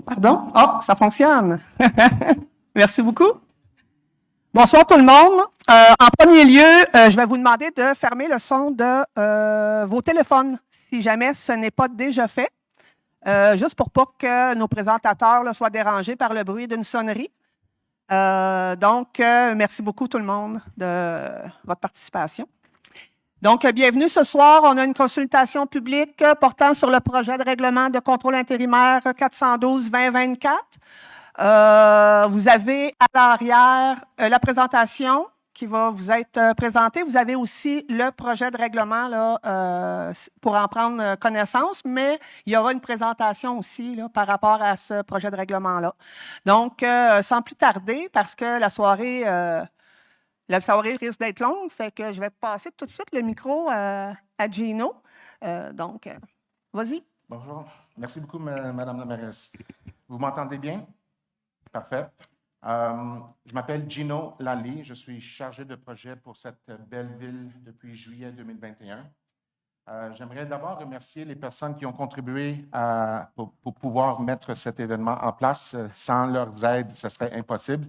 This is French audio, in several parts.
Pardon? Oh, ça fonctionne. Merci beaucoup. Bonsoir tout le monde. En premier lieu, je vais vous demander de fermer le son de vos téléphones, si jamais ce n'est pas déjà fait, juste pour pas que nos présentateurs là, soient dérangés par le bruit d'une sonnerie. Merci beaucoup tout le monde de votre participation. Donc, bienvenue ce soir. On a une consultation publique portant sur le projet de règlement de contrôle intérimaire 412-2024. Vous avez à l'arrière la présentation qui va vous être présentée. Vous avez aussi le projet de règlement là, pour en prendre connaissance, mais il y aura une présentation aussi là, par rapport à ce projet de règlement-là. Donc, sans plus tarder, parce que la soirée risque d'être longue, fait que je vais passer tout de suite le micro à Gino. Vas-y. Bonjour. Merci beaucoup, Madame la mairesse. Vous m'entendez bien? Parfait. Je m'appelle Gino Lally. Je suis chargé de projet pour cette belle ville depuis juillet 2021. J'aimerais d'abord remercier les personnes qui ont contribué pour pouvoir mettre cet événement en place. Sans leur aide, ce serait impossible.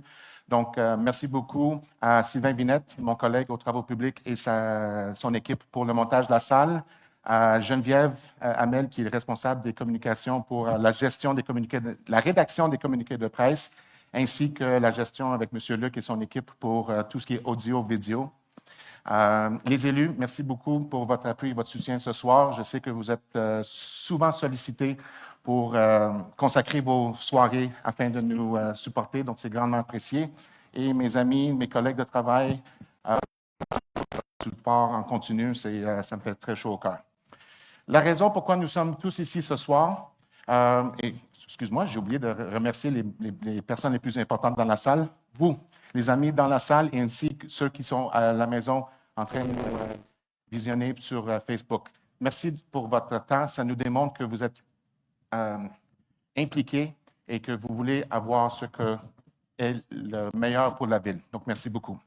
Donc, merci beaucoup à Sylvain Vinette, mon collègue aux travaux publics et son équipe pour le montage de la salle. À Geneviève Hamel, qui est responsable des communications pour la gestion des communiqués, la rédaction des communiqués de presse, ainsi que la gestion avec M. Luc et son équipe pour tout ce qui est audio-vidéo. Les élus, merci beaucoup pour votre appui et votre soutien ce soir. Je sais que vous êtes souvent sollicités pour consacrer vos soirées afin de nous supporter, donc c'est grandement apprécié. Et mes amis, mes collègues de travail, support en continu, ça me fait très chaud au cœur. La raison pourquoi nous sommes tous ici ce soir, excuse-moi, j'ai oublié de remercier les personnes les plus importantes dans la salle, vous, les amis dans la salle, et ainsi que ceux qui sont à la maison en train de visionner sur Facebook. Merci pour votre temps. Ça nous démontre que vous êtes impliqués et que vous voulez avoir ce que est le meilleur pour la ville. Donc, merci beaucoup.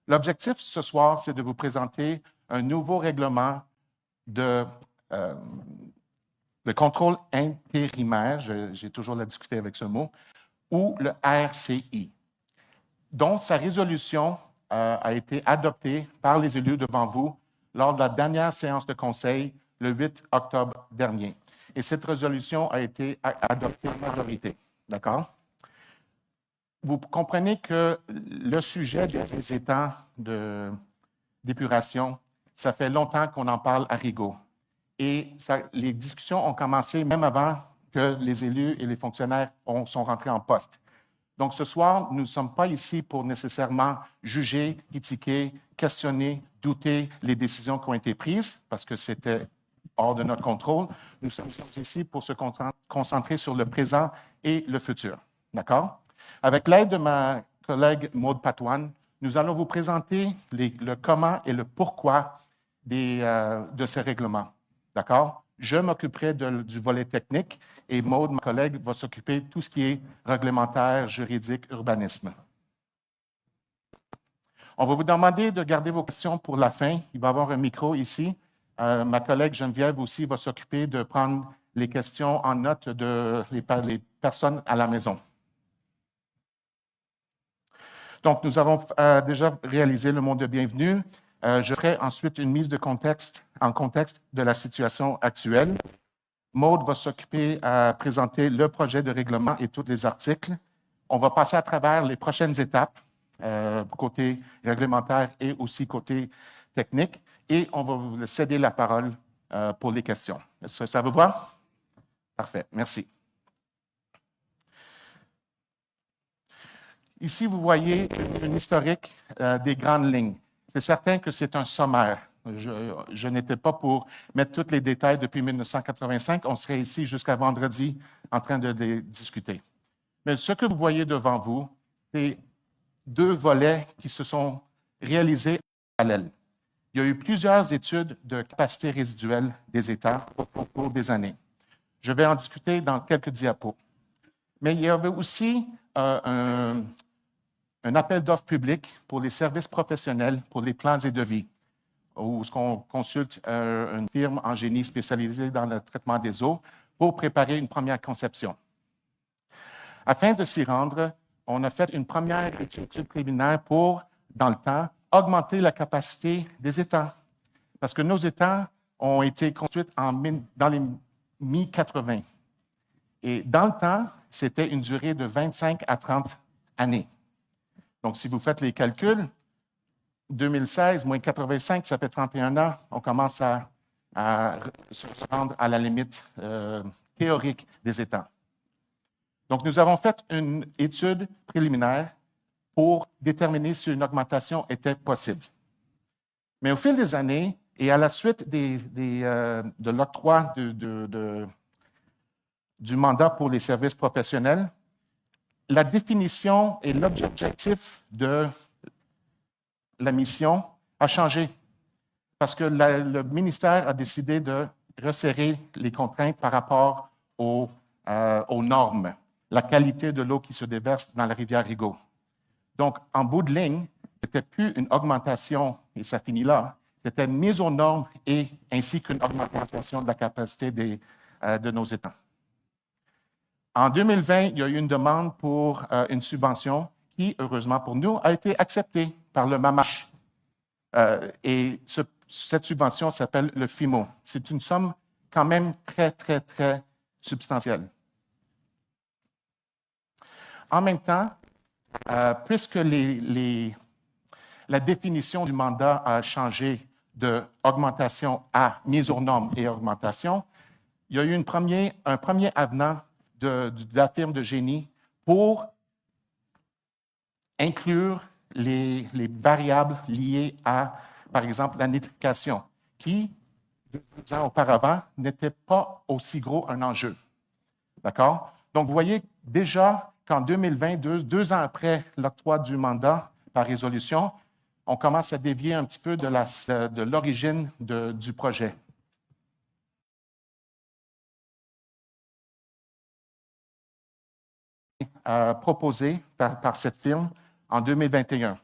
L'objectif ce soir, c'est de vous présenter un nouveau règlement de contrôle intérimaire, j'ai toujours la discuter avec ce mot, ou le RCI, dont sa résolution a été adoptée par les élus devant vous lors de la dernière séance de conseil le 8 octobre dernier. Et cette résolution a été adoptée en majorité. D'accord? Vous comprenez que le sujet des étangs d'épuration, ça fait longtemps qu'on en parle à Rigaud. Et les discussions ont commencé même avant que les élus et les fonctionnaires sont rentrés en poste. Donc, ce soir, nous ne sommes pas ici pour nécessairement juger, critiquer, questionner, douter les décisions qui ont été prises, parce que c'était hors de notre contrôle. Nous sommes ici pour se concentrer sur le présent et le futur. D'accord? Avec l'aide de ma collègue Maude Patoine, nous allons vous présenter le comment et le pourquoi de ces règlements. D'accord? Je m'occuperai du volet technique et Maude, ma collègue, va s'occuper de tout ce qui est réglementaire, juridique, urbanisme. On va vous demander de garder vos questions pour la fin. Il va y avoir un micro ici. Ma collègue Geneviève aussi va s'occuper de prendre les questions en note les personnes à la maison. Donc, nous avons déjà réalisé le mot de bienvenue. Je ferai ensuite une mise en contexte de la situation actuelle. Maude va s'occuper à présenter le projet de règlement et tous les articles. On va passer à travers les prochaines étapes, côté réglementaire et aussi côté technique, et on va vous céder la parole pour les questions. Est-ce que ça vous va? Parfait, merci. Ici, vous voyez une historique des grandes lignes. C'est certain que c'est un sommaire. Je n'étais pas pour mettre tous les détails depuis 1985. On serait ici jusqu'à vendredi en train de les discuter. Mais ce que vous voyez devant vous, c'est deux volets qui se sont réalisés en parallèle. Il y a eu plusieurs études de capacité résiduelle des États au cours des années. Je vais en discuter dans quelques diapos. Mais il y avait aussi un appel d'offres public pour les services professionnels, pour les plans et devis, où on consulte une firme en génie spécialisée dans le traitement des eaux pour préparer une première conception. Afin de s'y rendre, on a fait une première étude préliminaire pour, dans le temps, augmenter la capacité des étangs. Parce que nos étangs ont été construits dans les mi-80. Et dans le temps, c'était une durée de 25 à 30 années. Donc, si vous faites les calculs, 2016 moins 85, ça fait 31 ans, on commence à se rendre à la limite théorique des étangs. Donc, nous avons fait une étude préliminaire pour déterminer si une augmentation était possible. Mais au fil des années, et à la suite de l'octroi du mandat pour les services professionnels, la définition et l'objectif de la mission a changé parce que le ministère a décidé de resserrer les contraintes par rapport aux normes, la qualité de l'eau qui se déverse dans la rivière Rigaud. Donc, en bout de ligne, ce n'était plus une augmentation, et ça finit là, c'était une mise aux normes et ainsi qu'une augmentation de la capacité de nos étangs. En 2020, il y a eu une demande pour une subvention qui, heureusement pour nous, a été acceptée par le MAMACH. Et cette subvention s'appelle le FIMO. C'est une somme quand même très, très, très substantielle. En même temps, puisque la définition du mandat a changé de augmentation à mise aux normes et augmentation, il y a eu un premier avenant de la firme de génie pour inclure les variables liées à, par exemple, la nitrification, qui, 2 ans auparavant, n'était pas aussi gros un enjeu. D'accord? Donc, vous voyez déjà qu'en 2020, 2 ans après l'octroi du mandat par résolution, on commence à dévier un petit peu de l'origine du projet. Proposé par cette firme en 2021.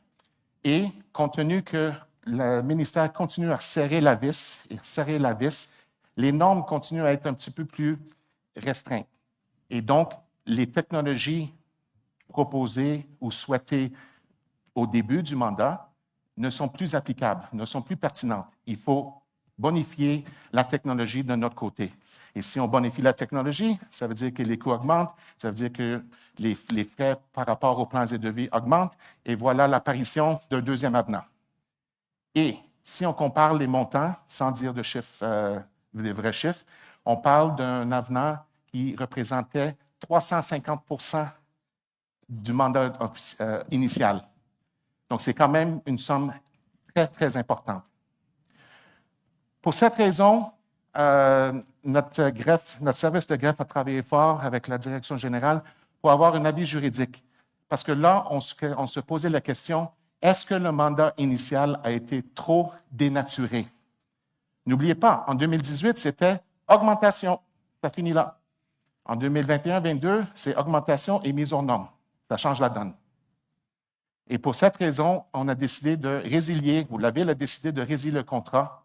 Et compte tenu que le ministère continue à serrer la vis, les normes continuent à être un petit peu plus restreintes. Et donc, les technologies proposées ou souhaitées au début du mandat ne sont plus applicables, ne sont plus pertinentes. Il faut bonifier la technologie de notre côté. Et si on bonifie la technologie, ça veut dire que les coûts augmentent, ça veut dire que les frais par rapport aux plans et devis augmentent, et voilà l'apparition d'un deuxième avenant. Et si on compare les montants, sans dire de chiffres, des vrais chiffres, on parle d'un avenant qui représentait 350 du mandat initial. Donc, c'est quand même une somme très, très importante. Pour cette raison, notre service de greffe a travaillé fort avec la direction générale pour avoir un avis juridique. Parce que là, on se posait la question, est-ce que le mandat initial a été trop dénaturé? N'oubliez pas, en 2018, c'était augmentation. Ça finit là. En 2021-22, c'est augmentation et mise aux normes. Ça change la donne. Et pour cette raison, on a décidé de résilier, ou la Ville a décidé de résilier le contrat.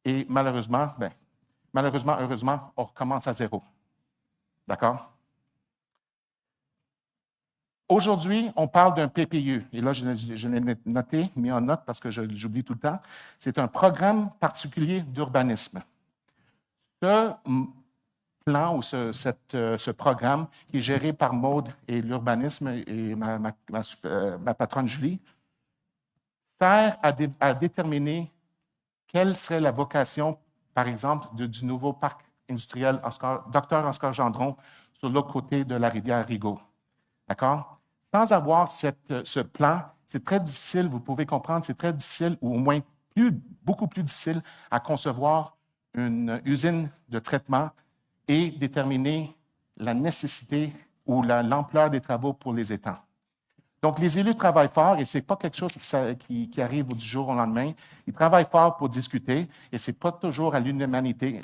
Et malheureusement, heureusement, on recommence à zéro. D'accord? Aujourd'hui, on parle d'un PPU. Et là, je l'ai noté, mis en note parce que j'oublie tout le temps. C'est un programme particulier d'urbanisme. Ce plan ou ce programme qui est géré par Maude et l'urbanisme et ma patronne Julie, sert à déterminer quelle serait la vocation, par exemple, du nouveau parc industriel Dr. Oscar Gendron sur l'autre côté de la rivière Rigaud. D'accord? Sans avoir ce plan, c'est très difficile, vous pouvez comprendre, c'est très difficile, ou au moins beaucoup plus difficile à concevoir une usine de traitement et déterminer la nécessité ou l'ampleur des travaux pour les étangs. Donc, les élus travaillent fort et ce n'est pas quelque chose qui arrive du jour au lendemain. Ils travaillent fort pour discuter et ce n'est pas toujours à l'unanimité,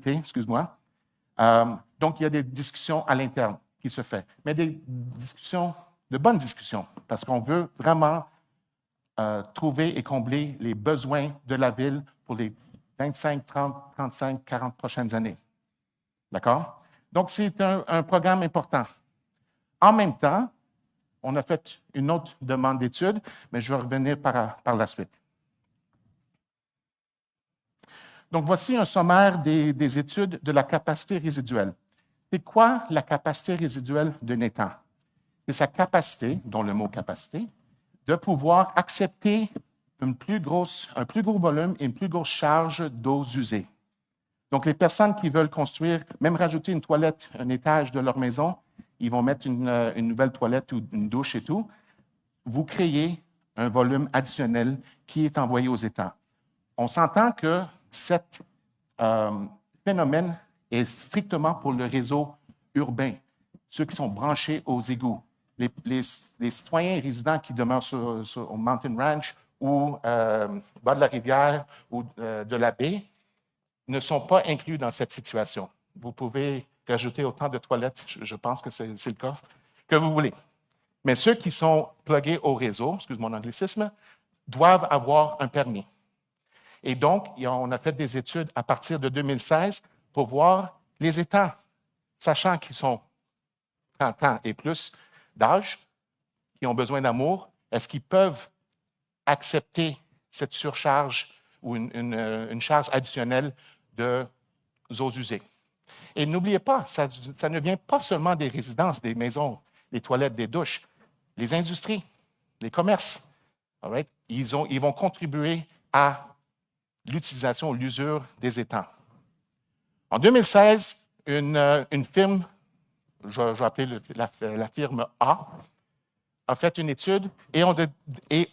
excuse-moi. Donc, il y a des discussions à l'interne qui se font, mais des discussions, de bonnes discussions, parce qu'on veut vraiment trouver et combler les besoins de la Ville pour les 25, 30, 35, 40 prochaines années. D'accord? Donc, c'est un programme important. En même temps, on a fait une autre demande d'études, mais je vais revenir par la suite. Donc, voici un sommaire des études de la capacité résiduelle. C'est quoi la capacité résiduelle d'un étang? C'est sa capacité, dont le mot capacité, de pouvoir accepter un plus gros volume et une plus grosse charge d'eau usée. Donc, les personnes qui veulent construire, même rajouter une toilette, un étage de leur maison, ils vont mettre une nouvelle toilette ou une douche et tout. Vous créez un volume additionnel qui est envoyé aux étangs. On s'entend que cet phénomène est strictement pour le réseau urbain, ceux qui sont branchés aux égouts. Les citoyens et résidents qui demeurent au Mountain Ranch ou bas de la rivière ou de la baie ne sont pas inclus dans cette situation. Vous pouvez rajouter autant de toilettes, je pense que c'est le cas, que vous voulez. Mais ceux qui sont plugués au réseau, excuse mon anglicisme, doivent avoir un permis. Et donc, on a fait des études à partir de 2016 pour voir les étangs, sachant qu'ils sont 30 ans et plus d'âge, qui ont besoin d'amour, est-ce qu'ils peuvent accepter cette surcharge ou une charge additionnelle de eaux usées? Et n'oubliez pas, ça ne vient pas seulement des résidences, des maisons, des toilettes, des douches, les industries, les commerces. All right? Ils vont contribuer à l'utilisation, l'usure des étangs. En 2016, une firme, je vais appeler la firme A fait une étude et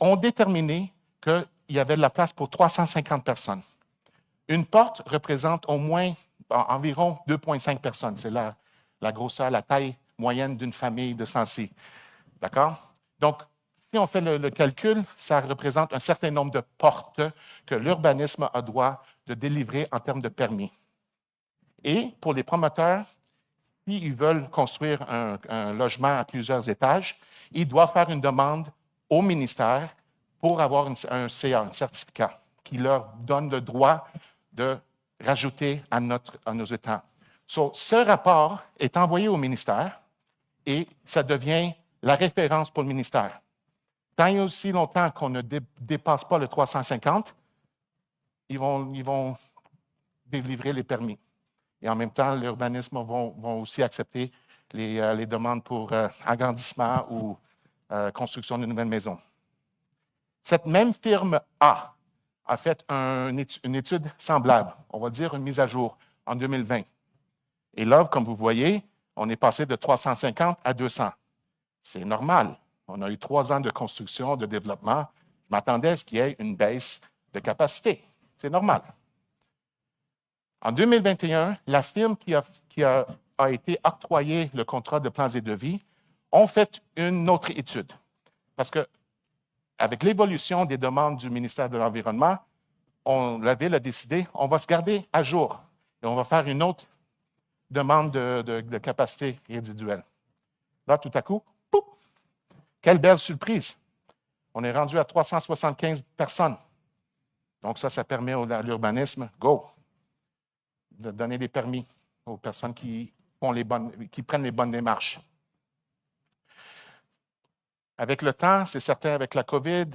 ont déterminé qu'il y avait de la place pour 350 personnes. Une porte représente au moins environ 2,5 personnes. C'est la grosseur, la taille moyenne d'une famille de Sancy. D'accord? Donc, si on fait le calcul, ça représente un certain nombre de portes que l'urbanisme a droit de délivrer en termes de permis. Et pour les promoteurs, s'ils veulent construire un logement à plusieurs étages, ils doivent faire une demande au ministère pour avoir un CA, un certificat, qui leur donne le droit de rajouter à nos étangs. Ce rapport est envoyé au ministère et ça devient la référence pour le ministère. Tant et aussi longtemps qu'on ne dépasse pas le 350, ils vont délivrer les permis. Et en même temps, l'urbanisme vont aussi accepter les demandes pour agrandissement ou construction de nouvelles maisons. Cette même firme A fait une étude semblable, on va dire une mise à jour, en 2020. Et là, comme vous voyez, on est passé de 350 à 200. C'est normal. On a eu 3 ans de construction, de développement. Je m'attendais à ce qu'il y ait une baisse de capacité. C'est normal. En 2021, la firme qui a été octroyée le contrat de plans et devis ont fait une autre étude. Parce que avec l'évolution des demandes du ministère de l'Environnement, la Ville a décidé, on va se garder à jour et on va faire une autre demande de capacité résiduelle. Là, tout à coup, pouf, quelle belle surprise! On est rendu à 375 personnes. Donc ça permet à l'urbanisme, go, de donner des permis aux personnes qui prennent les bonnes démarches. Avec le temps, c'est certain, avec la COVID,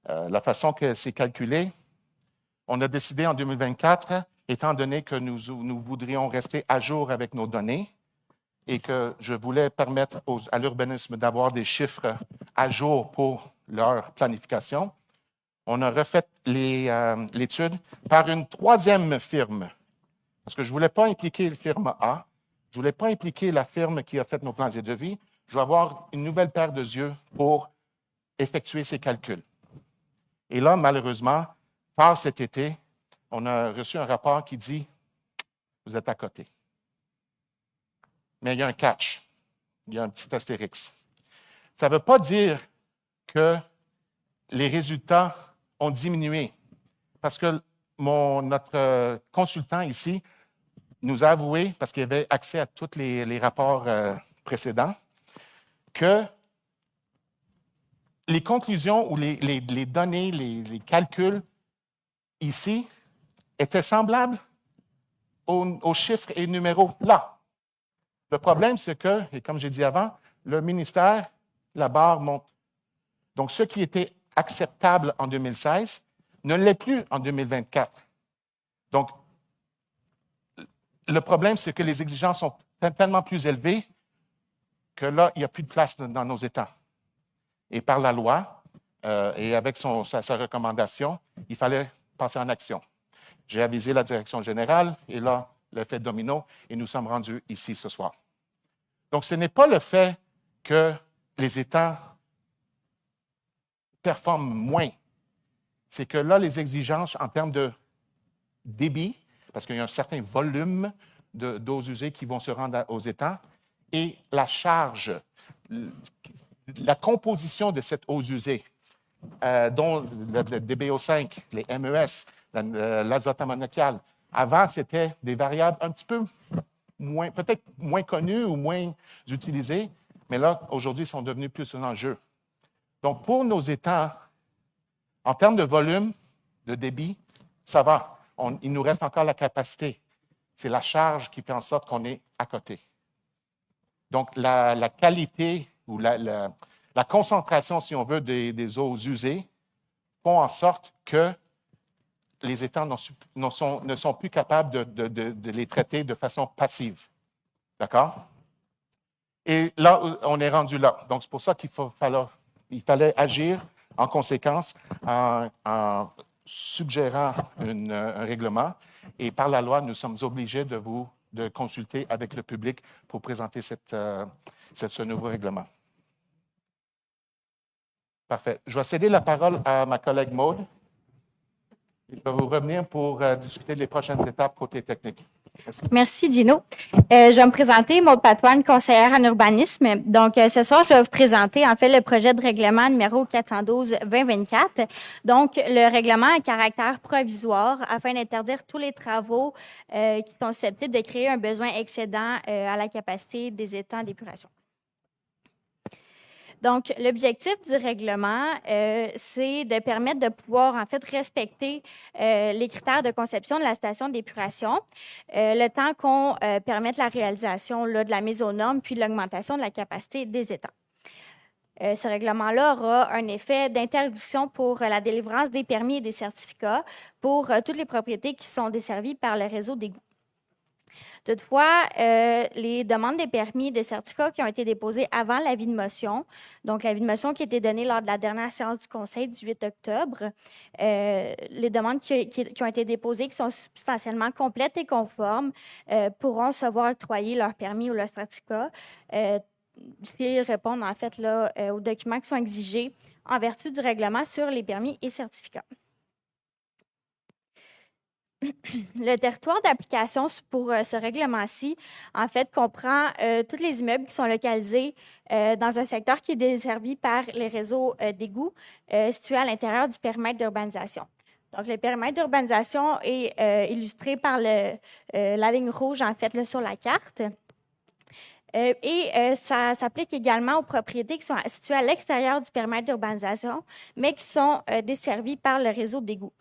la façon que c'est calculé, on a décidé en 2024, étant donné que nous voudrions rester à jour avec nos données et que je voulais permettre à l'urbanisme d'avoir des chiffres à jour pour leur planification, on a refait l'étude par une troisième firme. Parce que je ne voulais pas impliquer la firme A, je ne voulais pas impliquer la firme qui a fait nos plans et devis. Je vais avoir une nouvelle paire de yeux pour effectuer ces calculs. Et là, malheureusement, par cet été, on a reçu un rapport qui dit « Vous êtes à côté ». Mais il y a un catch, il y a un petit astérix. Ça ne veut pas dire que les résultats ont diminué, parce que notre consultant ici nous a avoué, parce qu'il avait accès à tous les rapports précédents, que les conclusions ou les données, les calculs ici étaient semblables aux chiffres et numéros là. Le problème, c'est que, et comme j'ai dit avant, le ministère, la barre monte. Donc, ce qui était acceptable en 2016 ne l'est plus en 2024. Donc, le problème, c'est que les exigences sont tellement plus élevées que là, il n'y a plus de place dans nos États. Et par la loi, et avec sa recommandation, il fallait passer en action. J'ai avisé la direction générale, et là, l'effet domino, et nous sommes rendus ici ce soir. Donc, ce n'est pas le fait que les États performent moins. C'est que là, les exigences en termes de débit, parce qu'il y a un certain volume d'eaux usées qui vont se rendre aux États, et la charge, la composition de cette eau usée, dont le DBO5, les MES, l'azote ammoniacal. Avant, c'était des variables un petit peu moins, peut-être moins connues ou moins utilisées, mais là, aujourd'hui, sont devenues plus un enjeu. Donc, pour nos États, en termes de volume, de débit, ça va. Il nous reste encore la capacité. C'est la charge qui fait en sorte qu'on est à côté. Donc, la qualité ou la concentration, si on veut, des eaux usées font en sorte que les États ne sont plus capables de les traiter de façon passive. D'accord? Et là, on est rendu là. Donc, c'est pour ça qu'il fallait agir en conséquence en suggérant un règlement. Et par la loi, nous sommes obligés de consulter avec le public pour présenter ce nouveau règlement. Parfait. Je vais céder la parole à ma collègue Maude. Je vais vous revenir pour discuter des prochaines étapes côté technique. Merci. Merci, Gino. Je vais me présenter, Maude Patoine, conseillère en urbanisme. Donc, ce soir, je vais vous présenter, en fait, le projet de règlement numéro 412-2024. Donc, le règlement à caractère provisoire afin d'interdire tous les travaux qui sont susceptibles de créer un besoin excédent à la capacité des étangs d'épuration. Donc, l'objectif du règlement, c'est de permettre de pouvoir, en fait, respecter les critères de conception de la station d'épuration, le temps qu'on permette la réalisation là, de la mise aux normes puis l'augmentation de la capacité des étangs. Ce règlement-là aura un effet d'interdiction pour la délivrance des permis et des certificats pour toutes les propriétés qui sont desservies par le réseau d'égouts. Toutefois, les demandes des permis et des certificats qui ont été déposées avant l'avis de motion, donc l'avis de motion qui a été donné lors de la dernière séance du Conseil du 8 octobre, les demandes qui ont été déposées, qui sont substantiellement complètes et conformes, pourront se voir octroyer leur permis ou leur certificat s'ils répondent en fait là, aux documents qui sont exigés en vertu du règlement sur les permis et certificats. Le territoire d'application pour ce règlement-ci, en fait, comprend tous les immeubles qui sont localisés dans un secteur qui est desservi par les réseaux d'égouts situés à l'intérieur du périmètre d'urbanisation. Donc, le périmètre d'urbanisation est illustré par la ligne rouge, en fait, là, sur la carte. Ça s'applique également aux propriétés qui sont situées à l'extérieur du périmètre d'urbanisation, mais qui sont desservies par le réseau d'égouts.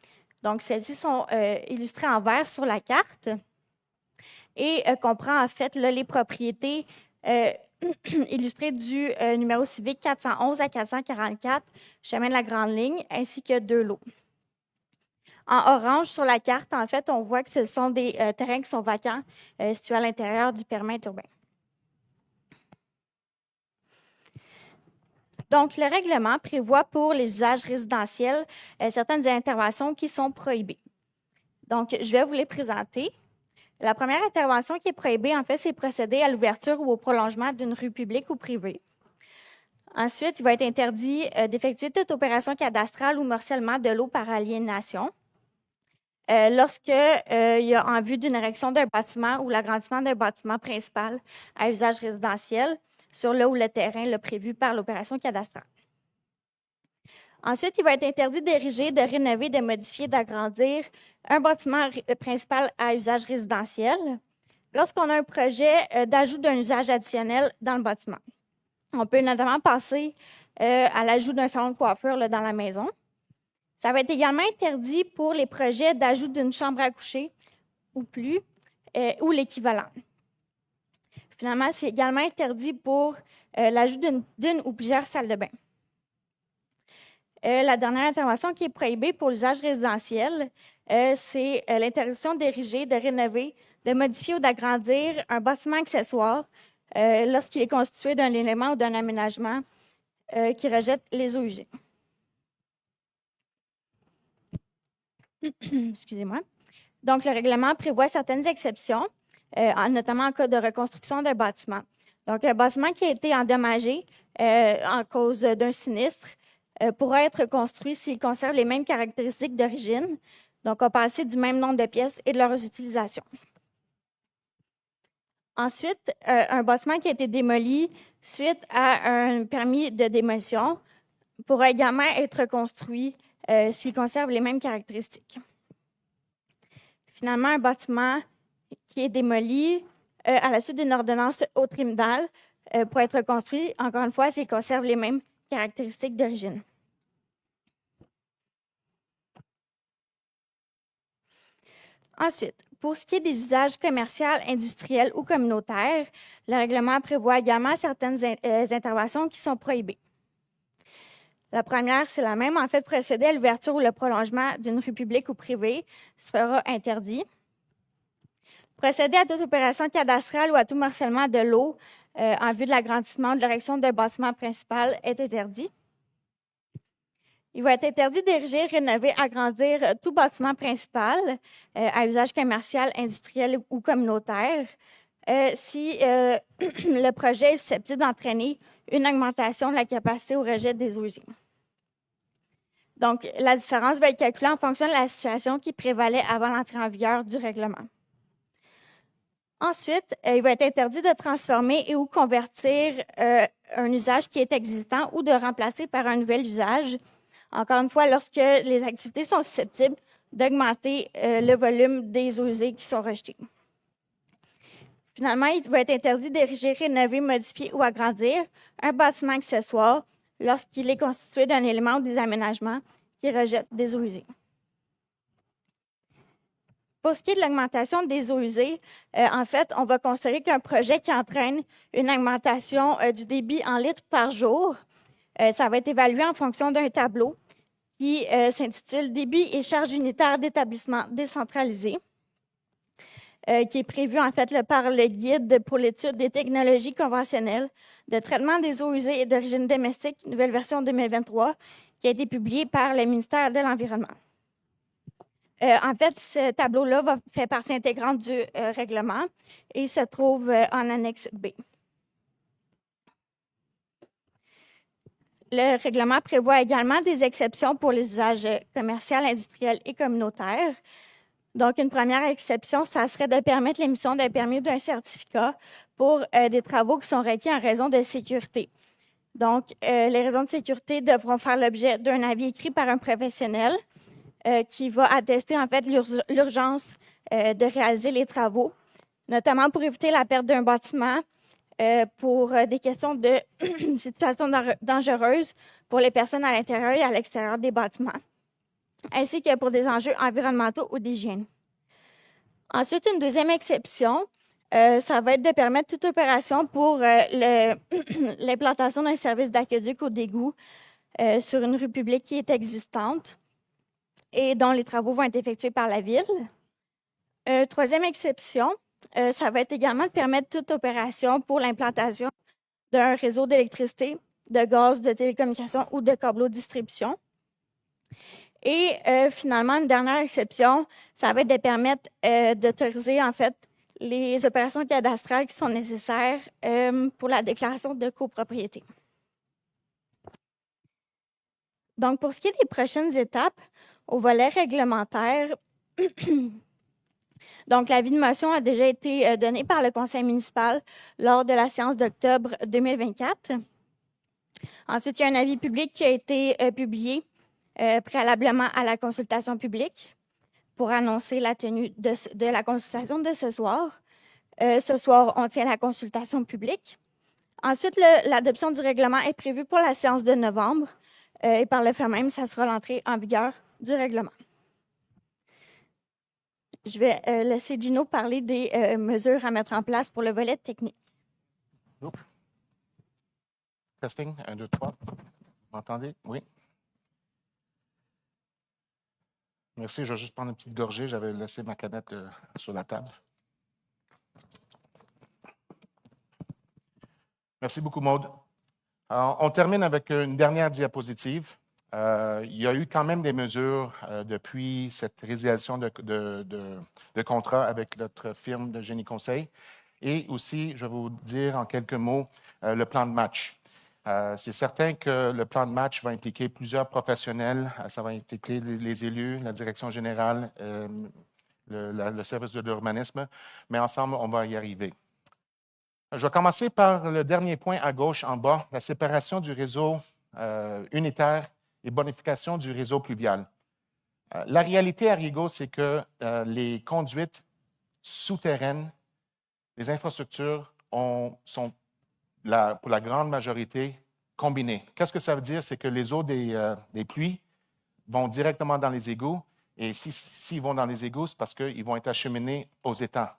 Donc, celles-ci sont illustrées en vert sur la carte et comprend en fait là, les propriétés illustrées du numéro civique 411 à 444, chemin de la Grande Ligne, ainsi que 2 lots. En orange sur la carte, en fait, on voit que ce sont des terrains qui sont vacants situés à l'intérieur du périmètre urbain. Donc, le règlement prévoit pour les usages résidentiels certaines interventions qui sont prohibées. Donc, je vais vous les présenter. La première intervention qui est prohibée, en fait, c'est procéder à l'ouverture ou au prolongement d'une rue publique ou privée. Ensuite, il va être interdit d'effectuer toute opération cadastrale ou morcellement de l'eau par aliénation. Lorsque il y a en vue d'une érection d'un bâtiment ou l'agrandissement d'un bâtiment principal à usage résidentiel, sur le ou le terrain le prévu par l'opération cadastrale. Ensuite, il va être interdit d'ériger, de rénover, de modifier, d'agrandir un bâtiment principal à usage résidentiel lorsqu'on a un projet d'ajout d'un usage additionnel dans le bâtiment. On peut notamment passer à l'ajout d'un salon de coiffure là, dans la maison. Ça va être également interdit pour les projets d'ajout d'une chambre à coucher ou plus, ou l'équivalent. Finalement, c'est également interdit pour l'ajout d'une ou plusieurs salles de bain. La dernière intervention qui est prohibée pour l'usage résidentiel, c'est l'interdiction d'ériger, de rénover, de modifier ou d'agrandir un bâtiment accessoire lorsqu'il est constitué d'un élément ou d'un aménagement qui rejette les eaux usées. Excusez-moi. Donc, le règlement prévoit certaines exceptions, notamment en cas de reconstruction d'un bâtiment. Donc, un bâtiment qui a été endommagé en cause d'un sinistre pourra être construit s'il conserve les mêmes caractéristiques d'origine. Donc, on parle ici du même nombre de pièces et de leurs utilisations. Ensuite, un bâtiment qui a été démoli suite à un permis de démolition pourra également être construit s'il conserve les mêmes caractéristiques. Finalement, un bâtiment qui est démoli à la suite d'une ordonnance au tribunal pourra être construit, encore une fois, s'il conserve les mêmes caractéristiques d'origine. Ensuite, pour ce qui est des usages commerciaux, industriels ou communautaires, le règlement prévoit également certaines interventions qui sont prohibées. La première, c'est la même. En fait, procéder à l'ouverture ou le prolongement d'une rue publique ou privée sera interdit. Procéder à toute opération cadastrale ou à tout morcellement de l'eau en vue de l'agrandissement ou de l'érection d'un bâtiment principal est interdit. Il va être interdit d'ériger, rénover, agrandir tout bâtiment principal à usage commercial, industriel ou communautaire si le projet est susceptible d'entraîner une augmentation de la capacité au rejet des eaux usées. Donc, la différence va être calculée en fonction de la situation qui prévalait avant l'entrée en vigueur du règlement. Ensuite, il va être interdit de transformer et ou convertir un usage qui est existant ou de remplacer par un nouvel usage. Encore une fois, lorsque les activités sont susceptibles d'augmenter le volume des eaux usées qui sont rejetées. Finalement, il va être interdit d'ériger, rénover, modifier ou agrandir un bâtiment accessoire lorsqu'il est constitué d'un élément ou des aménagements qui rejettent des eaux usées. Pour ce qui est de l'augmentation des eaux usées, en fait, on va considérer qu'un projet qui entraîne une augmentation du débit en litres par jour, ça va être évalué en fonction d'un tableau qui s'intitule « Débit et charges unitaires d'établissement décentralisé », qui est prévu en fait par le Guide pour l'étude des technologies conventionnelles de traitement des eaux usées et d'origine domestique, nouvelle version 2023, qui a été publié par le ministère de l'Environnement. En fait, ce tableau-là fait partie intégrante du règlement et se trouve en annexe B. Le règlement prévoit également des exceptions pour les usages commerciaux, industriels et communautaires. Donc, une première exception, ça serait de permettre l'émission d'un permis ou d'un certificat pour des travaux qui sont requis en raison de sécurité. Donc, les raisons de sécurité devront faire l'objet d'un avis écrit par un professionnel qui va attester en fait l'urgence de réaliser les travaux, notamment pour éviter la perte d'un bâtiment, pour des questions de situation dangereuse pour les personnes à l'intérieur et à l'extérieur des bâtiments, ainsi que pour des enjeux environnementaux ou d'hygiène. Ensuite, une deuxième exception, ça va être de permettre toute opération pour l'implantation d'un service d'aqueduc ou d'égout sur une rue publique qui est existante et dont les travaux vont être effectués par la Ville. Troisième exception, ça va être également de permettre toute opération pour l'implantation d'un réseau d'électricité, de gaz, de télécommunications ou de câbleaux de distribution. Et finalement, une dernière exception, ça va être de permettre d'autoriser en fait les opérations cadastrales qui sont nécessaires pour la déclaration de copropriété. Donc, pour ce qui est des prochaines étapes, au volet réglementaire, donc l'avis de motion a déjà été donné par le conseil municipal lors de la séance d'octobre 2024. Ensuite, il y a un avis public qui a été publié préalablement à la consultation publique pour annoncer la tenue de la consultation de ce soir. Ce soir, on tient la consultation publique. Ensuite, l'adoption du règlement est prévue pour la séance de novembre et par le fait même, ça sera l'entrée en vigueur du règlement. Je vais laisser Gino parler des mesures à mettre en place pour le volet technique. Oups. Testing, 1, 2, 3. Vous m'entendez? Oui. Merci, je vais juste prendre une petite gorgée. J'avais laissé ma canette sur la table. Merci beaucoup, Maude. Alors, on termine avec une dernière diapositive. Il y a eu quand même des mesures depuis cette résiliation de contrat avec notre firme de génie conseil. Et aussi, je vais vous dire en quelques mots le plan de match. C'est certain que le plan de match va impliquer plusieurs professionnels. Ça va impliquer les élus, la direction générale, le service de l'urbanisme, mais ensemble, on va y arriver. Je vais commencer par le dernier point à gauche en bas, la séparation du réseau unitaire et bonification du réseau pluvial. La réalité à Rigaud, c'est que les conduites souterraines, les infrastructures sont pour la grande majorité combinées. Qu'est-ce que ça veut dire? C'est que les eaux des pluies vont directement dans les égouts et s'ils vont dans les égouts, c'est parce qu'ils vont être acheminés aux étangs.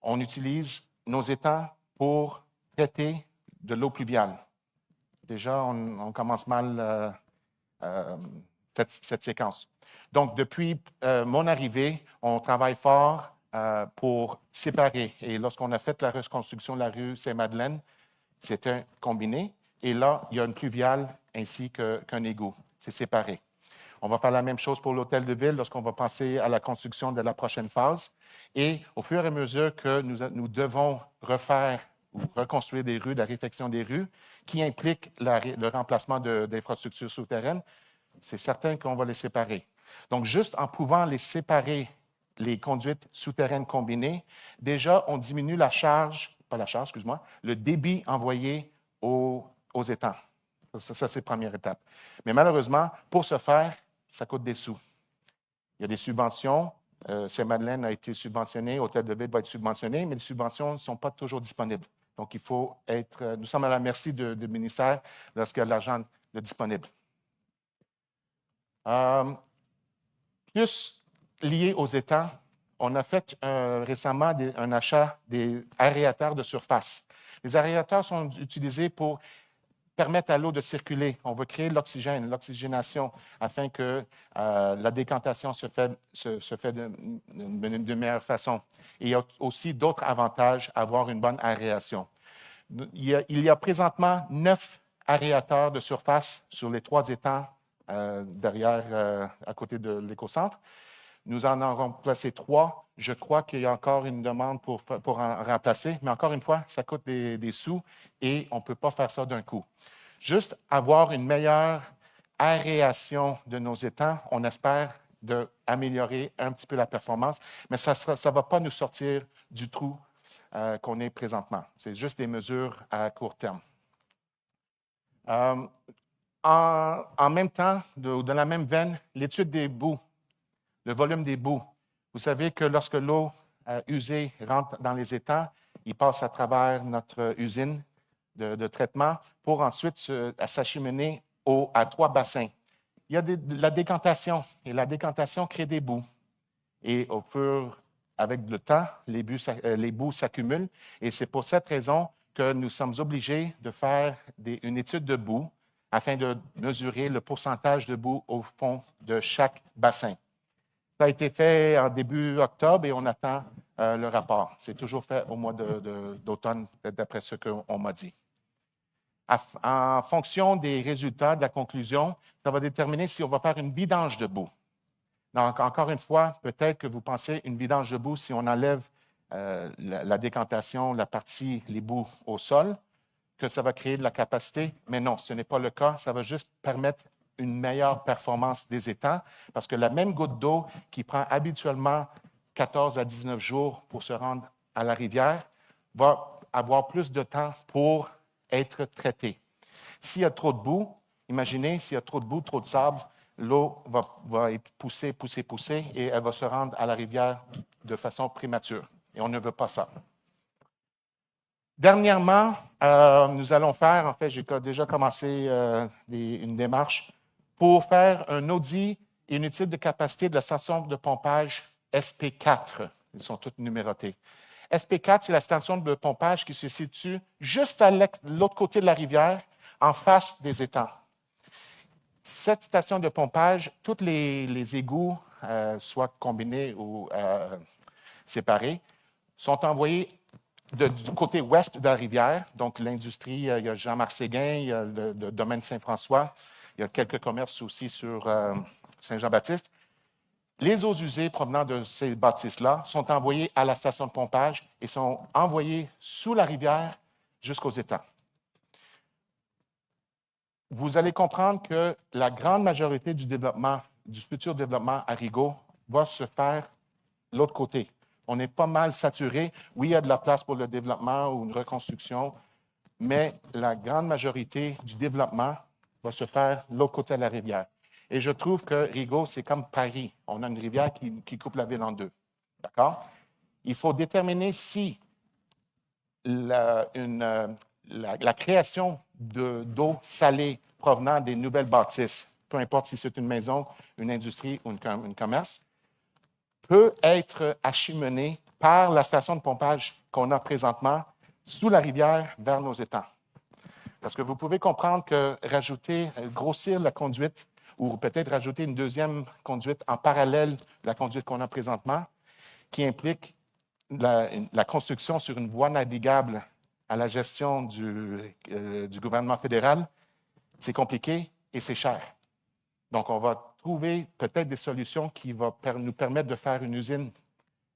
On utilise nos étangs pour traiter de l'eau pluviale. Déjà, on commence mal cette séquence. Donc, depuis mon arrivée, on travaille fort pour séparer. Et lorsqu'on a fait la reconstruction de la rue Saint-Madeleine, c'est un combiné. Et là, il y a une pluviale ainsi qu'un égout. C'est séparé. On va faire la même chose pour l'hôtel de ville lorsqu'on va passer à la construction de la prochaine phase. Et au fur et à mesure que nous devons refaire ou reconstruire des rues, la réfection des rues, qui implique le remplacement d'infrastructures souterraines, c'est certain qu'on va les séparer. Donc, juste en pouvant les séparer, les conduites souterraines combinées, déjà, on diminue le débit envoyé aux étangs. Ça, c'est la première étape. Mais malheureusement, pour ce faire, ça coûte des sous. Il y a des subventions. Saint-Madeleine a été subventionné, Hôtel de Ville va être subventionné, mais les subventions ne sont pas toujours disponibles. Donc, il faut nous sommes à la merci du ministère lorsqu'il y a de l'argent disponible. Plus lié aux étangs, on a fait récemment un achat des aérateurs de surface. Les aérateurs sont utilisés pour permettre à l'eau de circuler. On veut créer l'oxygène, l'oxygénation, afin que la décantation se fait de meilleure façon. Et il y a aussi d'autres avantages à avoir une bonne aération. Il y a présentement 9 aérateurs de surface sur les 3 étangs derrière, à côté de l'écocentre. Nous en avons placé 3. Je crois qu'il y a encore une demande pour en remplacer, mais encore une fois, ça coûte des sous et on ne peut pas faire ça d'un coup. Juste avoir une meilleure aération de nos étangs, on espère d'améliorer un petit peu la performance, mais ça ne va pas nous sortir du trou qu'on est présentement. C'est juste des mesures à court terme. En même temps, de la même veine, l'étude des boues, le volume des boues. Vous savez que lorsque l'eau usée rentre dans les étangs, il passe à travers notre usine de traitement pour ensuite s'acheminer à 3 bassins. Il y a la décantation, et la décantation crée des boues. Et avec le temps, les boues s'accumulent. Et c'est pour cette raison que nous sommes obligés de faire une étude de boue afin de mesurer le pourcentage de boue au fond de chaque bassin. Ça a été fait en début octobre et on attend le rapport. C'est toujours fait au mois d'automne, d'après ce qu'on m'a dit. En fonction des résultats, de la conclusion, ça va déterminer si on va faire une vidange de boue. Donc, encore une fois, peut-être que vous pensez une vidange de boue si on enlève la décantation, les boues au sol, que ça va créer de la capacité. Mais non, ce n'est pas le cas. Ça va juste permettre une meilleure performance des étangs parce que la même goutte d'eau qui prend habituellement 14 à 19 jours pour se rendre à la rivière va avoir plus de temps pour être traitée. S'il y a trop de boue, imaginez s'il y a trop de boue, trop de sable, l'eau va être poussée et elle va se rendre à la rivière de façon prémature. Et on ne veut pas ça. Dernièrement, nous allons faire, en fait, j'ai déjà commencé une démarche pour faire un audit et une étude de capacité de la station de pompage SP4. Ils sont tous numérotés. SP4, c'est la station de pompage qui se situe juste à l'autre côté de la rivière, en face des étangs. Cette station de pompage, tous les égouts, soit combinés ou séparés, sont envoyés du côté ouest de la rivière. Donc, l'industrie, il y a Jean-Marc Séguin, il y a le domaine Saint-François, il y a quelques commerces aussi sur Saint-Jean-Baptiste. Les eaux usées provenant de ces bâtisses-là sont envoyées à la station de pompage et sont envoyées sous la rivière jusqu'aux étangs. Vous allez comprendre que la grande majorité du futur développement à Rigaud va se faire de l'autre côté. On est pas mal saturé. Oui, il y a de la place pour le développement ou une reconstruction, mais la grande majorité du développement va se faire de l'autre côté de la rivière. Et je trouve que Rigaud, c'est comme Paris. On a une rivière qui coupe la ville en deux. D'accord? Il faut déterminer si la création d'eau salée provenant des nouvelles bâtisses, peu importe si c'est une maison, une industrie ou un commerce, peut être acheminée par la station de pompage qu'on a présentement sous la rivière vers nos étangs. Parce que vous pouvez comprendre que grossir la conduite ou peut-être rajouter une deuxième conduite en parallèle de la conduite qu'on a présentement, qui implique la construction sur une voie navigable à la gestion du gouvernement fédéral, c'est compliqué et c'est cher. Donc, on va trouver peut-être des solutions qui vont nous permettre de faire une usine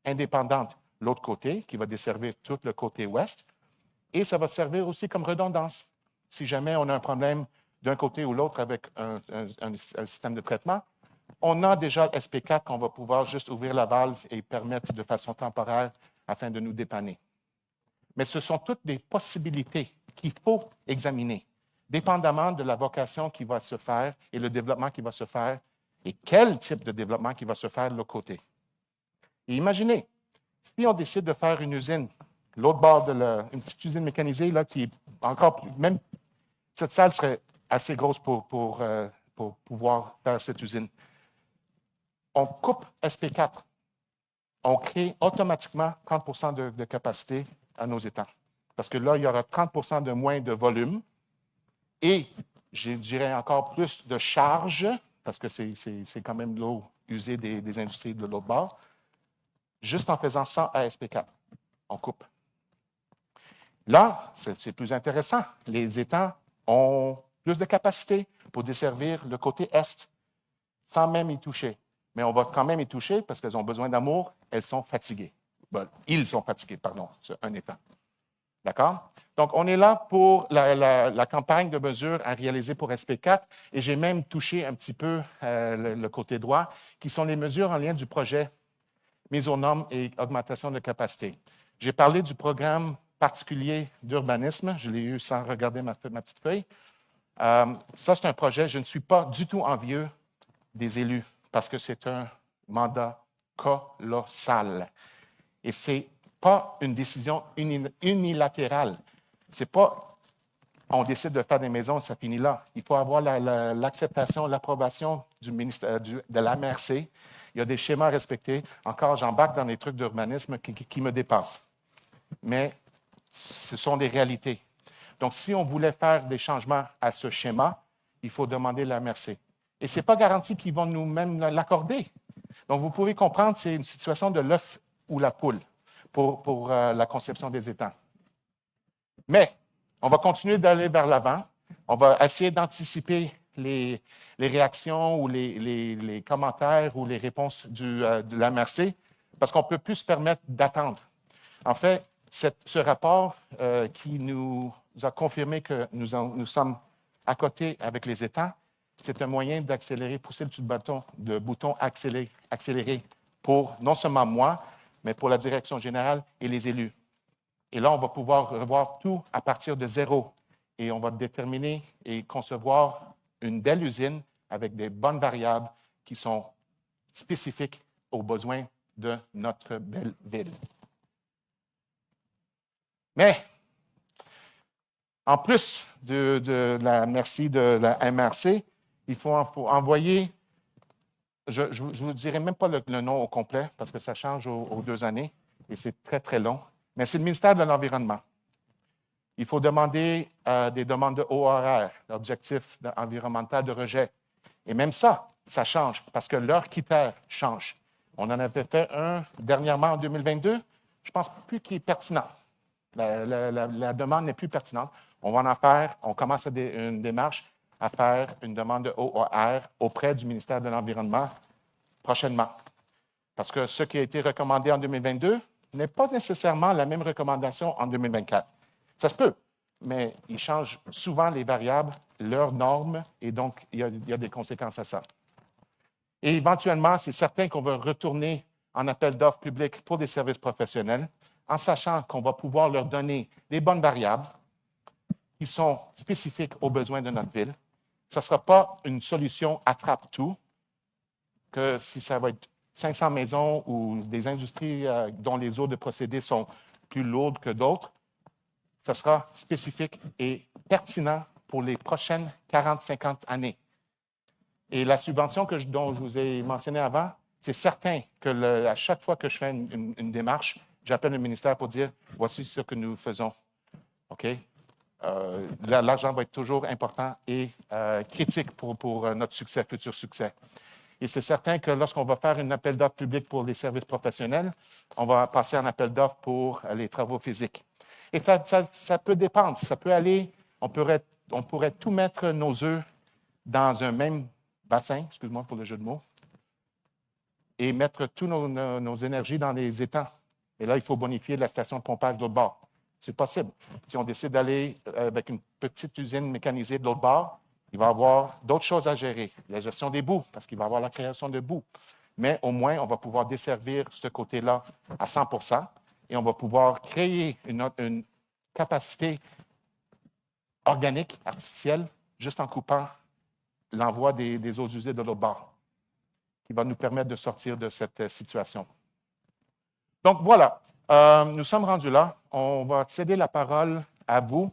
indépendante de l'autre côté, qui va desservir tout le côté ouest, et ça va servir aussi comme redondance. Si jamais on a un problème d'un côté ou l'autre avec un système de traitement, on a déjà le SP4 qu'on va pouvoir juste ouvrir la valve et permettre de façon temporaire afin de nous dépanner. Mais ce sont toutes des possibilités qu'il faut examiner, dépendamment de la vocation qui va se faire et le développement qui va se faire et quel type de développement qui va se faire de l'autre côté. Et imaginez, si on décide de faire une usine, l'autre bord une petite usine mécanisée là, qui est encore plus, même cette salle serait assez grosse pour pouvoir faire cette usine. On coupe SP4. On crée automatiquement 30 de capacité à nos étangs. Parce que là, il y aura 30 de moins de volume et, je dirais, encore plus de charge, parce que c'est quand même l'eau usée des industries de l'autre bord, juste en faisant 100 à SP4. On coupe. Là, c'est plus intéressant. Les étangs ont plus de capacité pour desservir le côté est, sans même y toucher. Mais on va quand même y toucher parce qu'elles ont besoin d'amour, elles sont fatiguées. Bon, ils sont fatigués, pardon, c'est un étang. D'accord? Donc, on est là pour la campagne de mesures à réaliser pour SP4 et j'ai même touché un petit peu le côté droit, qui sont les mesures en lien du projet mise aux normes et augmentation de capacité. J'ai parlé du programme particulier d'urbanisme, je l'ai eu sans regarder ma petite feuille. Ça, c'est un projet, je ne suis pas du tout envieux des élus parce que c'est un mandat colossal. Et ce n'est pas une décision unilatérale. Ce n'est pas on décide de faire des maisons, ça finit là. Il faut avoir l'acceptation, l'approbation du ministère, de la MRC. Il y a des schémas à respecter. Encore, j'embarque dans les trucs d'urbanisme qui me dépassent. Mais ce sont des réalités. Donc, si on voulait faire des changements à ce schéma, il faut demander la MRC. Et ce n'est pas garanti qu'ils vont nous-mêmes l'accorder. Donc, vous pouvez comprendre, c'est une situation de l'œuf ou la poule pour la conception des étangs. Mais, on va continuer d'aller vers l'avant. On va essayer d'anticiper les réactions ou les commentaires ou les réponses de la MRC parce qu'on ne peut plus se permettre d'attendre. En fait, ce rapport qui nous a confirmé que nous sommes à côté avec les étangs, c'est un moyen d'accélérer, pousser le bouton accélérer pour non seulement moi, mais pour la direction générale et les élus. Et là, on va pouvoir revoir tout à partir de zéro. Et on va déterminer et concevoir une belle usine avec des bonnes variables qui sont spécifiques aux besoins de notre belle ville. Mais, en plus de la merci de la MRC, il faut envoyer je ne vous dirai même pas le nom au complet parce que ça change aux 2 années et c'est très, très long. Mais c'est le ministère de l'Environnement. Il faut demander des demandes de ORR, l'objectif environnemental de rejet. Et même ça change parce que leurs critères changent. On en avait fait un dernièrement en 2022. Je ne pense plus qu'il est pertinent. La demande n'est plus pertinente. On va en faire, on commence une démarche à faire une demande de ORR auprès du ministère de l'Environnement prochainement. Parce que ce qui a été recommandé en 2022 n'est pas nécessairement la même recommandation en 2024. Ça se peut, mais ils changent souvent les variables, leurs normes, et donc il y a des conséquences à ça. Et éventuellement, c'est certain qu'on va retourner en appel d'offres publics pour des services professionnels, en sachant qu'on va pouvoir leur donner les bonnes variables qui sont spécifiques aux besoins de notre ville. Ce ne sera pas une solution attrape-tout, que si ça va être 500 maisons ou des industries dont les eaux de procédés sont plus lourdes que d'autres, ce sera spécifique et pertinent pour les prochaines 40-50 années. Et la subvention dont je vous ai mentionné avant, c'est certain que à chaque fois que je fais une démarche, j'appelle le ministère pour dire « voici ce que nous faisons ». OK? L'argent va être toujours important et critique pour notre succès, futur succès. Et c'est certain que lorsqu'on va faire un appel d'offres public pour les services professionnels, on va passer en appel d'offres pour les travaux physiques. Et ça peut dépendre. Ça peut aller, on pourrait tout mettre nos œufs dans un même bassin, excuse-moi pour le jeu de mots, et mettre toutes nos énergies dans les étangs. Et là, il faut bonifier la station de pompage de l'autre bord. C'est possible. Si on décide d'aller avec une petite usine mécanisée de l'autre bord, il va y avoir d'autres choses à gérer. La gestion des boues, parce qu'il va y avoir la création de boues. Mais au moins, on va pouvoir desservir ce côté-là à 100 % et on va pouvoir créer une capacité organique, artificielle, juste en coupant l'envoi des eaux usées de l'autre bord, qui va nous permettre de sortir de cette situation. Donc voilà, nous sommes rendus là. On va céder la parole à vous.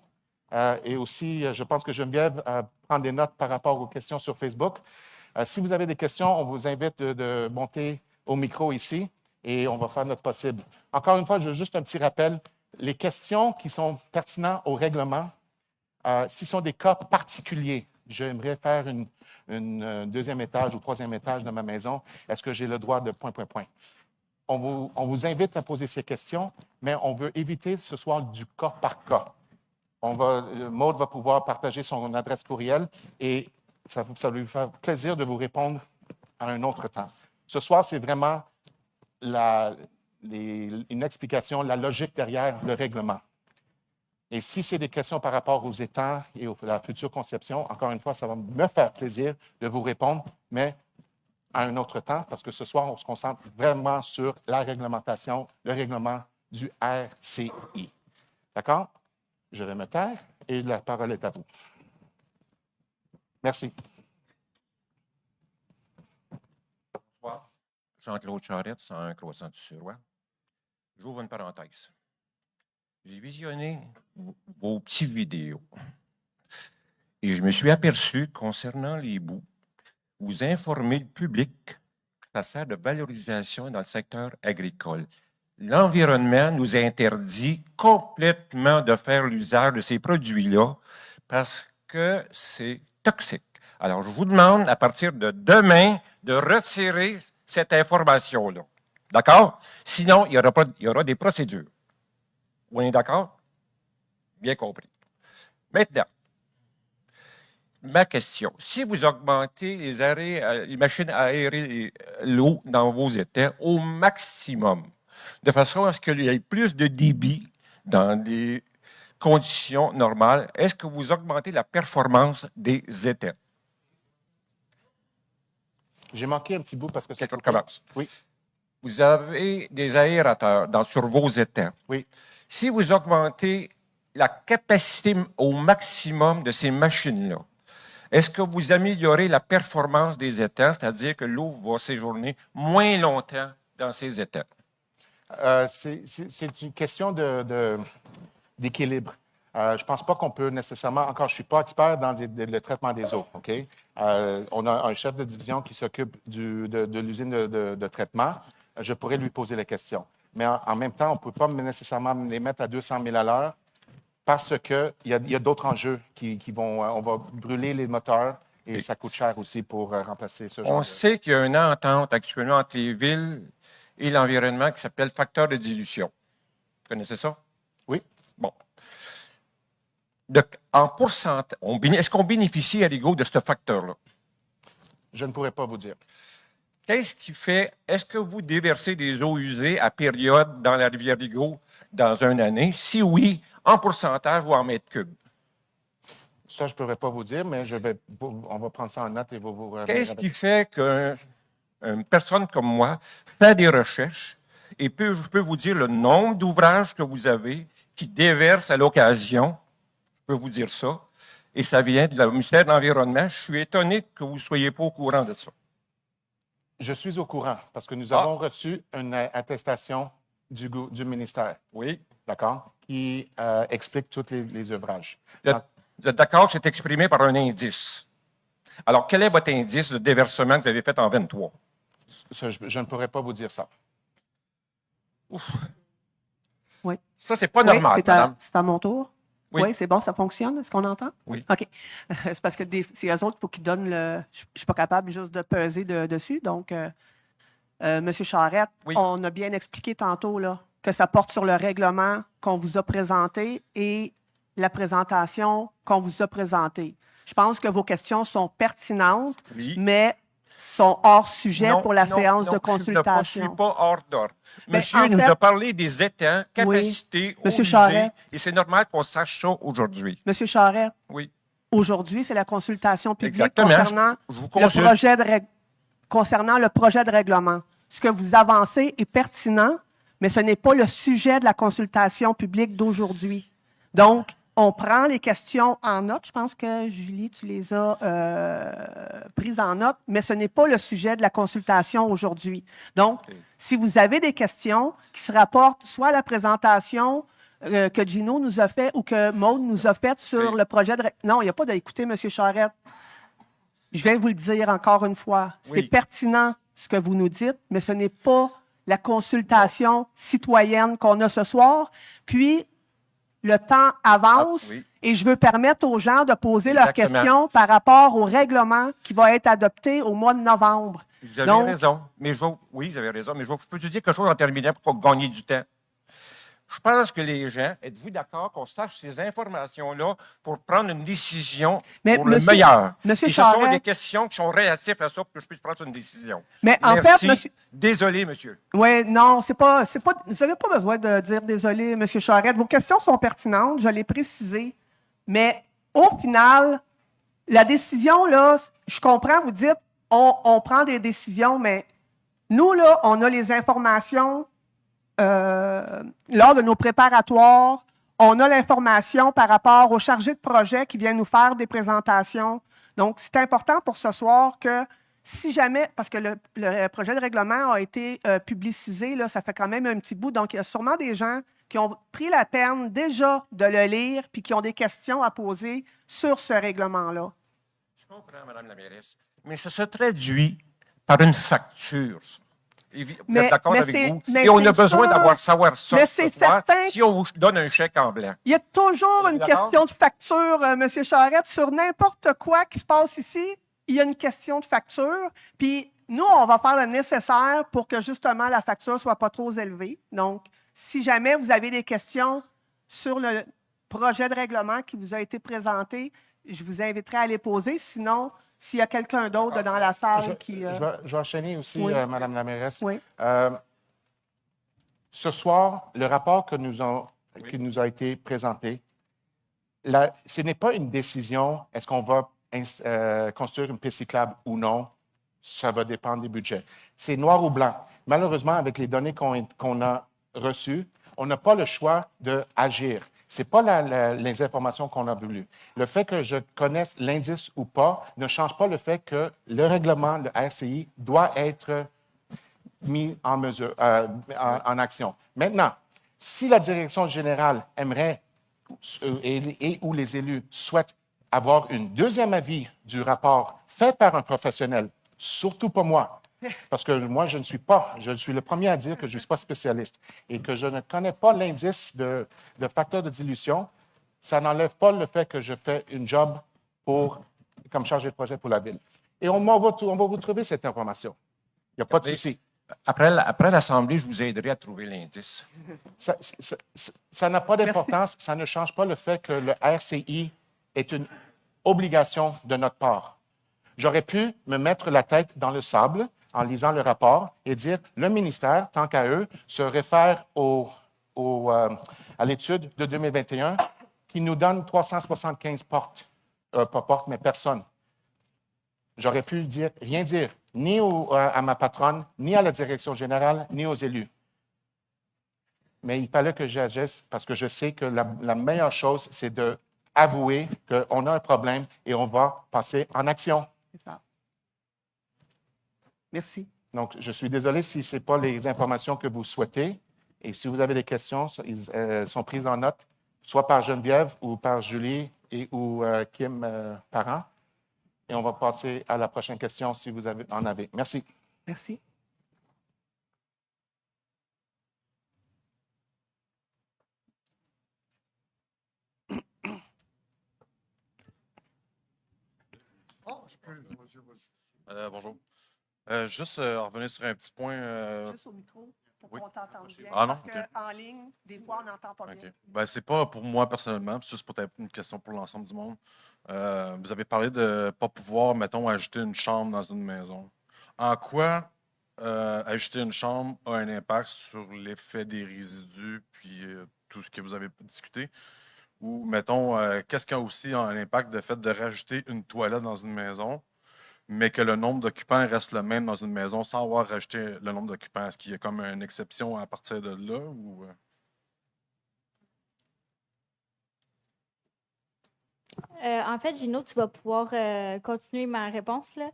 Et aussi, je pense que Geneviève prend des notes par rapport aux questions sur Facebook. Si vous avez des questions, on vous invite de monter au micro ici et on va faire notre possible. Encore une fois, juste un petit rappel. Les questions qui sont pertinentes au règlement, si ce sont des cas particuliers, j'aimerais faire une deuxième étage ou troisième étage de ma maison, est-ce que j'ai le droit de ... On vous invite à poser ces questions, mais on veut éviter ce soir du cas par cas. Maude va pouvoir partager son adresse courriel et ça va lui faire plaisir de vous répondre à un autre temps. Ce soir, c'est vraiment une explication, la logique derrière le règlement. Et si c'est des questions par rapport aux étangs et à la future conception, encore une fois, ça va me faire plaisir de vous répondre, mais à un autre temps, parce que ce soir, on se concentre vraiment sur la réglementation, le règlement du RCI. D'accord? Je vais me taire et la parole est à vous. Merci. Bonsoir. Jean-Claude Charette, 101 Croissant-du-Suroît. J'ouvre une parenthèse. J'ai visionné vos petites vidéos et je me suis aperçu, concernant les boues, vous informez le public que ça sert de valorisation dans le secteur agricole. L'environnement nous interdit complètement de faire l'usage de ces produits-là parce que c'est toxique. Alors, je vous demande, à partir de demain, de retirer cette information-là. D'accord? Sinon, il y aura des procédures. On est d'accord? Bien compris. Maintenant, ma question. Si vous augmentez les machines à aérer l'eau dans vos étangs au maximum, de façon à ce qu'il y ait plus de débit dans des conditions normales, est-ce que vous augmentez la performance des étangs? J'ai manqué un petit bout parce que c'est... Quelqu'un commence. Oui. Vous avez des aérateurs sur vos étangs. Oui. Si vous augmentez la capacité au maximum de ces machines-là, est-ce que vous améliorez la performance des étangs, c'est-à-dire que l'eau va séjourner moins longtemps dans ces étangs? C'est une question d'équilibre. Je ne pense pas qu'on peut nécessairement, encore je ne suis pas expert dans le traitement des eaux, OK? On a un chef de division qui s'occupe de l'usine de traitement. Je pourrais lui poser la question. Mais en même temps, on ne peut pas nécessairement les mettre à 200 000 à l'heure parce qu'il y a d'autres enjeux qui vont... on va brûler les moteurs et ça coûte cher aussi pour remplacer ce genre On de... sait qu'il y a une entente actuellement entre les villes et l'environnement qui s'appelle facteur de dilution. Vous connaissez ça? Oui. Bon. En pourcentage, est-ce qu'on bénéficie à l'ego de ce facteur-là? Je ne pourrais pas vous dire. Qu'est-ce qui fait, est-ce que vous déversez des eaux usées à période dans la rivière Rigaud dans une année? Si oui, en pourcentage ou en mètres cubes? Ça, je ne pourrais pas vous dire, mais on va prendre ça en note et vous Qu'est-ce qui fait qu'une personne comme moi fait des recherches et je peux vous dire le nombre d'ouvrages que vous avez qui déversent à l'occasion? Je peux vous dire ça. Et ça vient du ministère de l'Environnement. Je suis étonné que vous ne soyez pas au courant de ça. Je suis au courant parce que nous avons reçu une attestation du ministère, Oui. d'accord, qui explique tous les ouvrages. Vous êtes d'accord que c'est exprimé par un indice. Alors, quel est votre indice de déversement que vous avez fait en 23? Ça, je ne pourrais pas vous dire ça. Ouf. Oui. Ça, c'est pas normal, Oui, madame. c'est à mon tour. Oui. Oui, c'est bon, ça fonctionne. Est-ce qu'on entend? Oui. OK. C'est parce que c'est eux autres, il faut qu'ils donnent le. Je ne suis pas capable juste de peser dessus. Donc, M. Charette, Oui. on a bien expliqué tantôt là, que ça porte sur le règlement qu'on vous a présenté et la présentation qu'on vous a présentée. Je pense que vos questions sont pertinentes, Oui. mais sont hors sujet Non, pour la non, séance non, de consultation. Je ne suis pas hors d'ordre. Ben, Monsieur en nous fait- a parlé des étangs, capacités, eaux Monsieur usées, Charest. et c'est normal qu'on sache ça aujourd'hui. M. Charette, Oui, aujourd'hui, c'est la consultation publique exactement. concernant Je vous le consulte. concernant le projet de règlement. Ce que vous avancez est pertinent, mais ce n'est pas le sujet de la consultation publique d'aujourd'hui. Donc, on prend les questions en note. Je pense que, Julie, tu les as prises en note, mais ce n'est pas le sujet de la consultation aujourd'hui. Donc, OK. si vous avez des questions qui se rapportent soit à la présentation que Gino nous a fait ou que Maude nous a faite sur OK. le projet de... Non, il n'y a pas d'écouter, M. Charette. Je viens vous le dire encore une fois. C'est Oui. pertinent ce que vous nous dites, mais ce n'est pas la consultation citoyenne qu'on a ce soir. Puis, le temps avance Ah, oui. et je veux permettre aux gens de poser leurs Exactement. questions par rapport au règlement qui va être adopté au mois de novembre. Vous avez Donc- raison. Mais oui, vous avez raison. Mais je peux te dire quelque chose en terminant pour gagner du temps. Je pense que les gens, êtes-vous d'accord qu'on sache ces informations-là pour prendre une décision Mais pour le monsieur- meilleur? monsieur Et ce sont Charest- des questions qui sont relatives à ça pour que je puisse prendre une décision. Mais en Merci. fait, monsieur... Désolé, monsieur. Oui, non, c'est pas, vous n'avez pas besoin de dire désolé, M. Charette. Vos questions sont pertinentes, je l'ai précisé. Mais au final, la décision, là, je comprends, vous dites, on prend des décisions, mais nous, là, on a les informations lors de nos préparatoires. On a l'information par rapport aux chargés de projet qui viennent nous faire des présentations. Donc, c'est important pour ce soir que si jamais, parce que le projet de règlement a été publicisé, là, ça fait quand même un petit bout, donc il y a sûrement des gens qui ont pris la peine déjà de le lire puis qui ont des questions à poser sur ce règlement-là. Je comprends, Mme la mairesse. Mais ça se traduit par une facture. Ça. Et vous Mais- êtes d'accord mais avec c'est- vous? mais Et on c'est a besoin sûr. savoir ça Mais ce c'est soir, certain. si on vous donne un chèque en blanc. Il y a toujours Êtes-vous une d'accord? question de facture, M. Charette, sur n'importe quoi qui se passe ici. Il y a une question de facture. Puis nous, on va faire le nécessaire pour que justement la facture ne soit pas trop élevée. Donc, si jamais vous avez des questions sur le projet de règlement qui vous a été présenté, je vous inviterai à les poser. Sinon, s'il y a quelqu'un d'autre dans la salle qui... Je vais enchaîner aussi, Oui. Mme la mairesse. Oui. Ce soir, le rapport qui nous a été présenté, ce n'est pas une décision, est-ce qu'on va construire une piste cyclable ou non? Ça va dépendre des budgets. C'est noir ou blanc. Malheureusement, avec les données qu'on a reçues, on n'a pas le choix d'agir. Ce n'est pas les informations qu'on a voulues. Le fait que je connaisse l'indice ou pas ne change pas le fait que le règlement, le RCI, doit être mis en mesure, en action. Maintenant, si la direction générale aimerait et où les élus souhaitent avoir une deuxième avis du rapport fait par un professionnel, surtout pas moi, parce que moi, je suis le premier à dire que je ne suis pas spécialiste et que je ne connais pas l'indice de facteur de dilution, ça n'enlève pas le fait que je fais une job comme chargé de projet pour la ville. Et on va vous trouver cette information. Il n'y a pas de souci. Après l'Assemblée, je vous aiderai à trouver l'indice. Ça n'a pas d'importance. Ça ne change pas le fait que le RCI est une obligation de notre part. J'aurais pu me mettre la tête dans le sable en lisant le rapport et dire le ministère, tant qu'à eux, se réfère à l'étude de 2021 qui nous donne 375 portes, pas portes, mais personnes. J'aurais pu rien dire, ni à ma patronne, ni à la direction générale, ni aux élus. Mais il fallait que j'agisse parce que je sais que la meilleure chose, c'est d'avouer qu'on a un problème et on va passer en action. C'est ça. Merci. Donc, je suis désolé si ce n'est pas les informations que vous souhaitez. Et si vous avez des questions, elles sont prises en note, soit par Geneviève ou par Julie ou Kim Parent. Et on va passer à la prochaine question si vous en avez. Merci. Merci. Bonjour. Juste revenir sur un petit point. Juste au micro pour oui. qu'on t'entende bien. Ah non? Parce qu'en ligne, des fois, on n'entend pas bien. Ben, c'est pas pour moi personnellement, c'est juste peut-être une question pour l'ensemble du monde. Vous avez parlé de ne pas pouvoir, mettons, ajouter une chambre dans une maison. En quoi ajouter une chambre a un impact sur l'effet des résidus puis tout ce que vous avez discuté? Ou, mettons, qu'est-ce qui a aussi un impact de fait de rajouter une toilette dans une maison, mais que le nombre d'occupants reste le même dans une maison sans avoir rajouté le nombre d'occupants? Est-ce qu'il y a comme une exception à partir de là? Ou... En fait, Gino, tu vas pouvoir continuer ma réponse, là.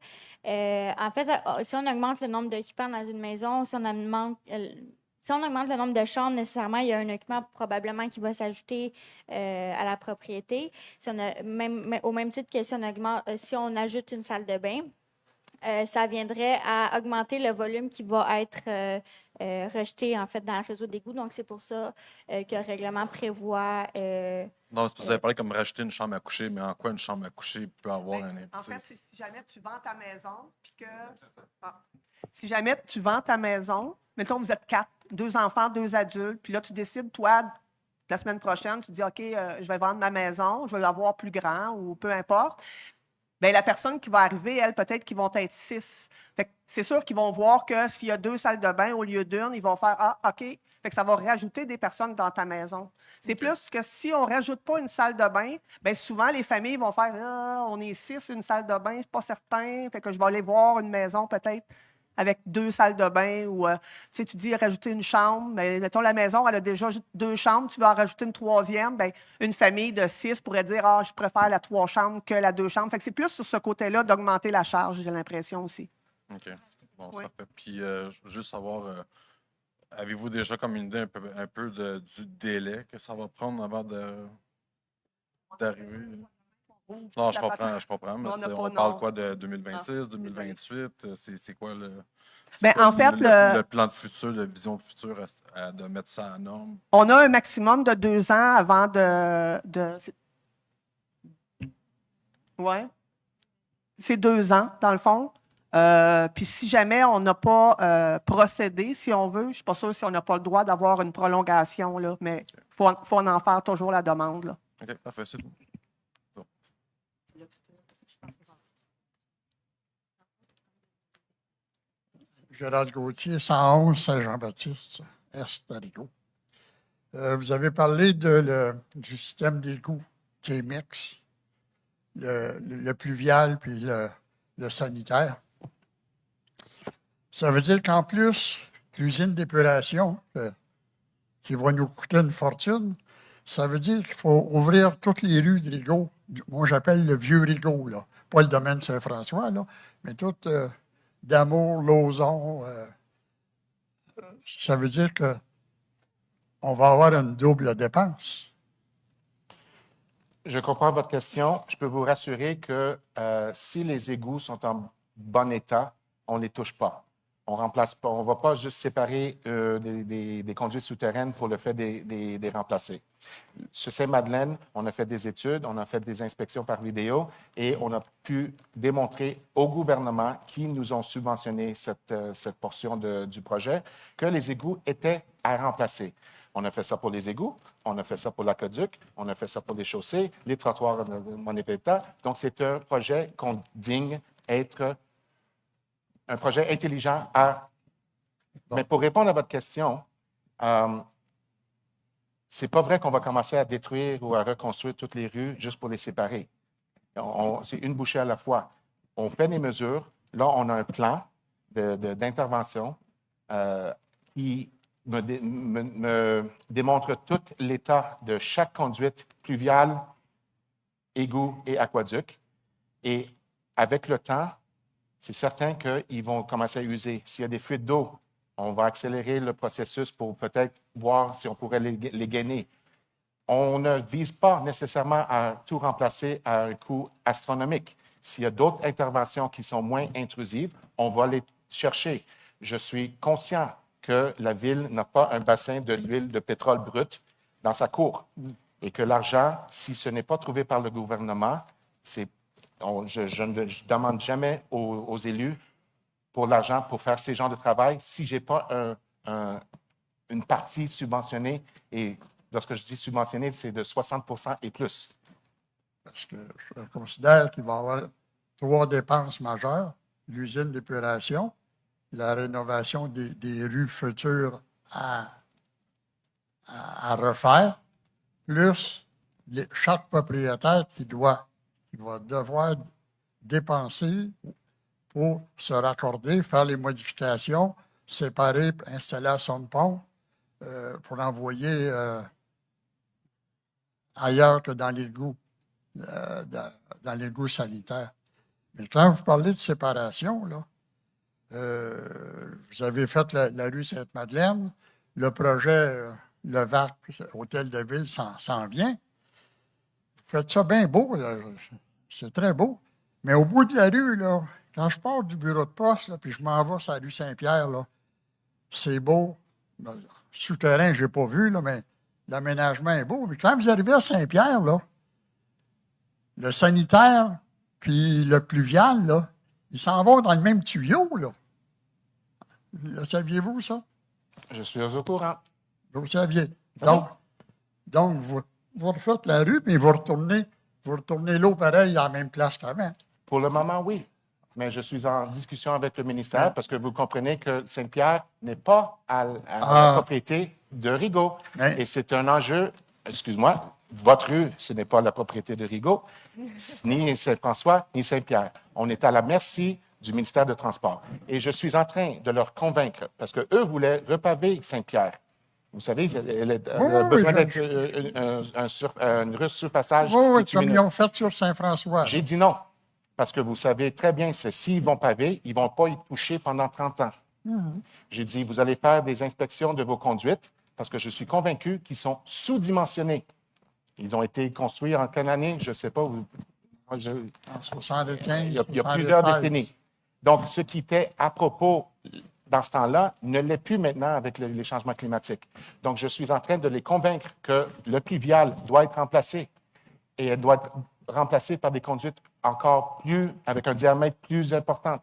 En fait, si on augmente le nombre d'occupants dans une maison, si on augmente le nombre de chambres, nécessairement, il y a un occupant probablement qui va s'ajouter à la propriété. Si on a, au même titre que si on ajoute une salle de bain, ça viendrait à augmenter le volume qui va être rejeté en fait dans le réseau d'égouts. Donc, c'est pour ça que le règlement prévoit... non, c'est parce que vous avez parlé comme rajouter une chambre à coucher, mais en quoi une chambre à coucher peut avoir un impact? En fait, si jamais tu vends ta maison, puis que... Si jamais tu vends ta maison, mettons, vous êtes 4, 2 enfants, 2 adultes, puis là, tu décides, toi, la semaine prochaine, tu dis, OK, je vais vendre ma maison, je vais l'avoir plus grand ou peu importe. Bien, la personne qui va arriver, elle, peut-être qu'ils vont être 6. Fait que c'est sûr qu'ils vont voir que s'il y a 2 salles de bain au lieu d'une, ils vont faire, ah, OK. Fait que ça va rajouter des personnes dans ta maison. C'est plus que si on ne rajoute pas une salle de bain, bien souvent, les familles vont faire, ah, on est 6, une salle de bain, c'est pas certain. Fait que je vais aller voir une maison peut-être avec 2 salles de bain ou, tu dis rajouter une chambre, mais mettons la maison, elle a déjà 2 chambres, tu vas en rajouter une 3e, bien, une famille de 6 pourrait dire, ah, je préfère la 3 chambres que la 2 chambres. Fait que c'est plus sur ce côté-là d'augmenter la charge, j'ai l'impression aussi. OK. Bon, Oui. ça fait. Puis, juste savoir, avez-vous déjà comme une idée un peu du délai que ça va prendre avant d'arriver? Non, je comprends, mais on parle quoi de 2026, 2028? C'est quoi le plan de futur, la vision future de mettre ça en norme? On a un maximum de 2 ans avant Oui. C'est 2 ans, dans le fond. Puis si jamais on n'a pas procédé, si on veut, je ne suis pas sûre si on n'a pas le droit d'avoir une prolongation, là, mais il faut en faire toujours la demande. Là. OK, parfait, c'est tout. Gérald Gauthier, 111 Saint-Jean-Baptiste, Est à Rigaud. Vous avez parlé du système d'égout qui est mixte, le pluvial puis le sanitaire. Ça veut dire qu'en plus, l'usine d'épuration, qui va nous coûter une fortune, ça veut dire qu'il faut ouvrir toutes les rues de Rigaud. Moi, j'appelle le vieux Rigaud, là. Pas le domaine Saint-François, là, mais tout d'Amour, Lauson. Ça veut dire qu'on va avoir une double dépense. Je comprends votre question. Je peux vous rassurer que si les égouts sont en bon état, on ne les touche pas. On remplace pas. On ne va pas juste séparer des conduites souterraines pour le fait des remplacer. Sur Saint-Madeleine, on a fait des études, on a fait des inspections par vidéo et on a pu démontrer au gouvernement qui nous ont subventionné cette portion du projet que les égouts étaient à remplacer. On a fait ça pour les égouts, on a fait ça pour l'aqueduc, on a fait ça pour les chaussées, les trottoirs de Monépéta. Donc, c'est un projet qu'on digne être un projet intelligent à. Bon. Mais pour répondre à votre question, c'est pas vrai qu'on va commencer à détruire ou à reconstruire toutes les rues juste pour les séparer. C'est une bouchée à la fois. On fait des mesures. Là, on a un plan d'intervention qui me démontre tout l'état de chaque conduite pluviale, égout et aqueduc. Et avec le temps, c'est certain qu'ils vont commencer à user. S'il y a des fuites d'eau, on va accélérer le processus pour peut-être voir si on pourrait les gainer. On ne vise pas nécessairement à tout remplacer à un coût astronomique. S'il y a d'autres interventions qui sont moins intrusives, on va les chercher. Je suis conscient que la Ville n'a pas un bassin de l'huile de pétrole brut dans sa cour et que l'argent, si ce n'est pas trouvé par le gouvernement, je ne demande jamais aux élus pour l'argent pour faire ces genres de travail si je n'ai pas une partie subventionnée. Et lorsque je dis subventionnée, c'est de 60 % et plus. Parce que je considère qu'il va y avoir 3 dépenses majeures: l'usine d'épuration, la rénovation des rues futures à refaire, plus chaque propriétaire qui va devoir dépenser pour se raccorder, faire les modifications, séparer, installer à son pompe pour l'envoyer ailleurs que dans l'égout, dans l'égout sanitaire. Mais quand vous parlez de séparation, là, vous avez fait la rue Sainte-Madeleine, le projet Levac, Hôtel de Ville, s'en vient. Vous faites ça bien beau, là, c'est très beau. Mais au bout de la rue, là, quand je pars du bureau de poste, là, puis je m'en vais sur la rue Saint-Pierre, là, c'est beau. Ben, souterrain, je n'ai pas vu, là, mais l'aménagement est beau. Mais quand vous arrivez à Saint-Pierre, là, le sanitaire puis le pluvial, là, ils s'en vont dans le même tuyau, là. Le saviez-vous, ça? Je suis au courant. Vous le saviez. Oui. Donc vous refaites la rue, mais vous retournez l'eau pareil à la même place qu'avant. Pour le moment, oui. Mais je suis en discussion avec le ministère parce que vous comprenez que Saint-Pierre n'est pas à la propriété de Rigaud. Mais- Et c'est un enjeu, excuse-moi, votre rue, ce n'est pas la propriété de Rigaud, ni Saint-François, ni Saint-Pierre. On est à la merci du ministère de Transport. Et je suis en train de leur convaincre, parce qu'eux voulaient repaver Saint-Pierre. Vous savez, elle a besoin d'être une rue sur passage. Oui, comme bitumineux. ils ont fait sur Saint-François. J'ai dit non, parce que vous savez très bien que s'ils vont paver, ils ne vont pas y toucher pendant 30 ans. J'ai dit, vous allez faire des inspections de vos conduites, parce que je suis convaincu qu'ils sont sous-dimensionnés. Ils ont été construits en quelle année? Je ne sais pas. En 75, Il y a 76. plusieurs décennies. Donc, ce qui était à propos dans ce temps-là ne l'est plus maintenant avec les changements climatiques. Donc, je suis en train de les convaincre que le pluvial doit être remplacé et elle doit être remplacée par des conduites encore plus, avec un diamètre plus important.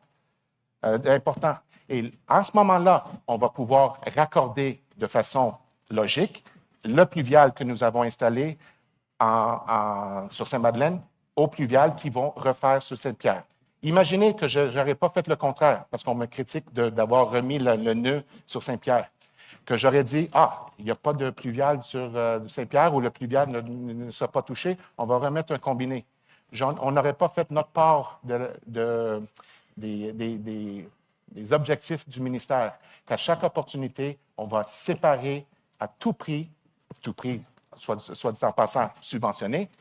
Et en ce moment-là, on va pouvoir raccorder de façon logique le pluvial que nous avons installé sur Saint-Madeleine aux pluviales qui vont refaire sur Sainte-Pierre. Imaginez que je n'aurais pas fait le contraire, parce qu'on me critique d'avoir remis le nœud sur Saint-Pierre, que j'aurais dit, il n'y a pas de pluvial sur Saint-Pierre ou le pluvial ne sera pas touché, on va remettre un combiné. On n'aurait pas fait notre part des objectifs du ministère, qu'à chaque opportunité, on va séparer à tout prix, soit dit en passant, subventionné,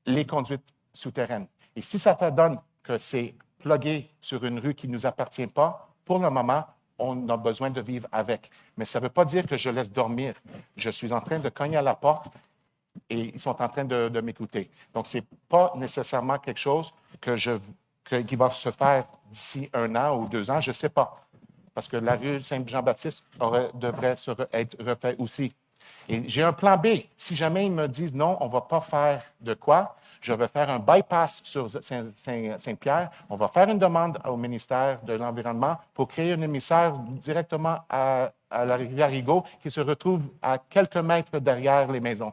les conduites souterraines. Et si ça te donne que c'est plugué sur une rue qui ne nous appartient pas, pour le moment, on a besoin de vivre avec. Mais ça ne veut pas dire que je laisse dormir. Je suis en train de cogner à la porte et ils sont en train de m'écouter. Donc, ce n'est pas nécessairement quelque chose qui va se faire d'ici 1 an ou 2 ans, je ne sais pas. Parce que la rue Saint-Jean-Baptiste devrait être refait aussi. Et j'ai un plan B. Si jamais ils me disent non, on ne va pas faire de quoi, je vais faire un bypass sur Saint-Pierre. On va faire une demande au ministère de l'Environnement pour créer un émissaire directement à la rivière Rigaud qui se retrouve à quelques mètres derrière les maisons.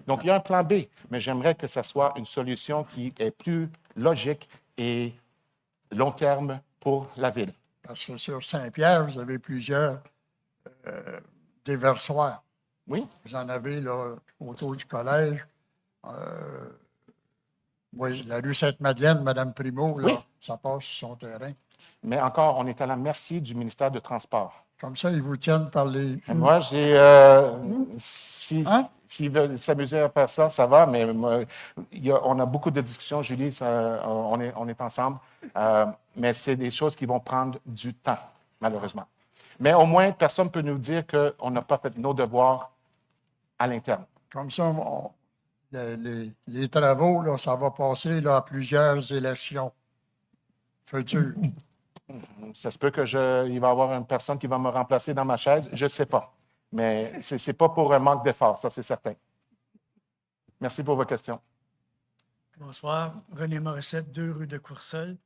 Donc, il y a un plan B, mais j'aimerais que ce soit une solution qui est plus logique et long terme pour la ville. Parce que sur Saint-Pierre, vous avez plusieurs déversoirs. Oui? Vous en avez là, autour du collège. Oui, la rue Sainte-Madeleine, Mme Primo, là, Oui. ça passe sur son terrain. Mais encore, on est à la merci du ministère de Transport. Comme ça, ils vous tiennent par les... Et moi, Hein? s'ils veulent s'amuser à faire ça, ça va, mais moi, on a beaucoup de discussions, Julie, on est ensemble, mais c'est des choses qui vont prendre du temps, malheureusement. Mais au moins, personne ne peut nous dire qu'on n'a pas fait nos devoirs à l'interne. Comme ça, les travaux, là, ça va passer là, à plusieurs élections futures. Ça se peut qu'il va y avoir une personne qui va me remplacer dans ma chaise, je ne sais pas. Mais ce n'est pas pour un manque d'effort, ça c'est certain. Merci pour vos questions. Bonsoir, René Morissette, 2 rue de Courseul.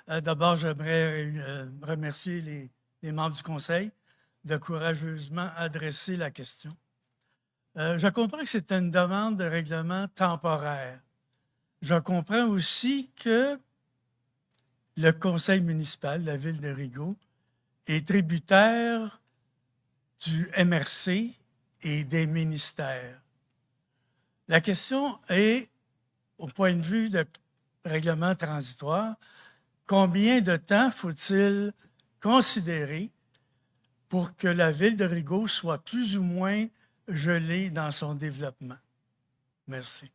D'abord, j'aimerais remercier les membres du Conseil de courageusement adresser la question. Je comprends que c'est une demande de règlement temporaire. Je comprends aussi que le Conseil municipal, la ville de Rigaud, est tributaire du MRC et des ministères. La question est, au point de vue de règlement transitoire, combien de temps faut-il considérer pour que la ville de Rigaud soit plus ou moins gelée dans son développement? Merci.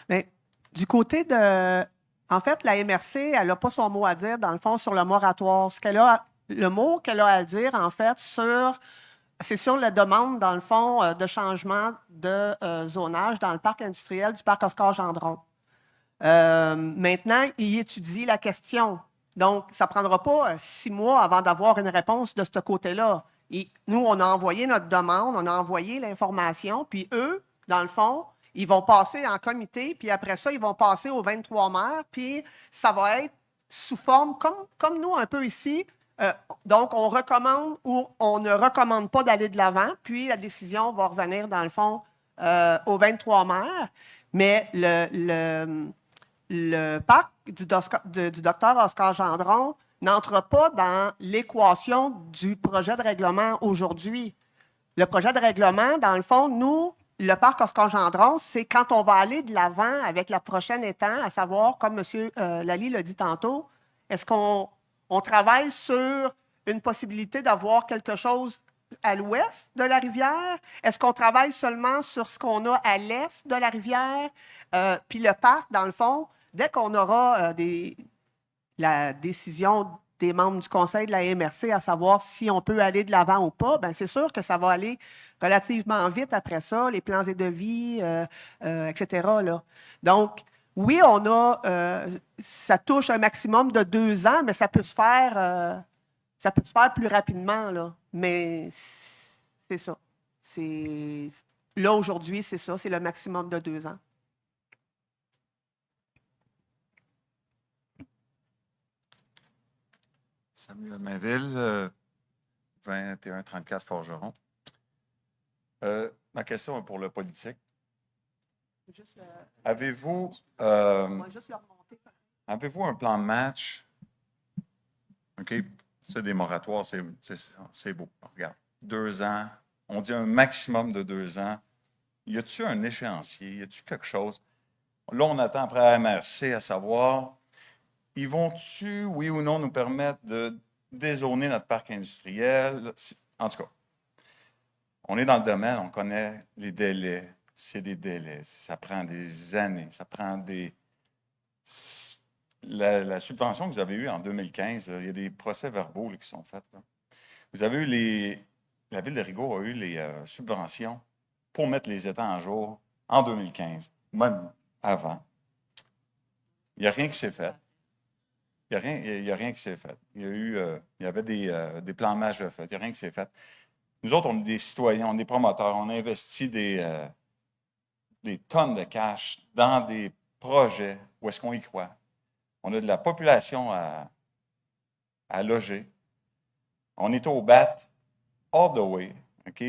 Mais du côté de... En fait, la MRC, elle n'a pas son mot à dire, dans le fond, sur le moratoire. Le mot qu'elle a à dire, en fait, c'est sur la demande, dans le fond, de changement de zonage dans le parc industriel du parc Oscar-Gendron. Maintenant, il étudie la question. Donc, ça ne prendra pas 6 mois avant d'avoir une réponse de ce côté-là. Et nous, on a envoyé notre demande, on a envoyé l'information, puis eux, dans le fond, ils vont passer en comité, puis après ça, ils vont passer aux 23 maires, puis ça va être sous forme, comme nous un peu ici. Donc, on recommande ou on ne recommande pas d'aller de l'avant, puis la décision va revenir, dans le fond, aux 23 maires. Mais le parc du docteur Oscar Gendron n'entre pas dans l'équation du projet de règlement aujourd'hui. Le projet de règlement, dans le fond, nous, le parc Oscar Gendron, c'est quand on va aller de l'avant avec la prochaine étang, à savoir, comme M. Lally l'a dit tantôt, est-ce qu'on travaille sur une possibilité d'avoir quelque chose à l'ouest de la rivière? Est-ce qu'on travaille seulement sur ce qu'on a à l'est de la rivière? Puis le parc, dans le fond, dès qu'on aura la décision des membres du conseil de la MRC à savoir si on peut aller de l'avant ou pas, bien, c'est sûr que ça va aller relativement vite après ça, les plans et devis, etc. Là. Donc, oui, ça touche un maximum de 2 ans, mais ça peut se faire plus rapidement, là. Mais c'est ça. Là, aujourd'hui, c'est ça, c'est le maximum de 2 ans. Samuel Mainville, 2134 Forgeron. Ma question est pour le politique. Avez-vous un plan de match? OK, c'est des moratoires, c'est beau. Regarde, 2 ans, on dit un maximum de 2 ans. Y a-t-il un échéancier? Y a-t-il quelque chose? Là, on attend après la MRC à savoir... Ils vont-tu, oui ou non, nous permettre de dézoner notre parc industriel? En tout cas, on est dans le domaine, on connaît les délais. C'est des délais. Ça prend des années. Ça prend des... La subvention que vous avez eue en 2015, là, il y a des procès-verbaux qui sont faits. Là. Vous avez eu la Ville de Rigaud a eu les subventions pour mettre les étangs en jour en 2015, même avant. Il n'y a rien qui s'est fait. Il n'y a rien qui s'est fait. Il y avait des plans de match de fait. Il n'y a rien qui s'est fait. Nous autres, on est des citoyens, on est des promoteurs, on a investi des tonnes de cash dans des projets où est-ce qu'on y croit. On a de la population à loger. On est au bat all the way. OK?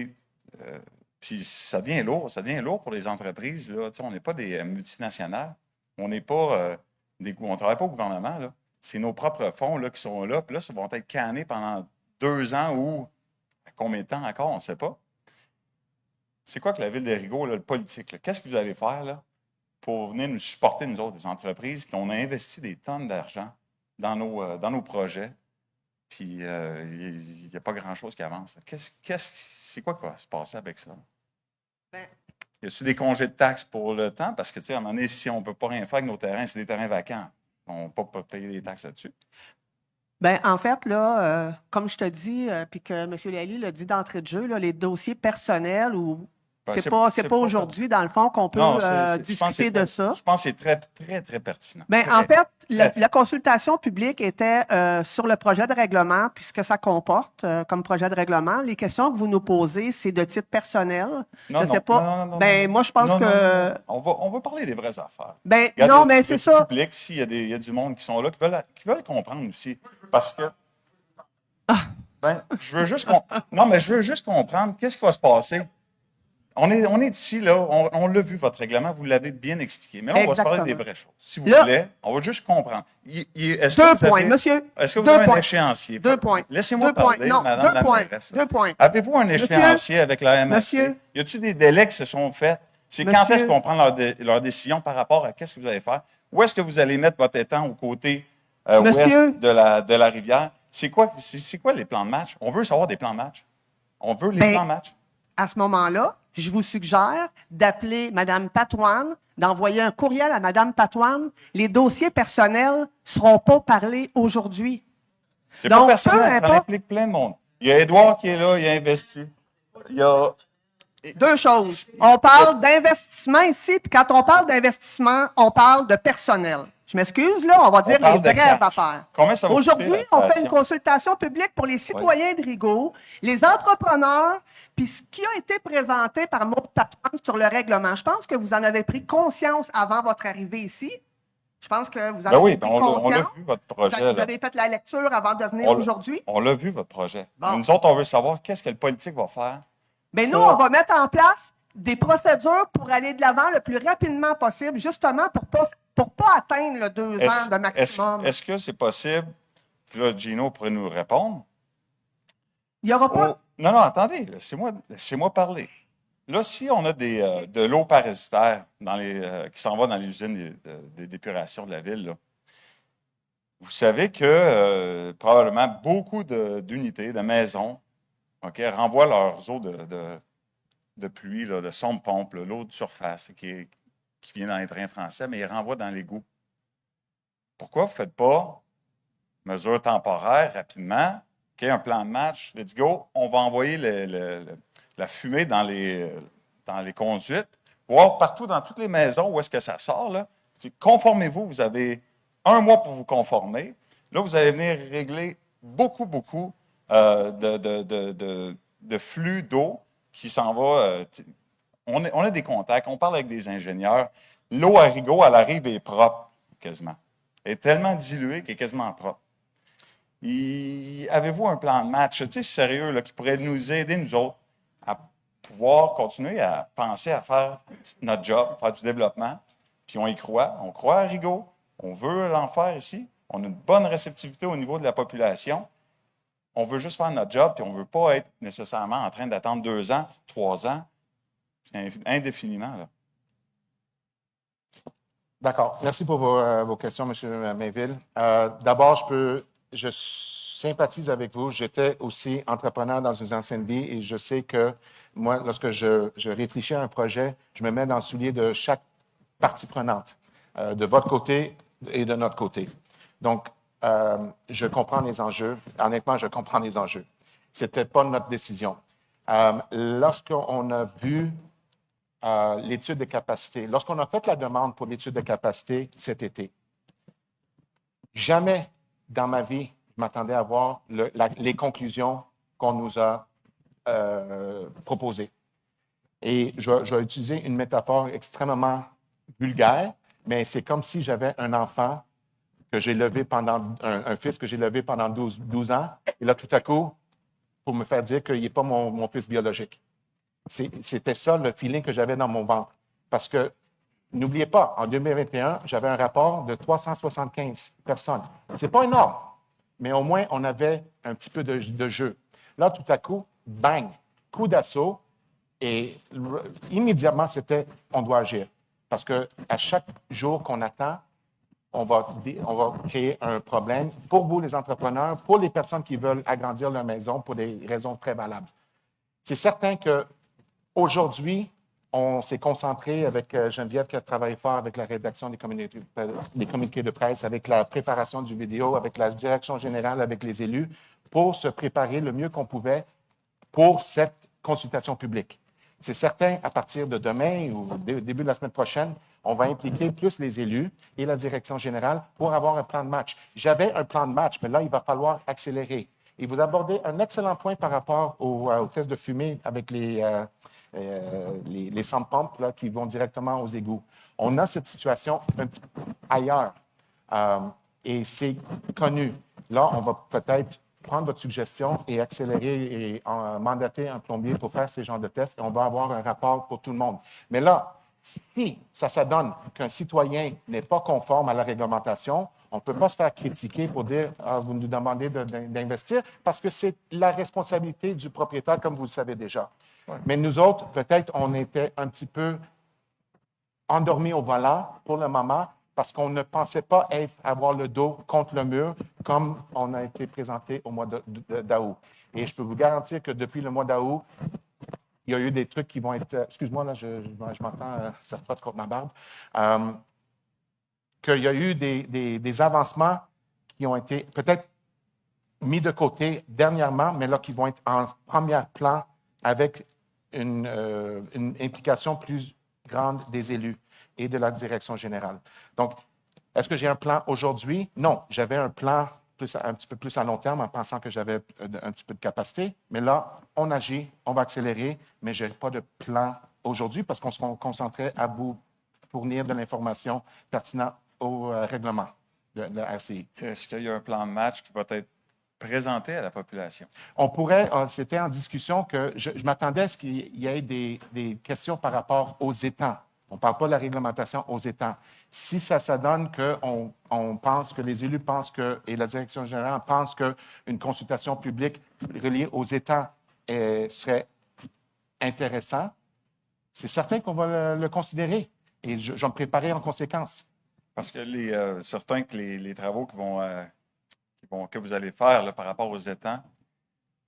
Puis ça devient lourd pour les entreprises. Là. On n'est pas des multinationales. On n'est pas on ne travaille pas au gouvernement. Là. C'est nos propres fonds là, qui sont là. Puis là, ça va être canné pendant 2 ans ou à combien de temps encore, on ne sait pas. C'est quoi que la Ville de Rigaud, là, le politique? Qu'est-ce que vous allez faire là, pour venir nous supporter, nous autres, des entreprises, qu'on a investi des tonnes d'argent dans nos projets, puis il n'y a pas grand-chose qui avance? C'est quoi qui va se passer avec ça? Ben, Y a-t-il des congés de taxes pour le temps? Parce que, tu sais, à un moment donné, si on ne peut pas rien faire avec nos terrains, c'est des terrains vacants. On ne peut pas payer des taxes là-dessus. ben, en fait, là, comme je te dis, puis que M. Lally l'a dit d'entrée de jeu, là, les dossiers personnels ou Ben, c'est pas aujourd'hui, dans le fond, qu'on peut Non, je pense que discuter c'est de ça. Je pense que c'est très, très, très pertinent. Ben, Très, en fait, très. la consultation publique était sur le projet de règlement, puis ce que ça comporte comme projet de règlement. Les questions que vous nous posez, c'est de type personnel. Non, je non, sais pas. non, non, non, Ben, non. moi, je pense Non, que. non, non, non. On va parler des vraies affaires. Ben, Regardez, non, mais c'est le ça. public, s'il y a du monde qui sont là, qui veulent comprendre aussi. Parce que. Ben, je veux juste comprendre qu'est-ce qui va se passer. On est ici, là, on l'a vu, votre règlement, vous l'avez bien expliqué. Mais là, on va se parler des vraies choses. S'il vous Là- plaît, on va juste comprendre. Est-ce que 2 vous points, avez- monsieur. Est-ce que vous 2 avez un points. échéancier? 2 points. Laissez-moi 2 points. parler, Non, madame 2 la points. mairesse. 2 points. Avez-vous un Monsieur- échéancier avec la MRC? Monsieur- Y a-t-il des délais qui se sont faits? C'est quand Monsieur- est-ce qu'on prend leur décision par rapport à qu'est-ce que vous allez faire? Où est-ce que vous allez mettre votre étang au côté Monsieur- ouest de la rivière? C'est quoi les plans de match? On veut savoir des plans de match. On veut les Ben, plans de match. À ce moment-là, je vous suggère d'appeler Mme Patoine, d'envoyer un courriel à Mme Patoine. Les dossiers personnels ne seront pas parlés aujourd'hui. C'est pas donc, personnel, peu ça importe- implique plein de monde. Il y a Édouard qui est là, il a investi. Il y a... 2 choses. On parle d'investissement ici, puis quand on parle d'investissement, on parle de personnel. Je m'excuse, là, on va dire parle les de vraies cash. affaires. Combien ça va coûter, Aujourd'hui, la on fait une station? consultation publique pour les citoyens de Rigaud, les entrepreneurs, puis ce qui a été présenté par Maud Patoine sur le règlement. Je pense que vous en avez pris conscience avant votre arrivée ici. Je pense que vous en Ben avez oui, pris on l'a conscience. vu, votre Vous projet. avez Là. fait la lecture avant de venir On l'a- aujourd'hui. On l'a vu, votre projet. Bon. Mais nous autres, on veut savoir qu'est-ce que le politique va faire. Bien, nous, on va mettre en place des procédures pour aller de l'avant le plus rapidement possible, justement pour pas atteindre le 2 ans de maximum. Est-ce que c'est possible? Puis là, Gino pourrait nous répondre. Il n'y aura pas. Non, non, attendez, laissez-moi parler. Là, si on a de l'eau parasitaire qui s'en va dans les usines d'épuration de la ville, là, vous savez que probablement beaucoup d'unités, de maisons, OK, renvoient leurs eaux de pluie, là, de sonde pompe, là, l'eau de surface qui vient dans les drains français, mais ils renvoient dans l'égout. Pourquoi vous ne faites pas mesure temporaire rapidement, OK, un plan de match, let's go, on va envoyer la fumée dans les conduites, voir partout dans toutes les maisons où est-ce que ça sort, là. Conformez-vous, vous avez 1 mois pour vous conformer. Là, vous allez venir régler beaucoup de flux d'eau qui s'en va. On a des contacts, on parle avec des ingénieurs. L'eau à Rigaud, elle arrive et est propre, quasiment. Elle est tellement diluée qu'elle est quasiment propre. Avez-vous un plan de match, sérieux, là, qui pourrait nous aider, nous autres, à pouvoir continuer à penser à faire notre job, faire du développement, puis on y croit. On croit à Rigaud. On veut l'en faire ici. On a une bonne réceptivité au niveau de la population. On veut juste faire notre job, puis on ne veut pas être nécessairement en train d'attendre 2 ans, 3 ans, indéfiniment. Là. D'accord. Merci pour vos questions, M. Mainville. D'abord, je sympathise avec vous. J'étais aussi entrepreneur dans une ancienne vie et je sais que moi, lorsque je réfléchis à un projet, je me mets dans le soulier de chaque partie prenante, de votre côté et de notre côté. Donc, je comprends les enjeux. Honnêtement, je comprends les enjeux. Ce n'était pas notre décision. Lorsqu'on a vu l'étude de capacité, lorsqu'on a fait la demande pour l'étude de capacité cet été, jamais dans ma vie, je m'attendais à voir les conclusions qu'on nous a proposées. Et je vais utiliser une métaphore extrêmement vulgaire, mais c'est comme si j'avais un enfant que j'ai levé pendant, un fils que j'ai levé pendant 12 ans, et là, tout à coup, pour me faire dire qu'il n'est pas mon fils biologique. C'était ça le feeling que j'avais dans mon ventre. Parce que, n'oubliez pas, en 2021, j'avais un rapport de 375 personnes. Ce n'est pas énorme, mais au moins, on avait un petit peu de jeu. Là, tout à coup, bang, coup d'assaut, et immédiatement, c'était on doit agir. Parce qu'à chaque jour qu'on attend, on va créer un problème pour vous, les entrepreneurs, pour les personnes qui veulent agrandir leur maison pour des raisons très valables. C'est certain qu'aujourd'hui, on s'est concentré avec Geneviève qui a travaillé fort avec la rédaction des communiqués de presse, avec la préparation du vidéo, avec la direction générale, avec les élus, pour se préparer le mieux qu'on pouvait pour cette consultation publique. C'est certain, à partir de demain ou début de la semaine prochaine, on va impliquer plus les élus et la direction générale pour avoir un plan de match. J'avais un plan de match, mais là, il va falloir accélérer. Et vous abordez un excellent point par rapport au test de fumée avec les sans-pompes qui vont directement aux égouts. On a cette situation un petit peu ailleurs et c'est connu. Là, on va peut-être prendre votre suggestion et accélérer et mandater un plombier pour faire ces genres de tests et on va avoir un rapport pour tout le monde. Mais là, si ça donne qu'un citoyen n'est pas conforme à la réglementation, on ne peut pas se faire critiquer pour dire vous nous demandez d'investir parce que c'est la responsabilité du propriétaire, comme vous le savez déjà. Ouais. Mais nous autres, peut-être, on était un petit peu endormis au volant pour le moment parce qu'on ne pensait pas avoir le dos contre le mur comme on a été présenté au mois d'août. Et je peux vous garantir que depuis le mois d'août, il y a eu des trucs qui vont être... excuse-moi, là, je m'entends, ça frotte contre ma barbe. Qu'il y a eu des avancements qui ont été peut-être mis de côté dernièrement, mais là, qui vont être en premier plan avec une implication plus grande des élus et de la direction générale. Donc, est-ce que j'ai un plan aujourd'hui? Non, j'avais un plan un petit peu plus à long terme en pensant que j'avais un petit peu de capacité. Mais là, on agit, on va accélérer, mais je n'ai pas de plan aujourd'hui parce qu'on se concentrait à vous fournir de l'information pertinente au règlement de la RCI. Est-ce qu'il y a un plan de match qui va être présenté à la population? On pourrait, c'était en discussion que je m'attendais à ce qu'il y ait des questions par rapport aux étangs. On ne parle pas de la réglementation aux étangs. Si ça donne qu'on pense, que les élus pensent et la direction générale pense qu'une consultation publique reliée aux étangs serait intéressant, c'est certain qu'on va le considérer. Et je vais me préparer en conséquence. Parce que certains que les travaux que vous allez faire là, par rapport aux étangs,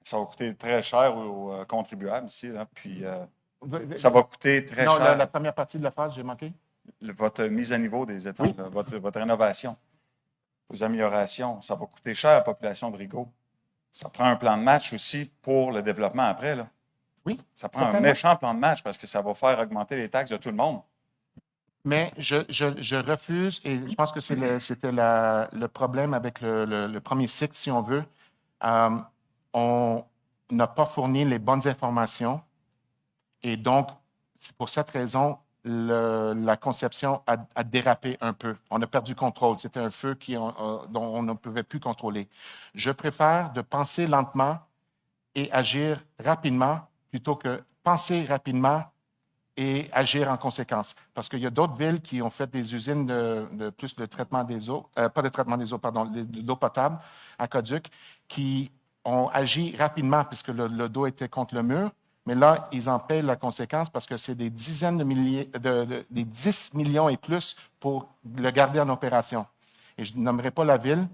ça va coûter très cher aux contribuables ici. Là, puis, ça va coûter très cher. Non, la première partie de la phrase, j'ai manqué. Votre mise à niveau des étangs, oui. là, votre rénovation, vos améliorations, ça va coûter cher à la population de Rigaud. Ça prend un plan de match aussi pour le développement après. Là. Oui. Ça prend un méchant plan de match parce que ça va faire augmenter les taxes de tout le monde. Mais je refuse, et je pense que c'était le problème avec le premier cycle, si on veut. On n'a pas fourni les bonnes informations. Et donc, c'est pour cette raison, la conception a dérapé un peu. On a perdu contrôle. C'était un feu dont on ne pouvait plus contrôler. Je préfère de penser lentement et agir rapidement plutôt que penser rapidement et agir en conséquence. Parce qu'il y a d'autres villes qui ont fait des usines de traitement des eaux, pas de traitement des eaux, pardon, d'eau potable, aqueduc, qui ont agi rapidement puisque le dos était contre le mur. Mais là, ils en payent la conséquence parce que c'est des dizaines de milliers, des 10 millions et plus pour le garder en opération. Et je ne nommerai pas la ville,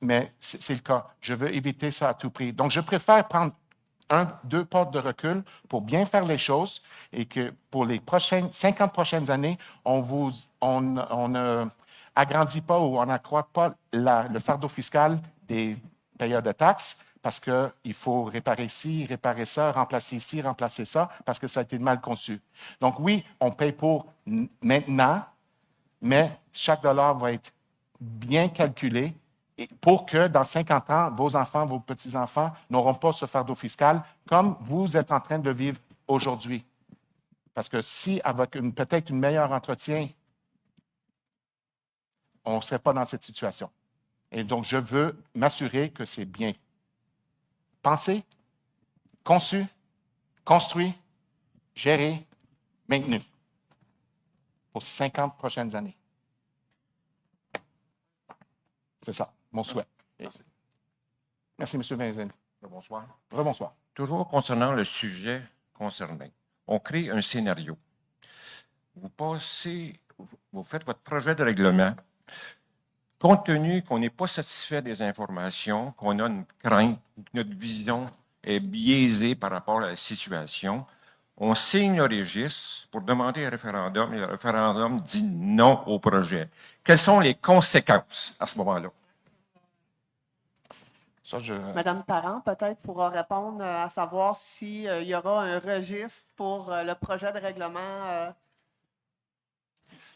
mais c'est le cas. Je veux éviter ça à tout prix. Donc, je préfère prendre 2 pas de recul pour bien faire les choses et que pour les 50 prochaines années, on ne agrandit pas ou on n'accroît pas le fardeau fiscal des payeurs de taxes parce qu'il faut réparer ci, réparer ça, remplacer ci, remplacer ça, parce que ça a été mal conçu. Donc oui, on paye pour maintenant, mais chaque dollar va être bien calculé et pour que dans 50 ans, vos enfants, vos petits-enfants n'auront pas ce fardeau fiscal comme vous êtes en train de vivre aujourd'hui. Parce que si, avec peut-être un meilleur entretien, on ne serait pas dans cette situation. Et donc, je veux m'assurer que c'est bien pensé, conçu, construit, géré, maintenu pour 50 prochaines années. C'est ça, mon souhait. Merci, M. Vincent. Bonsoir. Rebonsoir. Toujours concernant le sujet concerné, on crée un scénario. Vous faites votre projet de règlement. Compte tenu qu'on n'est pas satisfait des informations, qu'on a une crainte, que notre vision est biaisée par rapport à la situation, on signe le registre pour demander un référendum et le référendum dit non au projet. Quelles sont les conséquences à ce moment-là? Ça, Madame Parent, peut-être, pourra répondre à savoir s'il y aura un registre pour le projet de règlement.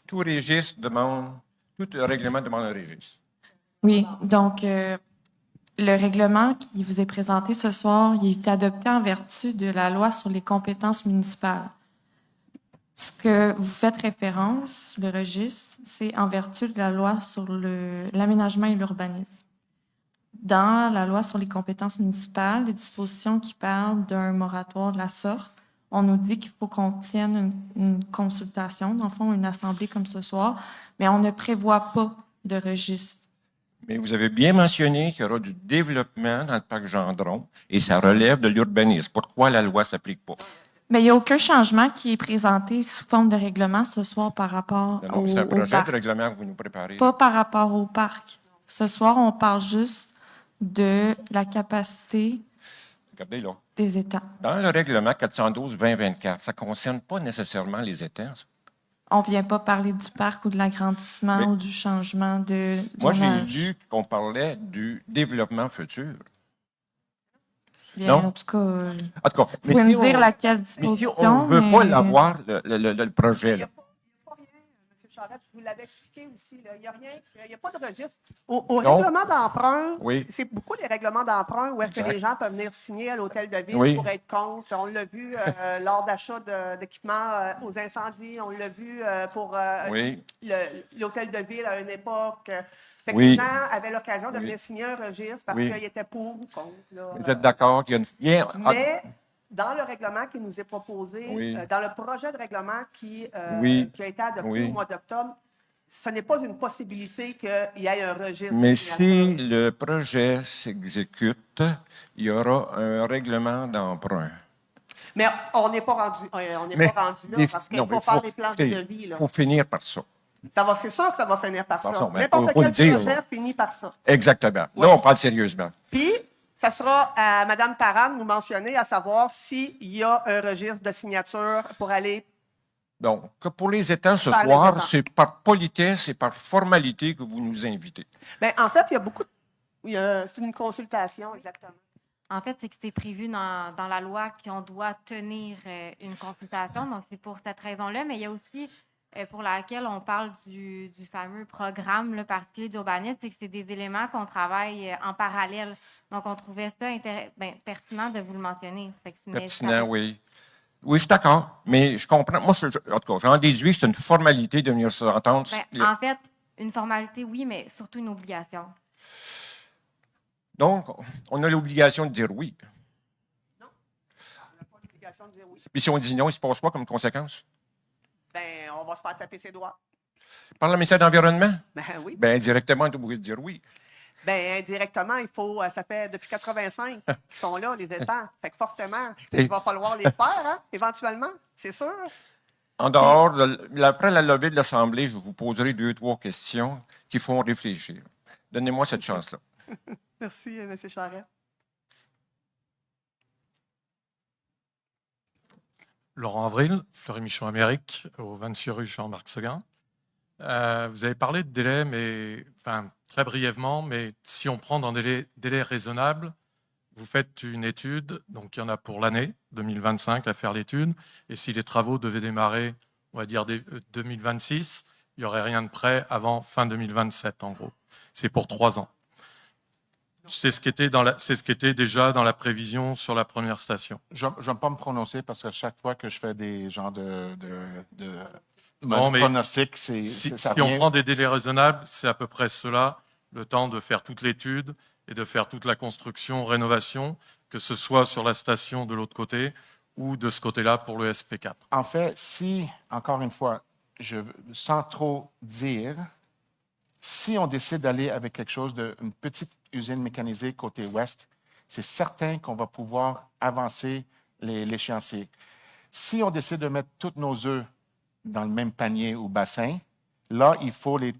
Tout règlement demande un registre. Oui, donc le règlement qui vous est présenté ce soir, il est adopté en vertu de la loi sur les compétences municipales. Ce que vous faites référence, le registre, c'est en vertu de la loi sur l'aménagement et l'urbanisme. Dans la loi sur les compétences municipales, les dispositions qui parlent d'un moratoire de la sorte, on nous dit qu'il faut qu'on tienne une consultation, dans le fond, une assemblée comme ce soir, mais on ne prévoit pas de registre. Mais vous avez bien mentionné qu'il y aura du développement dans le parc Gendron et ça relève de l'urbanisme. Pourquoi la loi ne s'applique pas? Mais il n'y a aucun changement qui est présenté sous forme de règlement ce soir par rapport Non, c'est un au projet parc. de règlement que vous nous préparez. Pas par rapport au parc. Ce soir, on parle juste de la capacité Regardez là. des étangs. Dans le règlement 412-2024, ça ne concerne pas nécessairement les étangs. Ça. On ne vient pas parler du parc ou de l'agrandissement Mais ou du changement de moi, j'ai zonage. lu qu'on parlait du développement futur. Bien, non? en tout cas, En tout cas, vous pouvez me dire laquelle mais si disposition. on ne veut pas mais- l'avoir, le projet, là. M. Charette, je vous l'avais expliqué aussi. Là. Il n'y a rien, il n'y a pas de registre. Au Non. règlement d'emprunt, Oui. c'est beaucoup les règlements d'emprunt où est-ce que Exact. les gens peuvent venir signer à l'hôtel de ville Oui. pour être contre. On l'a vu lors d'achat d'équipements aux incendies. On l'a vu pour Oui. l'hôtel de ville à une époque. Fait que Oui. les gens avaient l'occasion de Oui. venir signer un registre parce Oui. qu'ils étaient pour ou contre. Là. Vous êtes d'accord qu'il y a une... Mais dans le règlement qui nous est proposé, Oui. dans le projet de règlement qui a été adopté Oui. au mois d'octobre, ce n'est pas une possibilité qu'il y ait un registre. Mais de si signatures. le projet s'exécute, il y aura un règlement d'emprunt. Mais on n'est pas rendu, Mais pas rendu là des- parce qu'il non, faut mais faire des plans de écoutez, vie. il Là. faut finir par ça. C'est sûr que ça va finir par ça. Par ça, mais N'importe faut le quel dire, projet là. finit par ça. Exactement. Oui. Là, on parle sérieusement. Puis, ça sera à Mme Parent de nous mentionner à savoir s'il y a un registre de signatures pour aller. Donc, que pour les étangs ce Par les soir, étangs. c'est par politesse et par formalité que vous nous invitez. Bien, en fait, il y a beaucoup. C'est une consultation, exactement. En fait, c'est que c'est prévu dans la loi qu'on doit tenir une consultation. Donc, c'est pour cette raison-là. Mais il y a aussi pour laquelle on parle du fameux programme là, particulier d'urbanisme, c'est que c'est des éléments qu'on travaille en parallèle. Donc, on trouvait ça pertinent de vous le mentionner. Fait que Pertinent, oui. Oui, je suis d'accord, mais je comprends. Moi, en tout cas, j'en déduis que c'est une formalité de venir s'entendre. En fait, une formalité, oui, mais surtout une obligation. Donc, on a l'obligation de dire oui. Non, on n'a pas l'obligation de dire oui. Puis si on dit non, il se passe quoi comme conséquence? Ben, on va se faire taper ses doigts. Par le ministère de l'Environnement? Ben oui. Bien, directement, on est obligé de dire oui. Ben indirectement, ça fait depuis 85 qu'ils sont là, les étangs. Fait que forcément, Et- il va falloir les faire, hein, éventuellement, c'est sûr. En dehors, après la levée de l'Assemblée, je vous poserai 2 ou 3 questions qui font réfléchir. Donnez-moi cette chance-là. Merci, M. Charette. Laurent Avril, Fleury-Michon Amérique, au 26 rue Jean-Marc Seguin. Vous avez parlé de délai, mais très brièvement, mais si on prend dans des délais raisonnables, vous faites une étude, donc il y en a pour l'année 2025 à faire l'étude, et si les travaux devaient démarrer, on va dire 2026, il n'y aurait rien de prêt avant fin 2027 en gros. C'est pour 3 ans. C'est ce qui était déjà dans la prévision sur la première station. Je ne vais pas me prononcer parce que chaque fois que je fais des genres de Non, mais pronostics, Si ça on vient. prend des délais raisonnables, c'est à peu près cela, le temps de faire toute l'étude et de faire toute la construction, rénovation, que ce soit sur la station de l'autre côté ou de ce côté-là pour le SP4. En fait, si, encore une fois, sans trop dire, si on décide d'aller avec quelque chose d'une petite usine mécanisée côté ouest, c'est certain qu'on va pouvoir avancer l'échéancier. Si on décide de mettre tous nos œufs dans le même panier ou bassin, là, il faut les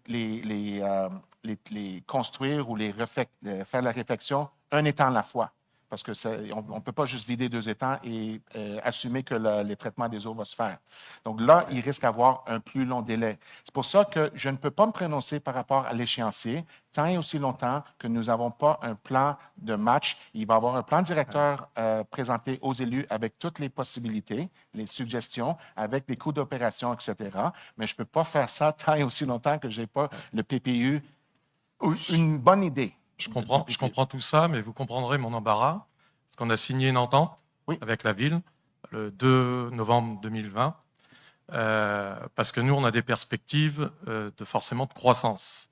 construire ou faire la réflexion un étang à la fois. Parce qu'on ne peut pas juste vider 2 étangs et assumer que les traitements des eaux vont se faire. Donc là, il risque d'avoir un plus long délai. C'est pour ça que je ne peux pas me prononcer par rapport à l'échéancier tant et aussi longtemps que nous n'avons pas un plan de match. Il va y avoir un plan directeur présenté aux élus avec toutes les possibilités, les suggestions, avec des coûts d'opération, etc. Mais je ne peux pas faire ça tant et aussi longtemps que je n'ai pas le PPU ou une bonne idée. Je comprends tout ça, mais vous comprendrez mon embarras, parce qu'on a signé une entente avec la ville le 2 novembre 2020, parce que nous, on a des perspectives forcément de croissance.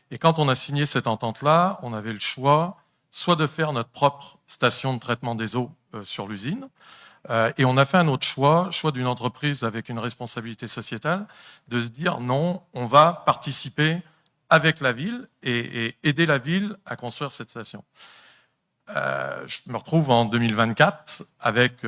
Et quand on a signé cette entente-là, on avait le choix soit de faire notre propre station de traitement des eaux sur l'usine, et on a fait un autre choix d'une entreprise avec une responsabilité sociétale, de se dire non, on va participer avec la ville et aider la ville à construire cette station. Je me retrouve en 2024 avec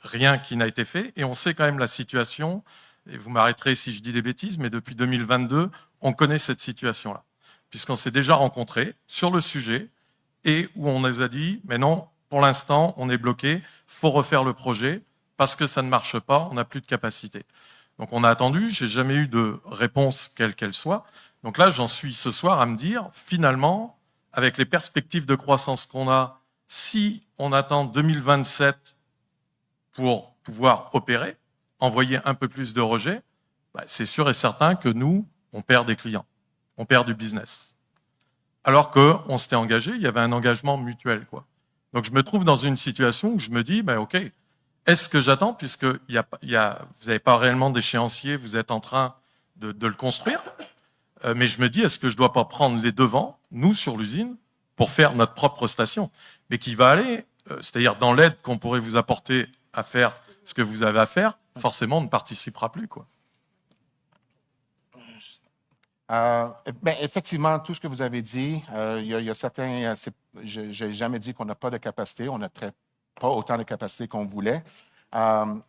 rien qui n'a été fait et on sait quand même la situation, et vous m'arrêterez si je dis des bêtises, mais depuis 2022, on connaît cette situation-là, puisqu'on s'est déjà rencontrés sur le sujet et où on nous a dit, mais non, pour l'instant, on est bloqué, il faut refaire le projet parce que ça ne marche pas, on n'a plus de capacité. Donc on a attendu, je n'ai jamais eu de réponse quelle qu'elle soit. Donc là, j'en suis ce soir à me dire, finalement, avec les perspectives de croissance qu'on a, si on attend 2027 pour pouvoir opérer, envoyer un peu plus de rejets, c'est sûr et certain que nous, on perd des clients, on perd du business. Alors qu'on s'était engagé, il y avait un engagement mutuel, quoi. Donc je me trouve dans une situation où je me dis, OK, est-ce que j'attends, puisque vous n'avez pas réellement d'échéancier, vous êtes en train de le construire, mais je me dis, est-ce que je ne dois pas prendre les devants, nous, sur l'usine, pour faire notre propre station, mais qui va aller, c'est-à-dire dans l'aide qu'on pourrait vous apporter à faire ce que vous avez à faire, forcément, on ne participera plus, quoi. Effectivement, tout ce que vous avez dit, il y a certains... je n'ai jamais dit qu'on n'a pas de capacité, on n'a pas autant de capacité qu'on voulait.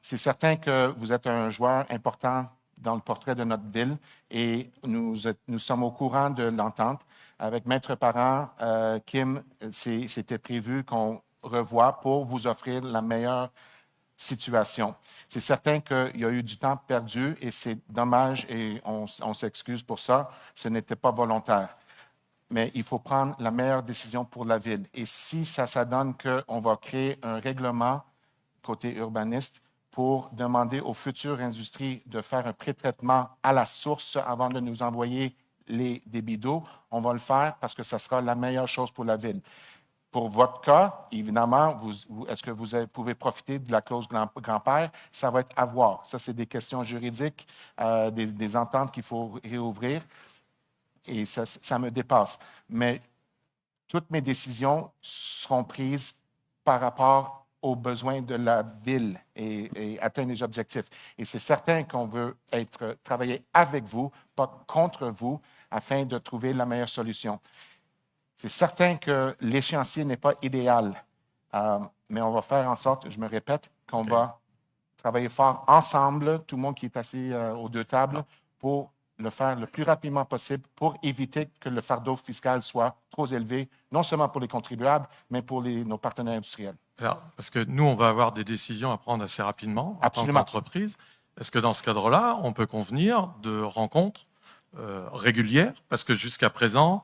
C'est certain que vous êtes un joueur important dans le portrait de notre ville et nous sommes au courant de l'entente. Avec Maître Parent, Kim, c'était prévu qu'on revoie pour vous offrir la meilleure situation. C'est certain qu'il y a eu du temps perdu et c'est dommage et on s'excuse pour ça. Ce n'était pas volontaire. Mais il faut prendre la meilleure décision pour la ville. Et si ça donne qu'on va créer un règlement côté urbaniste pour demander aux futures industries de faire un pré-traitement à la source avant de nous envoyer les débits d'eau, on va le faire parce que ça sera la meilleure chose pour la ville. Pour votre cas, évidemment, est-ce que vous pouvez profiter de la clause grand-père? Ça va être à voir. Ça, c'est des questions juridiques, des ententes qu'il faut réouvrir. Et ça me dépasse. Mais toutes mes décisions seront prises par rapport aux besoins de la ville et atteindre les objectifs. Et c'est certain qu'on veut travailler avec vous, pas contre vous, afin de trouver la meilleure solution. C'est certain que l'échéancier n'est pas idéal, mais on va faire en sorte, je me répète, qu'on va travailler fort ensemble, tout le monde qui est assis aux deux tables, pour le faire le plus rapidement possible pour éviter que le fardeau fiscal soit trop élevé, non seulement pour les contribuables, mais pour nos partenaires industriels. Alors, parce que nous, on va avoir des décisions à prendre assez rapidement en tant Absolument. qu'entreprise. Est-ce que dans ce cadre-là, on peut convenir de rencontres régulières? Parce que jusqu'à présent,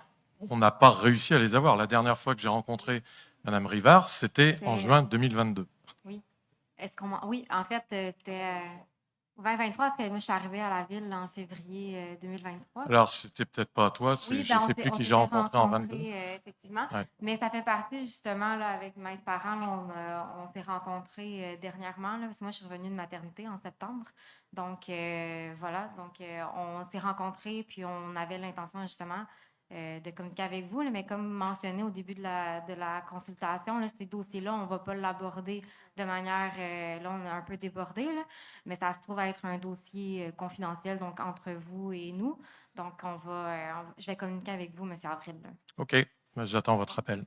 on n'a pas réussi à les avoir. La dernière fois que j'ai rencontré Madame Rivard, c'était en C'est- juin 2022. Oui. Oui, en fait, c'était 2023, parce que moi, je suis arrivée à la ville en février 2023. Alors, c'était peut-être pas toi, Oui, je ne sais plus on qui j'ai s'était rencontré en 22. rencontrés, effectivement. Ouais. Mais ça fait partie, justement, là, avec Maître Parent, on s'est rencontrés dernièrement, là, parce que moi, je suis revenue de maternité en septembre. Donc, voilà. Donc, on s'est rencontrés, puis on avait l'intention, justement, de communiquer avec vous. Là, mais comme mentionné au début de la consultation, là, ces dossiers-là, on ne va pas l'aborder de manière... là, on est un peu débordé, là, mais ça se trouve à être un dossier confidentiel, donc entre vous et nous. Donc, je vais communiquer avec vous, M. Avril. Là. OK, j'attends votre appel.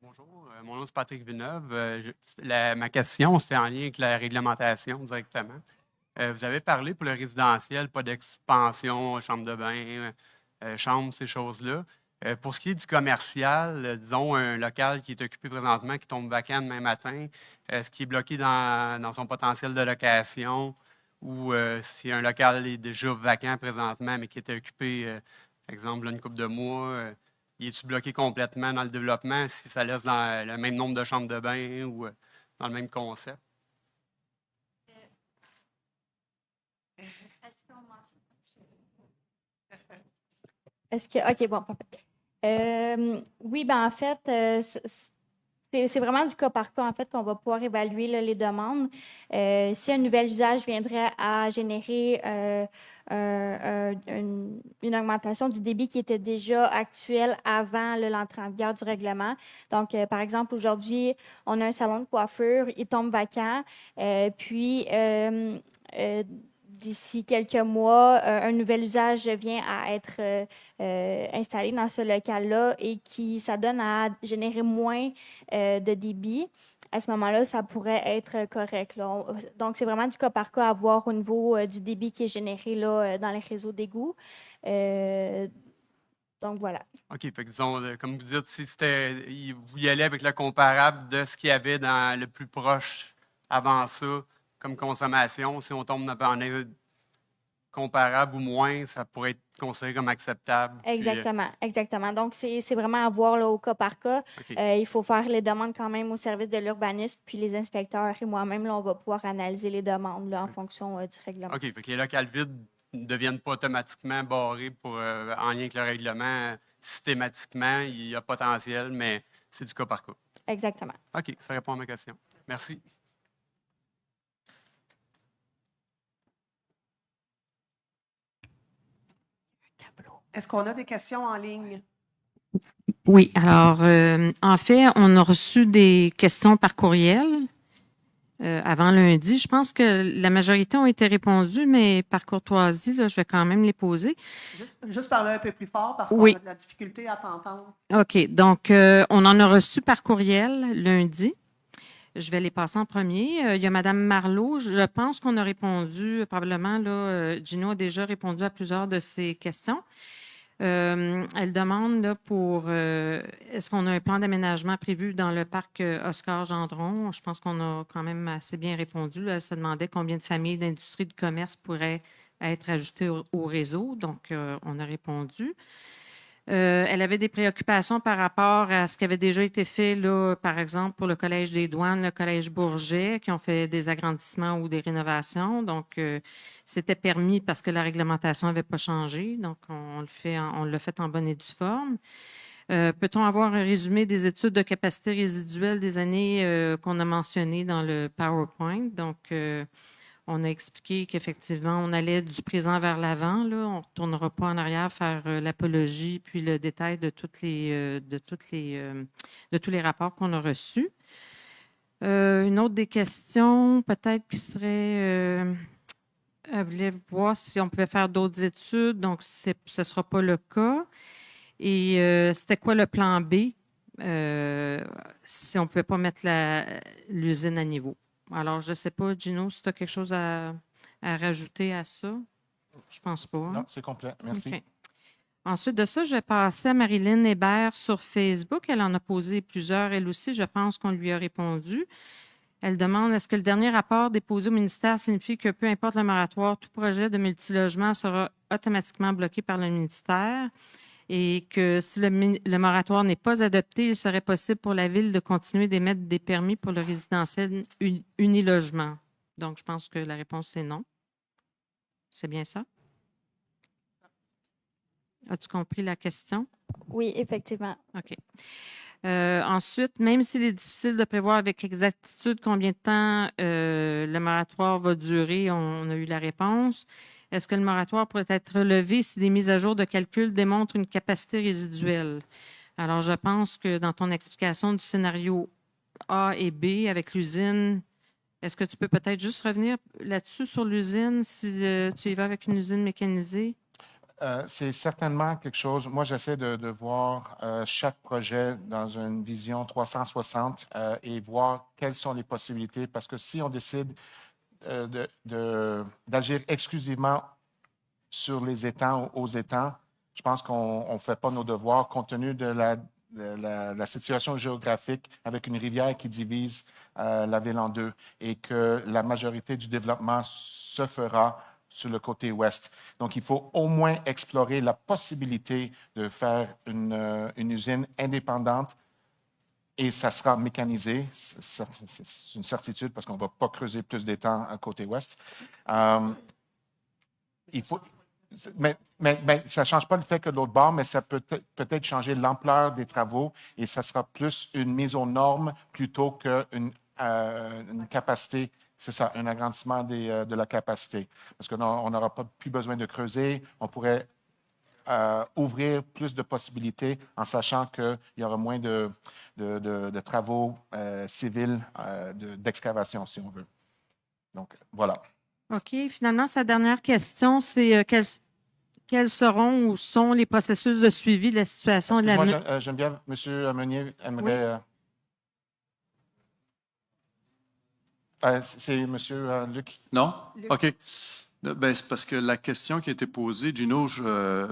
Bonjour, mon nom c'est Patrick Villeneuve. Ma question, c'est en lien avec la réglementation directement. Vous avez parlé pour le résidentiel, pas d'expansion, chambre de bain, chambre, ces choses-là. Pour ce qui est du commercial, disons un local qui est occupé présentement, qui tombe vacant demain matin, est-ce qu'il est bloqué dans son potentiel de location ou si un local est déjà vacant présentement, mais qui était occupé, exemple, une couple de mois, il est-tu bloqué complètement dans le développement si ça laisse dans le même nombre de chambres de bain ou dans le même concept? OK, bon, parfait. Oui, ben en fait, c'est vraiment du cas par cas, en fait, qu'on va pouvoir évaluer là, les demandes. Si un nouvel usage viendrait à générer une augmentation du débit qui était déjà actuel avant l'entrée en vigueur du règlement. Donc, par exemple, aujourd'hui, on a un salon de coiffure, il tombe vacant, puis d'ici quelques mois, un nouvel usage vient à être installé dans ce local-là et ça donne à générer moins de débit. À ce moment-là, ça pourrait être correct. Là. Donc, c'est vraiment du cas par cas à voir au niveau du débit qui est généré là, dans les réseaux d'égouts. Donc, voilà. OK. Fait que disons, comme vous dites, si vous y allez avec le comparable de ce qu'il y avait dans le plus proche avant ça, comme consommation, si on tombe en comparable ou moins, ça pourrait être considéré comme acceptable. Exactement, exactement. Donc, c'est vraiment à voir là, au cas par cas. Okay. Il faut faire les demandes quand même au service de l'urbanisme, puis les inspecteurs et moi-même, là, on va pouvoir analyser les demandes là, en fonction du règlement. OK. Fait que les locales vides ne deviennent pas automatiquement barrés en lien avec le règlement. Systématiquement, il y a potentiel, mais c'est du cas par cas. Exactement. OK. Ça répond à ma question. Merci. Est-ce qu'on a des questions en ligne? Oui, alors, en fait, on a reçu des questions par courriel avant lundi. Je pense que la majorité ont été répondues, mais par courtoisie, là, je vais quand même les poser. Juste parler un peu plus fort parce qu'on Oui. a de la difficulté à t'entendre. OK, donc, on en a reçu par courriel lundi. Je vais les passer en premier. Il y a Mme Marleau. Je pense qu'on a répondu, probablement, là, Gino a déjà répondu à plusieurs de ces questions. Elle demande là, est-ce qu'on a un plan d'aménagement prévu dans le parc Oscar Gendron? Je pense qu'on a quand même assez bien répondu. Elle se demandait combien de familles d'industrie de commerce pourraient être ajoutées au réseau. Donc, on a répondu. Elle avait des préoccupations par rapport à ce qui avait déjà été fait, là, par exemple, pour le Collège des douanes, le Collège Bourget, qui ont fait des agrandissements ou des rénovations. Donc, c'était permis parce que la réglementation n'avait pas changé. Donc, on l'a fait en bonne et due forme. Peut-on avoir un résumé des études de capacité résiduelle des années qu'on a mentionnées dans le PowerPoint? Donc, on a expliqué qu'effectivement, on allait du présent vers l'avant. Là. On ne retournera pas en arrière faire l'apologie puis le détail de tous les rapports qu'on a reçus. Une autre des questions, peut-être qui serait... elle voulait voir si on pouvait faire d'autres études. Donc, ce ne sera pas le cas. Et c'était quoi le plan B si on ne pouvait pas mettre l'usine à niveau? Alors, je ne sais pas, Gino, si tu as quelque chose à rajouter à ça. Je ne pense pas. Hein? Non, c'est complet. Merci. Okay. Ensuite de ça, je vais passer à Marilyn Hébert sur Facebook. Elle en a posé plusieurs. Elle aussi, je pense qu'on lui a répondu. Elle demande, est-ce que le dernier rapport déposé au ministère signifie que peu importe le moratoire, tout projet de multilogement sera automatiquement bloqué par le ministère et que si le moratoire n'est pas adopté, il serait possible pour la Ville de continuer d'émettre des permis pour le résidentiel unilogement? Donc, je pense que la réponse, c'est non. C'est bien ça? As-tu compris la question? Oui, effectivement. OK. Ensuite, même s'il est difficile de prévoir avec exactitude combien de temps le moratoire va durer, on a eu la réponse. Est-ce que le moratoire pourrait être relevé si des mises à jour de calcul démontrent une capacité résiduelle? Alors, je pense que dans ton explication du scénario A et B avec l'usine, est-ce que tu peux peut-être juste revenir là-dessus sur l'usine si tu y vas avec une usine mécanisée? C'est certainement quelque chose. Moi, j'essaie de voir chaque projet dans une vision 360 et voir quelles sont les possibilités. Parce que si on décide d'agir exclusivement sur les étangs ou aux étangs, je pense qu'on ne fait pas nos devoirs compte tenu de la situation géographique avec une rivière qui divise la ville en deux et que la majorité du développement se fera sur le côté ouest. Donc, il faut au moins explorer la possibilité de faire une usine indépendante et ça sera mécanisé. C'est une certitude parce qu'on ne va pas creuser plus d'étangs à côté ouest. Il faut, mais ça ne change pas le fait que de l'autre bord, mais ça peut peut-être changer l'ampleur des travaux et ça sera plus une mise aux normes plutôt qu'une capacité. C'est ça, un agrandissement de la capacité. Parce qu'on n'aura pas plus besoin de creuser. On pourrait ouvrir plus de possibilités en sachant qu'il y aura moins de travaux civils d'excavation, si on veut. Donc, voilà. OK. Finalement, sa dernière question, c'est quels seront ou sont les processus de suivi de la situation de la... Excuse-moi, Geneviève, M. Meunier aimerait... c'est M. Luc. Non? Luc. OK. Ben, c'est parce que la question qui a été posée, Gino,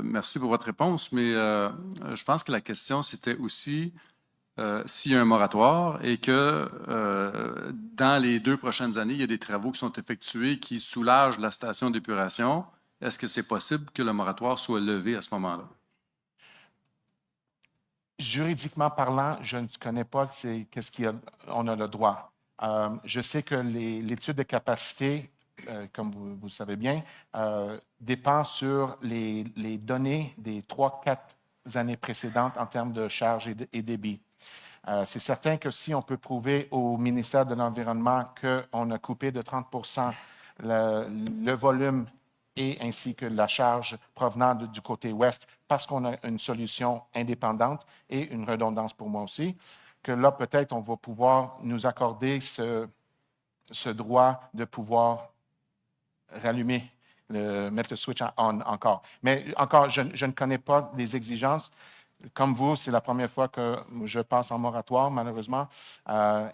merci pour votre réponse, mais je pense que la question, c'était aussi s'il y a un moratoire et que dans les 2 prochaines années, il y a des travaux qui sont effectués qui soulagent la station d'épuration, est-ce que c'est possible que le moratoire soit levé à ce moment-là? Juridiquement parlant, je ne connais pas qu'est-ce qu'on a le droit. Je sais que l'étude de capacité, comme vous le savez bien, dépend sur les données des 3-4 années précédentes en termes de charge et débit. C'est certain que si on peut prouver au ministère de l'Environnement qu'on a coupé de 30 le volume et ainsi que la charge provenant du côté ouest parce qu'on a une solution indépendante et une redondance pour moi aussi, que là, peut-être, on va pouvoir nous accorder ce droit de pouvoir rallumer, mettre le switch on encore. Mais encore, je ne connais pas les exigences. Comme vous, c'est la première fois que je passe en moratoire, malheureusement.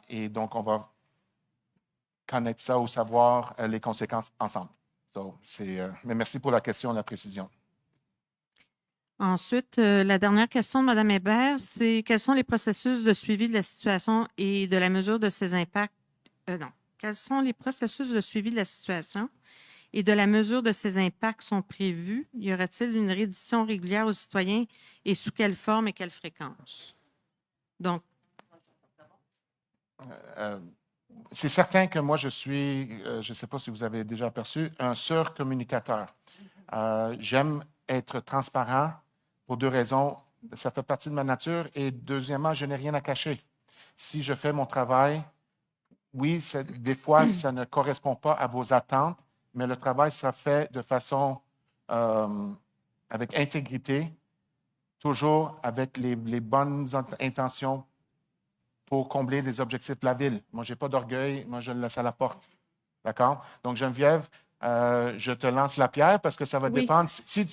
Et donc, on va connaître ça ou savoir les conséquences ensemble. Mais merci pour la question et la précision. Ensuite, la dernière question de Mme Hébert, c'est quels sont les processus de suivi de la situation et de la mesure de ses impacts? Quels sont les processus de suivi de la situation et de la mesure de ses impacts sont prévus? Y aura-t-il une reddition régulière aux citoyens et sous quelle forme et quelle fréquence? Donc, c'est certain que moi, je suis, je ne sais pas si vous avez déjà aperçu, un surcommunicateur. J'aime être transparent pour 2 raisons. Ça fait partie de ma nature et deuxièmement, je n'ai rien à cacher. Si je fais mon travail, oui, des fois, ça ne correspond pas à vos attentes, mais le travail sera fait de façon avec intégrité, toujours avec les bonnes intentions pour combler les objectifs de la ville. Moi, je n'ai pas d'orgueil, moi, je le laisse à la porte. D'accord? Donc, Geneviève, je te lance la pierre parce que ça va dépendre. Si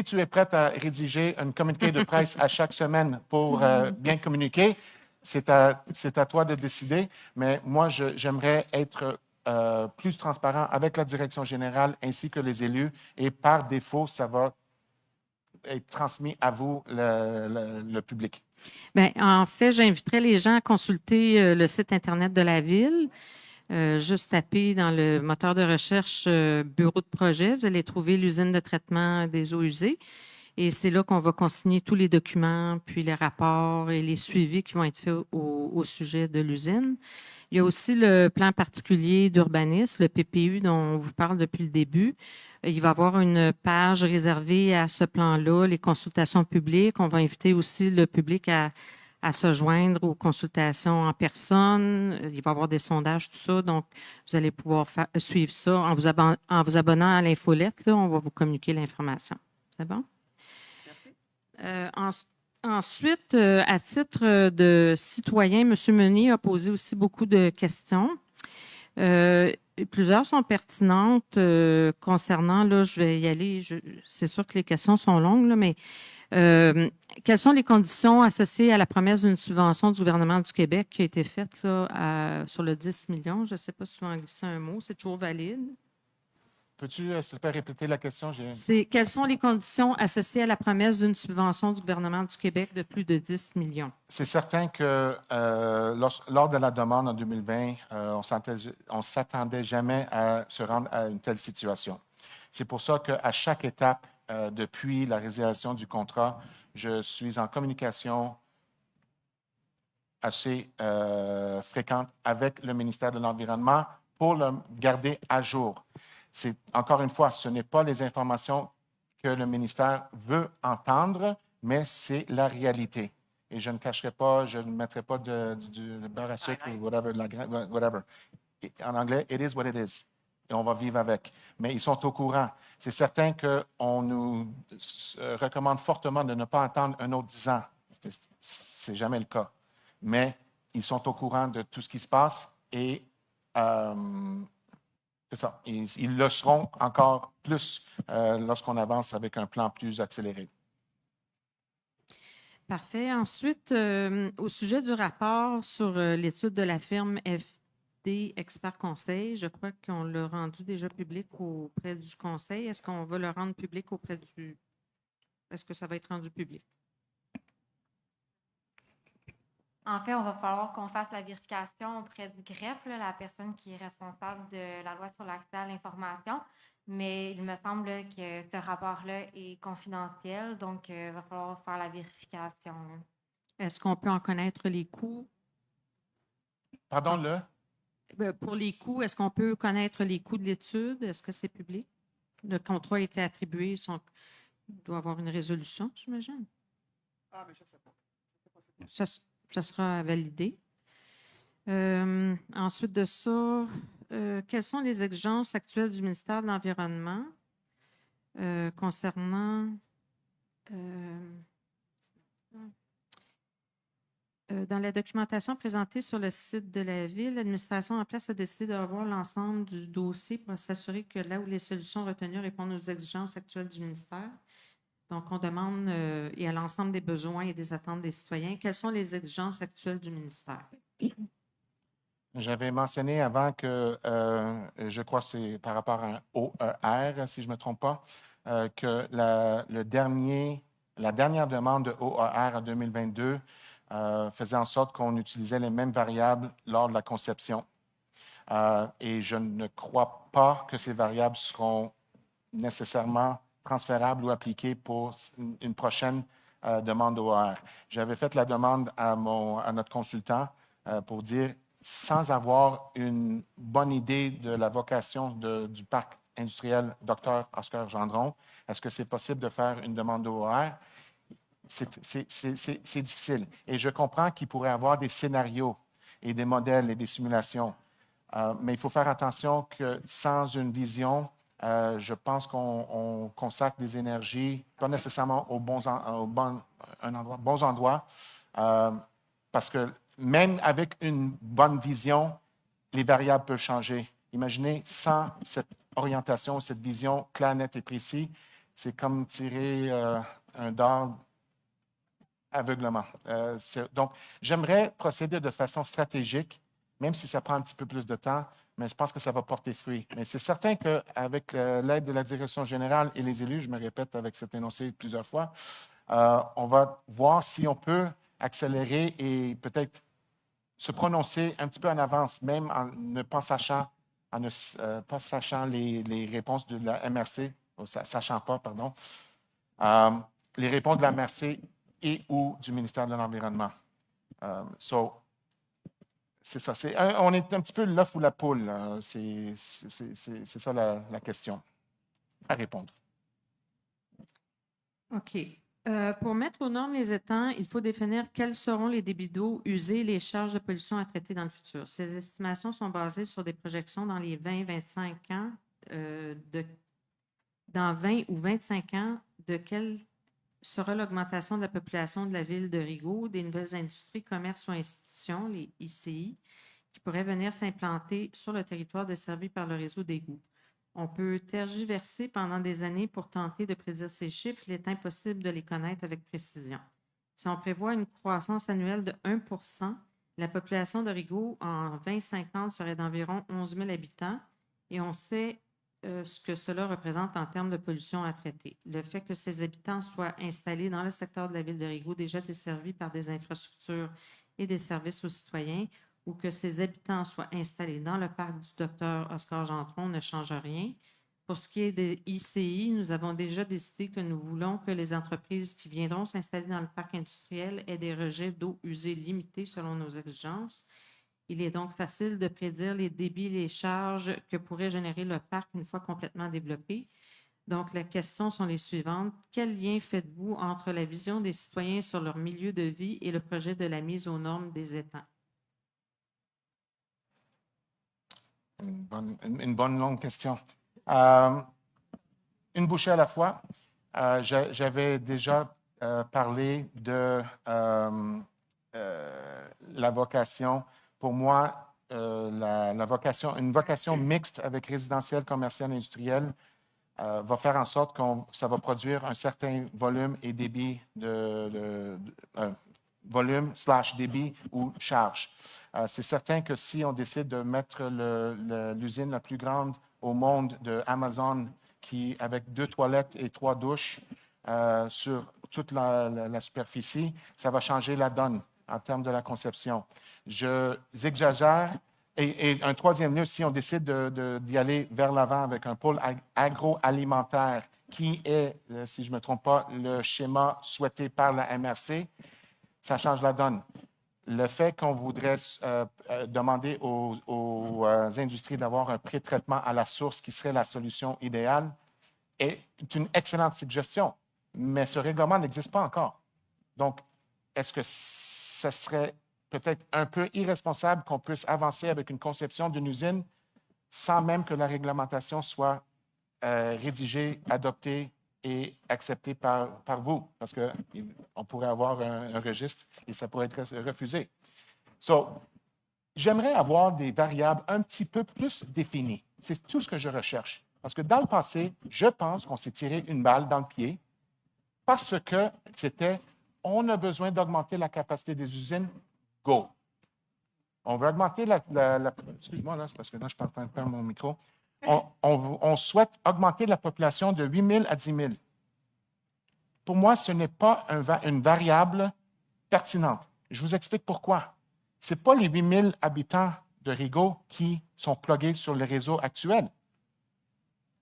tu es prête à rédiger un communiqué de presse à chaque semaine pour bien communiquer, c'est à toi de décider. Mais moi, j'aimerais être plus transparent avec la direction générale ainsi que les élus. Et par défaut, ça va être transmis à vous, le public. Bien, en fait, j'inviterais les gens à consulter le site Internet de la Ville. Juste taper dans le moteur de recherche bureau de projet, vous allez trouver l'usine de traitement des eaux usées. Et c'est là qu'on va consigner tous les documents, puis les rapports et les suivis qui vont être faits au sujet de l'usine. Il y a aussi le plan particulier d'urbanisme, le PPU dont on vous parle depuis le début. Il va y avoir une page réservée à ce plan-là, les consultations publiques. On va inviter aussi le public à se joindre aux consultations en personne. Il va y avoir des sondages, tout ça. Donc, vous allez pouvoir suivre ça en vous abonnant à l'infolette. Là, on va vous communiquer l'information. C'est bon? Ensuite, à titre de citoyen, M. Meunier a posé aussi beaucoup de questions. Plusieurs sont pertinentes concernant, là, je vais y aller, c'est sûr que les questions sont longues, là, mais quelles sont les conditions associées à la promesse d'une subvention du gouvernement du Québec qui a été faite là, sur le 10 millions? Je ne sais pas si tu veux en glisser un mot, c'est toujours valide. Peux-tu, s'il te plaît, répéter la question? Quelles sont les conditions associées à la promesse d'une subvention du gouvernement du Québec de plus de 10 millions? C'est certain que lors de la demande en 2020, on ne s'attendait jamais à se rendre à une telle situation. C'est pour ça qu'à chaque étape, depuis la résiliation du contrat, je suis en communication assez fréquente avec le ministère de l'Environnement pour le garder à jour. Encore une fois, ce n'est pas les informations que le ministère veut entendre, mais c'est la réalité. Et je ne cacherai pas, je ne mettrai pas de beurre à sucre ou whatever. En anglais, it is what it is. Et on va vivre avec. Mais ils sont au courant. C'est certain qu'on nous recommande fortement de ne pas attendre un autre 10 ans. C'est jamais le cas. Mais ils sont au courant de tout ce qui se passe et c'est ça. Ils le seront encore plus lorsqu'on avance avec un plan plus accéléré. Parfait. Ensuite, au sujet du rapport sur l'étude de la firme FD Expert Conseil, je crois qu'on l'a rendu déjà public auprès du Conseil. Est-ce qu'on va le rendre public auprès du... Est-ce que ça va être rendu public? En fait, on va falloir qu'on fasse la vérification auprès du greffe, là, la personne qui est responsable de la loi sur l'accès à l'information. Mais il me semble là, que ce rapport-là est confidentiel, donc il va falloir faire la vérification. Là. Est-ce qu'on peut en connaître les coûts? Pardon, Pour les coûts, est-ce qu'on peut connaître les coûts de l'étude? Est-ce que c'est public? Le contrat a été attribué, il doit avoir une résolution, j'imagine? Ah, mais je ne sais pas. Ça sera validé. Ensuite de ça, quelles sont les exigences actuelles du ministère de l'Environnement concernant dans la documentation présentée sur le site de la Ville, l'administration en place a décidé de revoir l'ensemble du dossier pour s'assurer que là où les solutions retenues répondent aux exigences actuelles du ministère. Donc, on demande et à l'ensemble des besoins et des attentes des citoyens, quelles sont les exigences actuelles du ministère? J'avais mentionné avant que, je crois que c'est par rapport à un OER, si je ne me trompe pas, que la dernière demande de OER en 2022 faisait en sorte qu'on utilisait les mêmes variables lors de la conception. Et je ne crois pas que ces variables seront nécessairement transférables ou appliquées pour une prochaine demande OER. J'avais fait la demande à notre consultant pour dire, sans avoir une bonne idée de la vocation du parc industriel Dr. Oscar Gendron, est-ce que c'est possible de faire une demande OER? C'est difficile. Et je comprends qu'il pourrait y avoir des scénarios et des modèles et des simulations. Mais il faut faire attention que sans une vision, je pense qu'on consacre des énergies, pas nécessairement aux bons endroits, parce que même avec une bonne vision, les variables peuvent changer. Imaginez, sans cette orientation, cette vision claire, nette et précise, c'est comme tirer un dard aveuglement. Donc, j'aimerais procéder de façon stratégique, même si ça prend un petit peu plus de temps, mais je pense que ça va porter fruit. Mais c'est certain qu'avec l'aide de la direction générale et les élus, je me répète avec cet énoncé plusieurs fois, on va voir si on peut accélérer et peut-être se prononcer un petit peu en avance, même en ne pas sachant, pas sachant les réponses de la MRC, sachant pas, pardon, les réponses de la MRC et ou du ministère de l'Environnement. C'est ça. On est un petit peu l'œuf ou la poule. C'est ça la question à répondre. OK. Pour mettre aux normes les étangs, il faut définir quels seront les débits d'eau usés et les charges de pollution à traiter dans le futur. Ces estimations sont basées sur des projections dans les 20-25 ans, dans 20 ou 25 ans, de quelle sera l'augmentation de la population de la ville de Rigaud, des nouvelles industries, commerces ou institutions, les ICI, qui pourraient venir s'implanter sur le territoire desservi par le réseau d'égouts. On peut tergiverser pendant des années pour tenter de prédire ces chiffres. Il est impossible de les connaître avec précision. Si on prévoit une croissance annuelle de 1 %, la population de Rigaud en 2050 serait d'environ 11 000 habitants et on sait ce que cela représente en termes de pollution à traiter. Le fait que ces habitants soient installés dans le secteur de la ville de Rigaud, déjà desservi par des infrastructures et des services aux citoyens, ou que ces habitants soient installés dans le parc du Dr Oscar Gentron ne change rien. Pour ce qui est des ICI, nous avons déjà décidé que nous voulons que les entreprises qui viendront s'installer dans le parc industriel aient des rejets d'eau usée limités selon nos exigences. Il est donc facile de prédire les débits et les charges que pourrait générer le parc une fois complètement développé. Donc, les questions sont les suivantes. Quel lien faites-vous entre la vision des citoyens sur leur milieu de vie et le projet de la mise aux normes des étangs? Une bonne longue question. Une bouchée à la fois. J'avais déjà parlé de la vocation. Pour moi, une vocation mixte avec résidentiel, commercial et industriel va faire en sorte que ça va produire un certain volume et débit volume/débit ou charge. C'est certain que si on décide de mettre l'usine la plus grande au monde de Amazon, avec 2 toilettes et 3 douches sur toute la superficie, ça va changer la donne en termes de la conception. J'exagère. Et un troisième lieu, si on décide d'y aller vers l'avant avec un pôle agroalimentaire qui est, si je ne me trompe pas, le schéma souhaité par la MRC, ça change la donne. Le fait qu'on voudrait demander aux industries d'avoir un pré-traitement à la source qui serait la solution idéale est une excellente suggestion, mais ce règlement n'existe pas encore. Donc, est-ce que ce serait peut-être un peu irresponsable qu'on puisse avancer avec une conception d'une usine sans même que la réglementation soit rédigée, adoptée et acceptée par vous? Parce qu'on pourrait avoir un registre et ça pourrait être refusé. J'aimerais avoir des variables un petit peu plus définies. C'est tout ce que je recherche. Parce que dans le passé, je pense qu'on s'est tiré une balle dans le pied parce que on a besoin d'augmenter la capacité des usines. Go. On veut augmenter excuse-moi, là, c'est parce que là, je suis en train de perdre mon micro. On souhaite augmenter la population de 8 000 à 10 000. Pour moi, ce n'est pas une variable pertinente. Je vous explique pourquoi. Ce n'est pas les 8 000 habitants de Rigaud qui sont plugués sur le réseau actuel.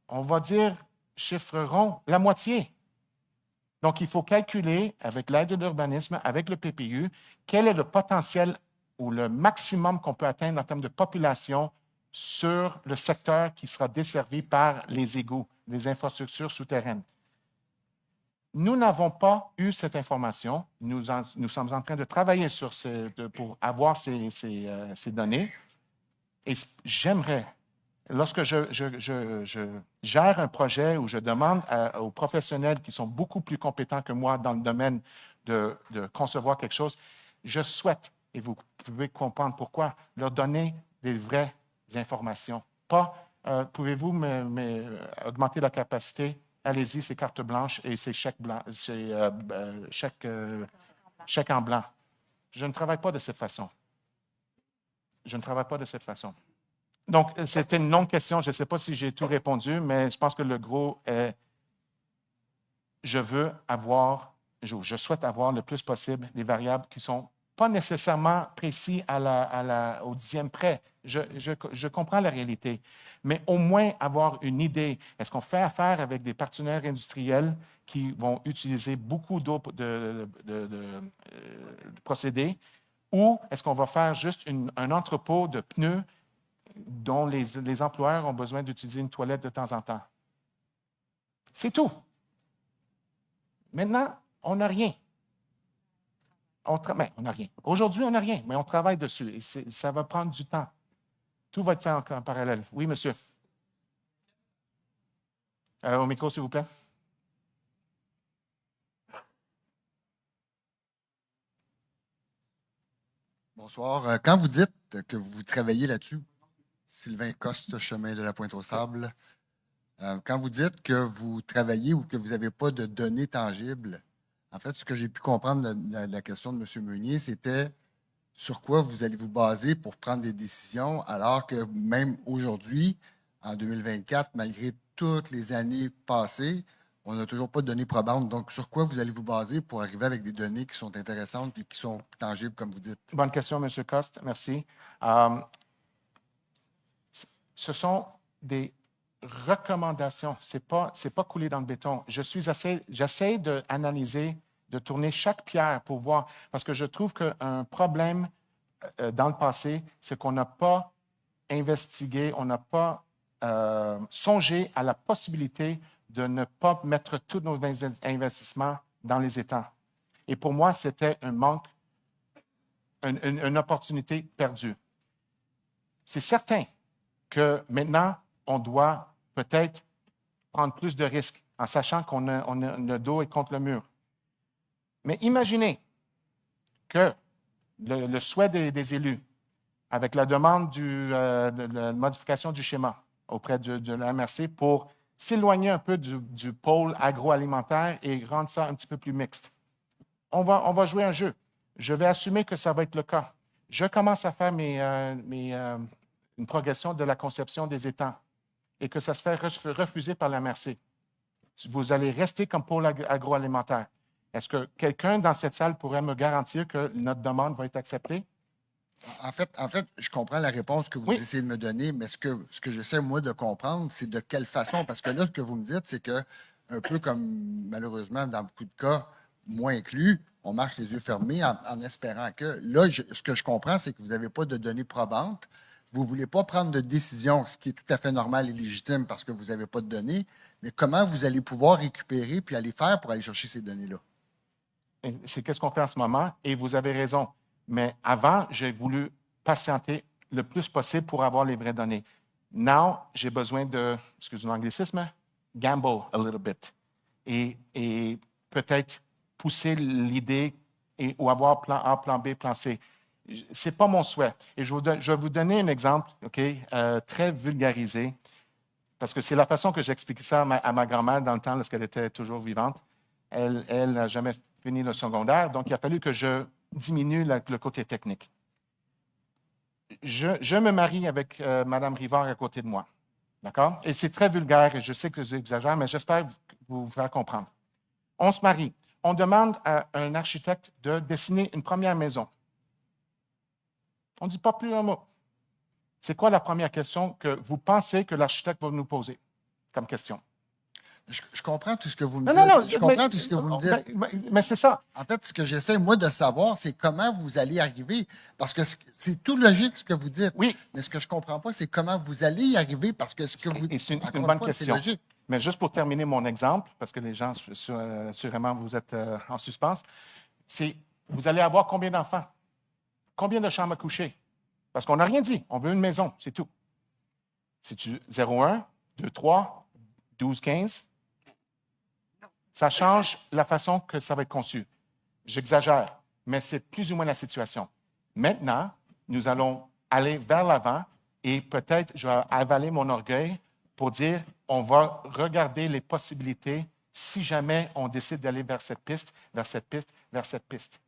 On va dire, chiffre rond, la moitié. Donc, il faut calculer, avec l'aide de l'urbanisme, avec le PPU, quel est le potentiel ou le maximum qu'on peut atteindre en termes de population sur le secteur qui sera desservi par les égouts, les infrastructures souterraines. Nous n'avons pas eu cette information. Nous sommes en train de travailler pour avoir ces données. Et j'aimerais, lorsque je gère un projet où je demande aux professionnels qui sont beaucoup plus compétents que moi dans le domaine de concevoir quelque chose, je souhaite, et vous pouvez comprendre pourquoi, leur donner des vraies informations. Pas, pouvez-vous augmenter la capacité? Allez-y, c'est carte blanche et c'est chèque en blanc. Je ne travaille pas de cette façon. Donc, c'était une longue question. Je ne sais pas si j'ai tout répondu, mais je pense que le gros est je veux avoir je souhaite avoir le plus possible des variables qui ne sont pas nécessairement précis au dixième près. Je comprends la réalité, mais au moins avoir une idée. Est-ce qu'on fait affaire avec des partenaires industriels qui vont utiliser beaucoup de procédés ou est-ce qu'on va faire juste un entrepôt de pneus dont les employeurs ont besoin d'utiliser une toilette de temps en temps? C'est tout. Maintenant, on n'a rien. On n'a rien. Aujourd'hui, on n'a rien, mais on travaille dessus et ça va prendre du temps. Tout va être fait en parallèle. Oui, monsieur. Au micro, s'il vous plaît. Bonsoir. Quand vous dites que vous travaillez là-dessus, Sylvain Coste, chemin de la Pointe-aux-Sables, quand vous dites que vous travaillez ou que vous n'avez pas de données tangibles, en fait, ce que j'ai pu comprendre de la question de M. Meunier, c'était sur quoi vous allez vous baser pour prendre des décisions, alors que même aujourd'hui, en 2024, malgré toutes les années passées, on n'a toujours pas de données probantes. Donc, sur quoi vous allez vous baser pour arriver avec des données qui sont intéressantes et qui sont tangibles, comme vous dites? Bonne question, M. Coste. Merci. Ce sont des recommandations. Ce n'est pas coulé dans le béton. J'essaie d'analyser, de tourner chaque pierre pour voir, parce que je trouve qu'un problème dans le passé, c'est qu'on n'a pas investigué, on n'a pas songé à la possibilité de ne pas mettre tous nos investissements dans les étangs. Et pour moi, c'était un manque, une opportunité perdue. C'est certain que maintenant, on doit peut-être prendre plus de risques en sachant qu'on a le dos est contre le mur. Mais imaginez que le souhait des élus, avec la demande de la modification du schéma auprès de la MRC pour s'éloigner un peu du pôle agroalimentaire et rendre ça un petit peu plus mixte. On va jouer un jeu. Je vais assumer que ça va être le cas. Je commence à faire une progression de la conception des étangs et que ça se fait refuser par la MRC. Vous allez rester comme pôle agroalimentaire. Est-ce que quelqu'un dans cette salle pourrait me garantir que notre demande va être acceptée? En fait, je comprends la réponse que vous essayez de me donner, mais ce que j'essaie, moi, de comprendre, c'est de quelle façon. Parce que là, ce que vous me dites, c'est que, un peu comme malheureusement dans beaucoup de cas, moi inclus, on marche les yeux fermés en espérant que. Là, ce que je comprends, c'est que vous n'avez pas de données probantes. Vous ne voulez pas prendre de décision, ce qui est tout à fait normal et légitime parce que vous n'avez pas de données. Mais comment vous allez pouvoir récupérer puis aller faire pour aller chercher ces données-là? C'est ce qu'on fait en ce moment et vous avez raison. Mais avant, j'ai voulu patienter le plus possible pour avoir les vraies données. Now, j'ai besoin de, excusez l'anglicisme, gamble a little bit. Et peut-être pousser l'idée ou avoir plan A, plan B, plan C. Ce n'est pas mon souhait. Et je vais vous donner un exemple très vulgarisé, parce que c'est la façon que j'expliquais ça à ma grand-mère dans le temps lorsqu'elle était toujours vivante. Elle n'a jamais fini le secondaire, donc il a fallu que je diminue le côté technique. Je me marie avec Mme Rivard à côté de moi. D'accord? Et c'est très vulgaire et je sais que j'exagère, mais j'espère vous faire comprendre. On se marie. On demande à un architecte de dessiner une première maison. On ne dit pas plus un mot. C'est quoi la première question que vous pensez que l'architecte va nous poser comme question? Je comprends tout ce que vous me dites. Je comprends tout ce que vous me dites. Mais c'est ça. En fait, ce que j'essaie, moi, de savoir, c'est comment vous allez y arriver. Parce que c'est tout logique, ce que vous dites. Oui. Mais ce que je ne comprends pas, c'est comment vous allez y arriver, parce que ce que vous dites, c'est une bonne question. Mais juste pour terminer mon exemple, parce que les gens, sûrement, vous êtes en suspens, c'est vous allez avoir combien d'enfants? Combien de chambres à coucher? Parce qu'on n'a rien dit. On veut une maison, c'est tout. C'est-tu 0,1, 2, 3, 12, 15? Ça change la façon que ça va être conçu. J'exagère, mais c'est plus ou moins la situation. Maintenant, nous allons aller vers l'avant et peut-être je vais avaler mon orgueil pour dire on va regarder les possibilités si jamais on décide d'aller vers cette piste, vers cette piste, vers cette piste.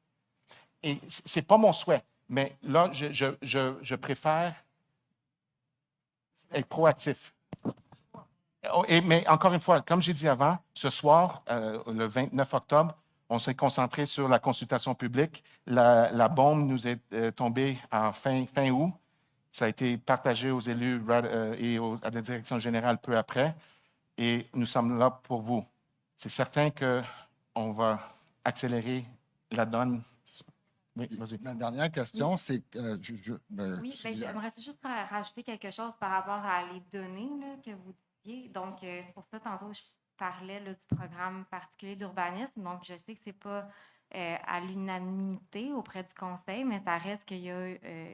Et ce n'est pas mon souhait, mais là, je préfère être proactif. Mais encore une fois, comme j'ai dit avant, ce soir, le 29 octobre, On s'est concentré sur la consultation publique. La bombe nous est tombée en fin août. Ça a été partagé aux élus et à la direction générale peu après. Et nous sommes là pour vous. C'est certain qu'on va accélérer la donne. Oui, vas-y. Ma dernière question, c'est Oui, j'aimerais juste rajouter quelque chose par rapport à les données là, que vous disiez. Donc, c'est pour ça, tantôt, je parlais là, du programme particulier d'urbanisme. Donc, je sais que ce n'est pas à l'unanimité auprès du conseil, mais ça reste qu'il y a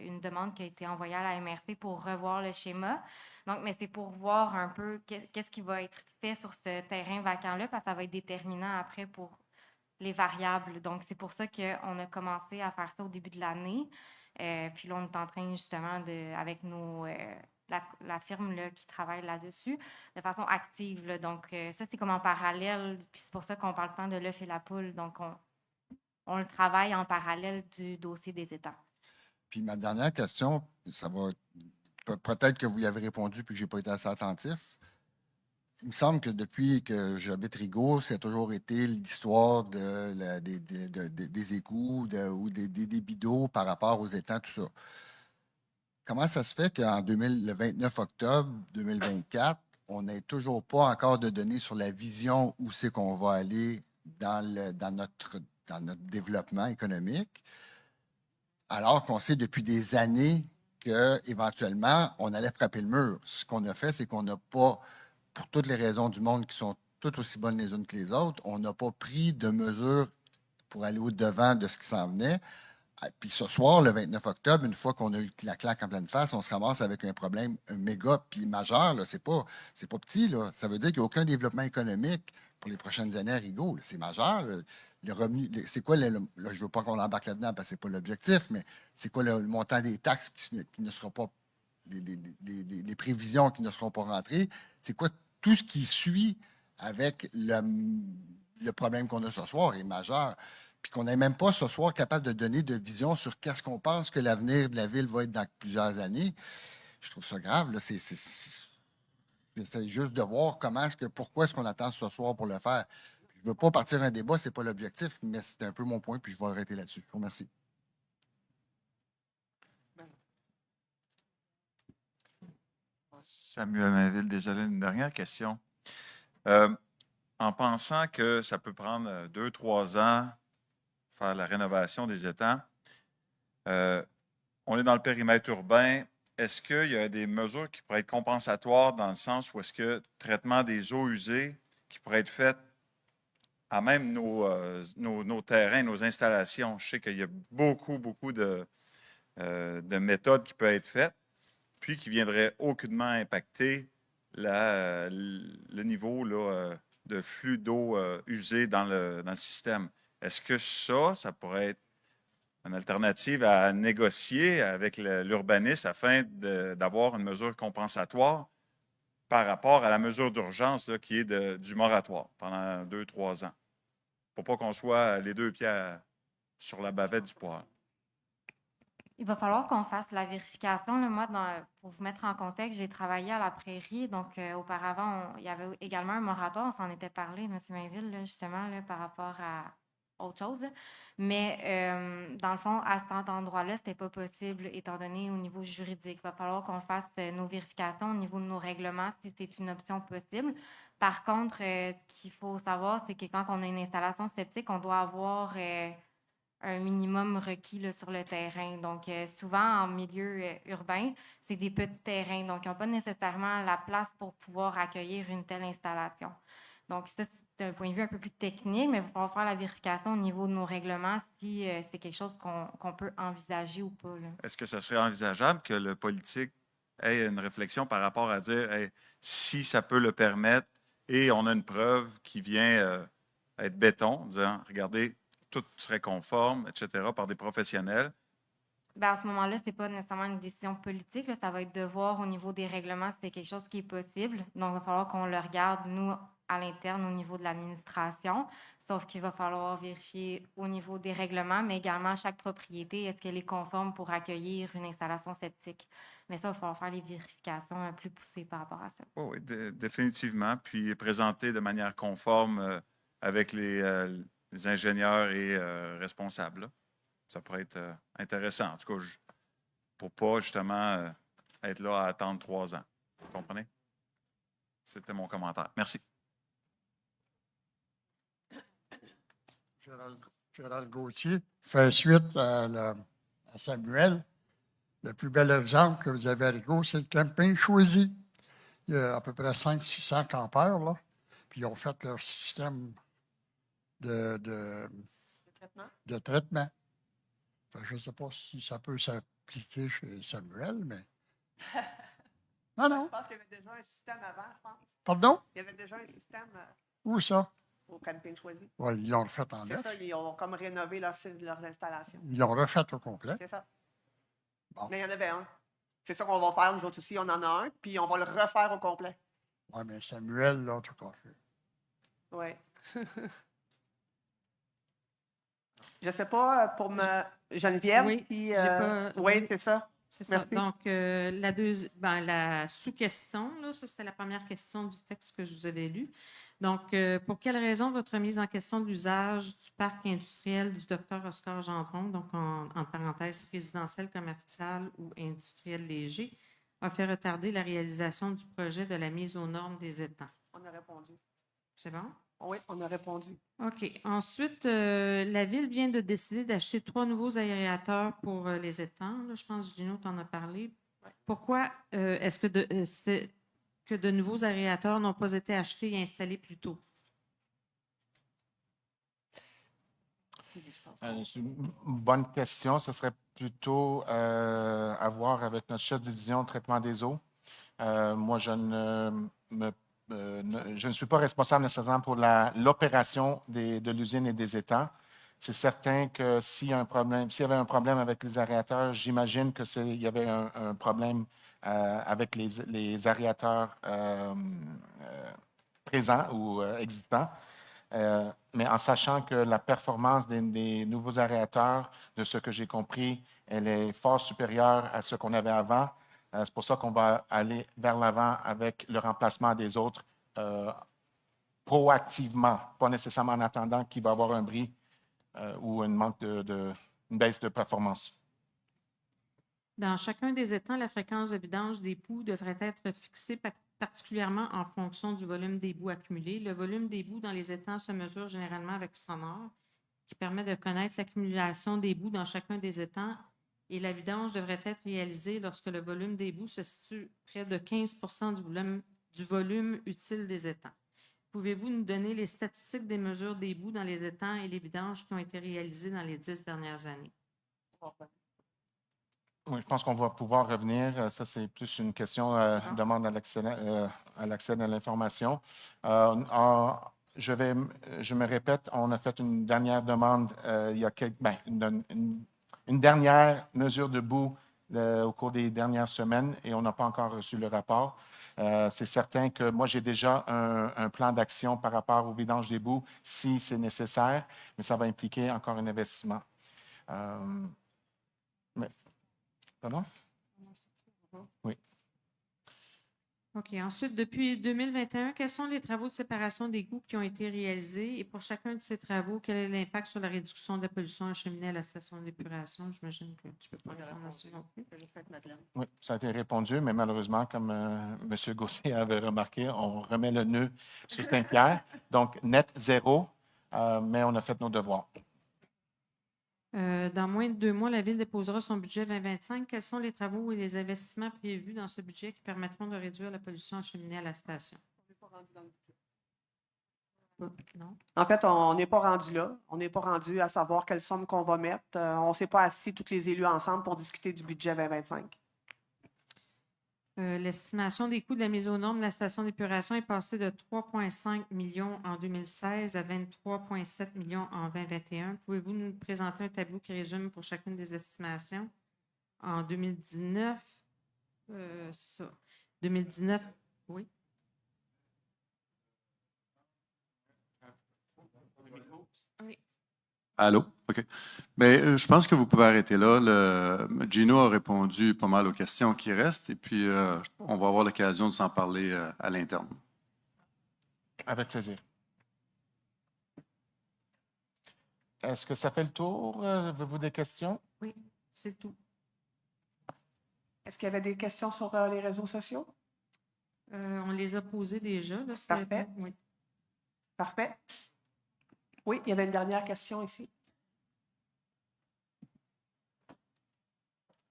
une demande qui a été envoyée à la MRC pour revoir le schéma. Donc, mais c'est pour voir un peu qu'est-ce qui va être fait sur ce terrain vacant-là, parce que ça va être déterminant après pour les variables. Donc, c'est pour ça qu'on a commencé à faire ça au début de l'année. Puis là, on est en train justement avec la firme là, qui travaille là-dessus de façon active. Là. Donc, ça, c'est comme en parallèle. Puis c'est pour ça qu'on parle tant de l'œuf et la poule. Donc, on le travaille en parallèle du dossier des États. Puis ma dernière question, ça va. Peut-être que vous y avez répondu puis que je n'ai pas été assez attentif. Il me semble que depuis que j'habite Rigaud, ça a toujours été l'histoire des égouts ou des débits d'eau par rapport aux étangs, tout ça. Comment ça se fait qu'en le 29 octobre 2024, on n'ait toujours pas encore de données sur la vision où c'est qu'on va aller dans notre développement économique, alors qu'on sait depuis des années qu'éventuellement, on allait frapper le mur. Ce qu'on a fait, c'est qu'on n'a pas, pour toutes les raisons du monde qui sont toutes aussi bonnes les unes que les autres, on n'a pas pris de mesures pour aller au-devant de ce qui s'en venait. Puis ce soir, le 29 octobre, une fois qu'on a eu la claque en pleine face, on se ramasse avec un problème méga puis majeur. C'est pas petit. Là. Ça veut dire qu'il n'y a aucun développement économique pour les prochaines années à Rigaud. C'est majeur. Là. Le revenu, c'est quoi, là, je ne veux pas qu'on embarque là-dedans parce que ce n'est pas l'objectif, mais c'est quoi le montant des taxes qui ne seront pas, les prévisions qui ne seront pas rentrées? C'est quoi tout ce qui suit avec le problème qu'on a ce soir est majeur? Puis qu'on n'est même pas ce soir capable de donner de vision sur qu'est-ce qu'on pense que l'avenir de la ville va être dans plusieurs années. Je trouve ça grave. J'essaie juste de voir pourquoi est-ce qu'on attend ce soir pour le faire. Je ne veux pas partir un débat, ce n'est pas l'objectif, mais c'est un peu mon point, puis je vais arrêter là-dessus. Je vous remercie. Samuel Mainville, désolé, une dernière question. En pensant que ça peut prendre 2-3 ans faire la rénovation des étangs. On est dans le périmètre urbain. Est-ce qu'il y a des mesures qui pourraient être compensatoires dans le sens où est-ce que le traitement des eaux usées qui pourrait être fait à même nos terrains, nos installations? Je sais qu'il y a beaucoup de méthodes qui peuvent être faites, puis qui ne viendraient aucunement impacter le niveau là, de flux d'eau usée dans le système. Est-ce que ça pourrait être une alternative à négocier avec l'urbanisme afin d'avoir une mesure compensatoire par rapport à la mesure d'urgence qui est du moratoire pendant 2-3 ans, pour pas qu'on soit les deux pieds sur la bavette du poêle? Il va falloir qu'on fasse la vérification. Là. Moi, pour vous mettre en contexte, j'ai travaillé à la Prairie. Donc, auparavant, il y avait également un moratoire. On s'en était parlé, M. Mainville, là, justement, là, par rapport à autre chose. Là. Mais, dans le fond, à cet endroit-là, ce n'était pas possible, étant donné au niveau juridique. Il va falloir qu'on fasse nos vérifications au niveau de nos règlements, si c'est une option possible. Par contre, ce qu'il faut savoir, c'est que quand on a une installation septique, on doit avoir un minimum requis là, sur le terrain. Donc, souvent, en milieu urbain, c'est des petits terrains. Donc, ils n'ont pas nécessairement la place pour pouvoir accueillir une telle installation. Donc, ça, c'est un point de vue un peu plus technique, mais il va falloir faire la vérification au niveau de nos règlements si c'est quelque chose qu'on peut envisager ou pas. Là. Est-ce que ça serait envisageable que le politique ait une réflexion par rapport à dire hey, si ça peut le permettre et on a une preuve qui vient être béton, en disant regardez, tout serait conforme, etc., par des professionnels? Bien, à ce moment-là, ce n'est pas nécessairement une décision politique. Là. Ça va être de voir au niveau des règlements si c'est quelque chose qui est possible. Donc, il va falloir qu'on le regarde, nous, à l'interne, au niveau de l'administration. Sauf qu'il va falloir vérifier au niveau des règlements, mais également chaque propriété, est-ce qu'elle est conforme pour accueillir une installation septique? Mais ça, il va falloir faire les vérifications plus poussées par rapport à ça. Oh, oui, définitivement. Puis présenter de manière conforme avec les ingénieurs et responsables. Là. Ça pourrait être intéressant. En tout cas, pour ne pas justement être là à attendre 3 ans. Vous comprenez? C'était mon commentaire. Merci. Gérald Gauthier fait suite à Samuel. Le plus bel exemple que vous avez à Rigaud, c'est le camping choisi. Il y a à peu près 500-600 campeurs, là. Puis ils ont fait leur système de traitement. Fait que je ne sais pas si ça peut s'appliquer chez Samuel, mais. Non. Je pense qu'il y avait déjà un système avant, je pense. Pardon? Il y avait déjà un système Où ça? au camping choisi. Oui, ils l'ont refait en C'est neuf. ça, ils ont comme rénové leurs installations. Ils l'ont refait au complet. C'est ça. Bon. Mais il y en avait un. C'est ça qu'on va faire, nous autres aussi. On en a un, puis on va le refaire au complet. Oui, mais Samuel, là, en tout cas. Oui. Je ne sais pas, pour Geneviève, Oui, si, j'ai pas- oui, c'est ça. C'est ça. Merci. Donc, la sous-question, là, ça, c'était la première question du texte que je vous avais lu. Donc, pour quelle raison votre mise en question de l'usage du parc industriel du Dr Oscar Gendron, donc en parenthèse résidentiel, commercial ou industriel léger, a fait retarder la réalisation du projet de la mise aux normes des étangs? On a répondu. C'est bon? Oui, on a répondu. OK. Ensuite, la Ville vient de décider d'acheter 3 nouveaux aérateurs pour les étangs. Là, je pense que Gino t'en a parlé. Pourquoi est-ce que de nouveaux aérateurs n'ont pas été achetés et installés plus tôt? C'est une bonne question. Ce serait plutôt à voir avec notre chef de division de traitement des eaux. Moi, je ne suis pas responsable nécessairement pour l'opération de l'usine et des étangs. C'est certain que s'il y avait un problème avec les aérateurs, j'imagine qu'il y avait un problème avec les aérateurs présents ou existants. Mais en sachant que la performance des nouveaux aérateurs, de ce que j'ai compris, elle est fort supérieure à ce qu'on avait avant. C'est pour ça qu'on va aller vers l'avant avec le remplacement des autres proactivement, pas nécessairement en attendant qu'il va y avoir un bris ou une baisse de performance. Dans chacun des étangs, la fréquence de vidange des poux devrait être fixée particulièrement en fonction du volume d'éboues accumulé. Le volume d'éboues dans les étangs se mesure généralement avec sonore, qui permet de connaître l'accumulation d'éboues dans chacun des étangs, et la vidange devrait être réalisée lorsque le volume d'éboues se situe près de 15 du volume utile des étangs. Pouvez-vous nous donner les statistiques des mesures d'éboues dans les étangs et les vidanges qui ont été réalisées dans les 10 dernières années? Oui, je pense qu'on va pouvoir revenir. Ça, c'est plus une question demande à l'accès à l'information. Je me répète, on a fait une dernière demande il y a une dernière mesure de boue au cours des dernières semaines et on n'a pas encore reçu le rapport. C'est certain que moi, j'ai déjà un plan d'action par rapport au vidange des boues si c'est nécessaire, mais ça va impliquer encore un investissement. Pardon? Oui. OK. Ensuite, depuis 2021, quels sont les travaux de séparation d'égouts qui ont été réalisés et pour chacun de ces travaux, quel est l'impact sur la réduction de la pollution acheminée à la station d'épuration? J'imagine que tu ne peux pas répondre à ça non plus. Oui, ça a été répondu, mais malheureusement, comme M. Gauthier avait remarqué, on remet le nœud sur Saint-Pierre. Donc, net zéro, mais on a fait nos devoirs. Dans moins de 2 mois, la Ville déposera son budget 2025. Quels sont les travaux et les investissements prévus dans ce budget qui permettront de réduire la pollution acheminée à la station? Non? En fait, on n'est pas rendu là. On n'est pas rendu à savoir quelle somme qu'on va mettre. On ne s'est pas assis tous les élus ensemble pour discuter du budget 2025. L'estimation des coûts de la mise aux normes de la station d'épuration est passée de 3,5 millions en 2016 à 23,7 millions en 2021. Pouvez-vous nous présenter un tableau qui résume pour chacune des estimations? En 2019, c'est ça. 2019, oui. Oui. Allô? OK. Mais je pense que vous pouvez arrêter là. Gino a répondu pas mal aux questions qui restent et puis on va avoir l'occasion de s'en parler à l'interne. Avec plaisir. Est-ce que ça fait le tour? Avez-vous des questions? Oui, c'est tout. Est-ce qu'il y avait des questions sur les réseaux sociaux? On les a posées déjà. Là, c'était Parfait. bon, oui. Parfait. Oui, il y avait une dernière question ici.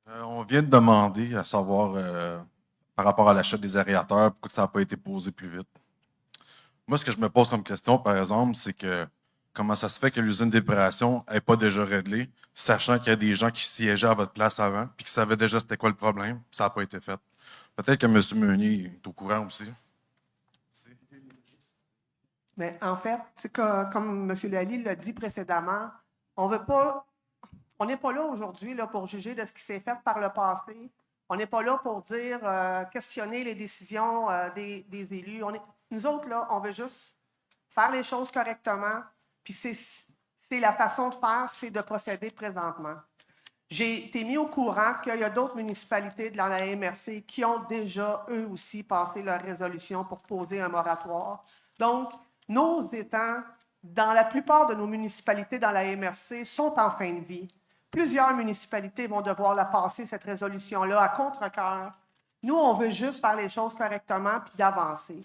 On vient de demander à savoir, par rapport à l'achat des aérateurs, pourquoi ça n'a pas été posé plus vite. Moi, ce que je me pose comme question, par exemple, c'est que comment ça se fait que l'usine d'épuration n'est pas déjà réglée, sachant qu'il y a des gens qui siégeaient à votre place avant, puis qui savaient déjà c'était quoi le problème, ça n'a pas été fait. Peut-être que M. Meunier est au courant aussi. Mais en fait, c'est que, comme M. Lally l'a dit précédemment, on n'est pas là aujourd'hui là, pour juger de ce qui s'est fait par le passé. On n'est pas là pour dire, questionner les décisions des élus. Nous autres, là, on veut juste faire les choses correctement. Puis c'est la façon de faire, c'est de procéder présentement. J'ai été mis au courant qu'il y a d'autres municipalités de la MRC qui ont déjà, eux aussi, passé leur résolution pour poser un moratoire. Donc, nos étangs, dans la plupart de nos municipalités dans la MRC, sont en fin de vie. Plusieurs municipalités vont devoir la passer, cette résolution-là, à contre-cœur. Nous, on veut juste faire les choses correctement puis d'avancer.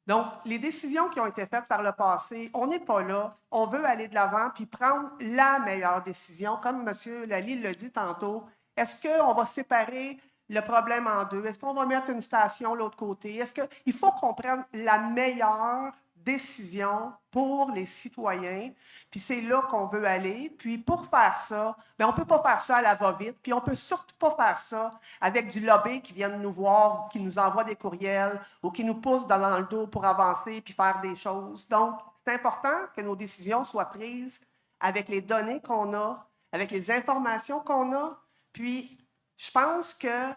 Donc, les décisions qui ont été faites par le passé, on n'est pas là. On veut aller de l'avant puis prendre la meilleure décision. Comme M. Lally l'a dit tantôt, est-ce qu'on va séparer le problème en deux? Est-ce qu'on va mettre une station de l'autre côté? Il faut qu'on prenne la meilleure décision pour les citoyens, puis c'est là qu'on veut aller. Puis pour faire ça, bien, on ne peut pas faire ça à la va-vite, puis on ne peut surtout pas faire ça avec du lobby qui viennent nous voir, qui nous envoie des courriels ou qui nous pousse dans le dos pour avancer puis faire des choses. Donc, c'est important que nos décisions soient prises avec les données qu'on a, avec les informations qu'on a, puis je pense que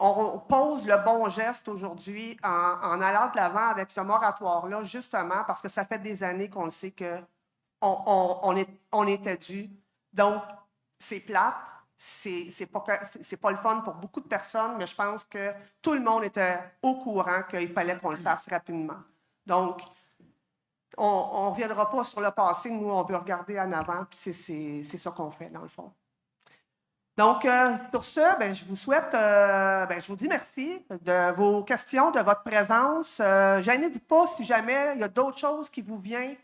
on pose le bon geste aujourd'hui en allant de l'avant avec ce moratoire-là, justement parce que ça fait des années qu'on le sait qu'on était dû. Donc, c'est plate, c'est pas le fun pour beaucoup de personnes, mais je pense que tout le monde était au courant qu'il fallait qu'on le fasse rapidement. Donc, on ne reviendra pas sur le passé, nous, on veut regarder en avant, puis c'est ça qu'on fait, dans le fond. Donc, sur ce, ben, je vous souhaite, je vous dis merci de vos questions, de votre présence. Gênez-vous pas si jamais il y a d'autres choses qui vous viennent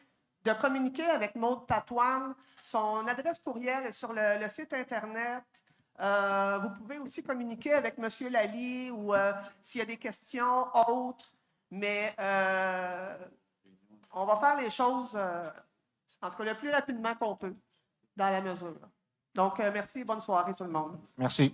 de communiquer avec Maude Patoine. Son adresse courriel est sur le site Internet. Vous pouvez aussi communiquer avec M. Lally ou s'il y a des questions autres. Mais on va faire les choses, en tout cas, le plus rapidement qu'on peut, dans la mesure. Donc, merci et bonne soirée tout le monde. Merci.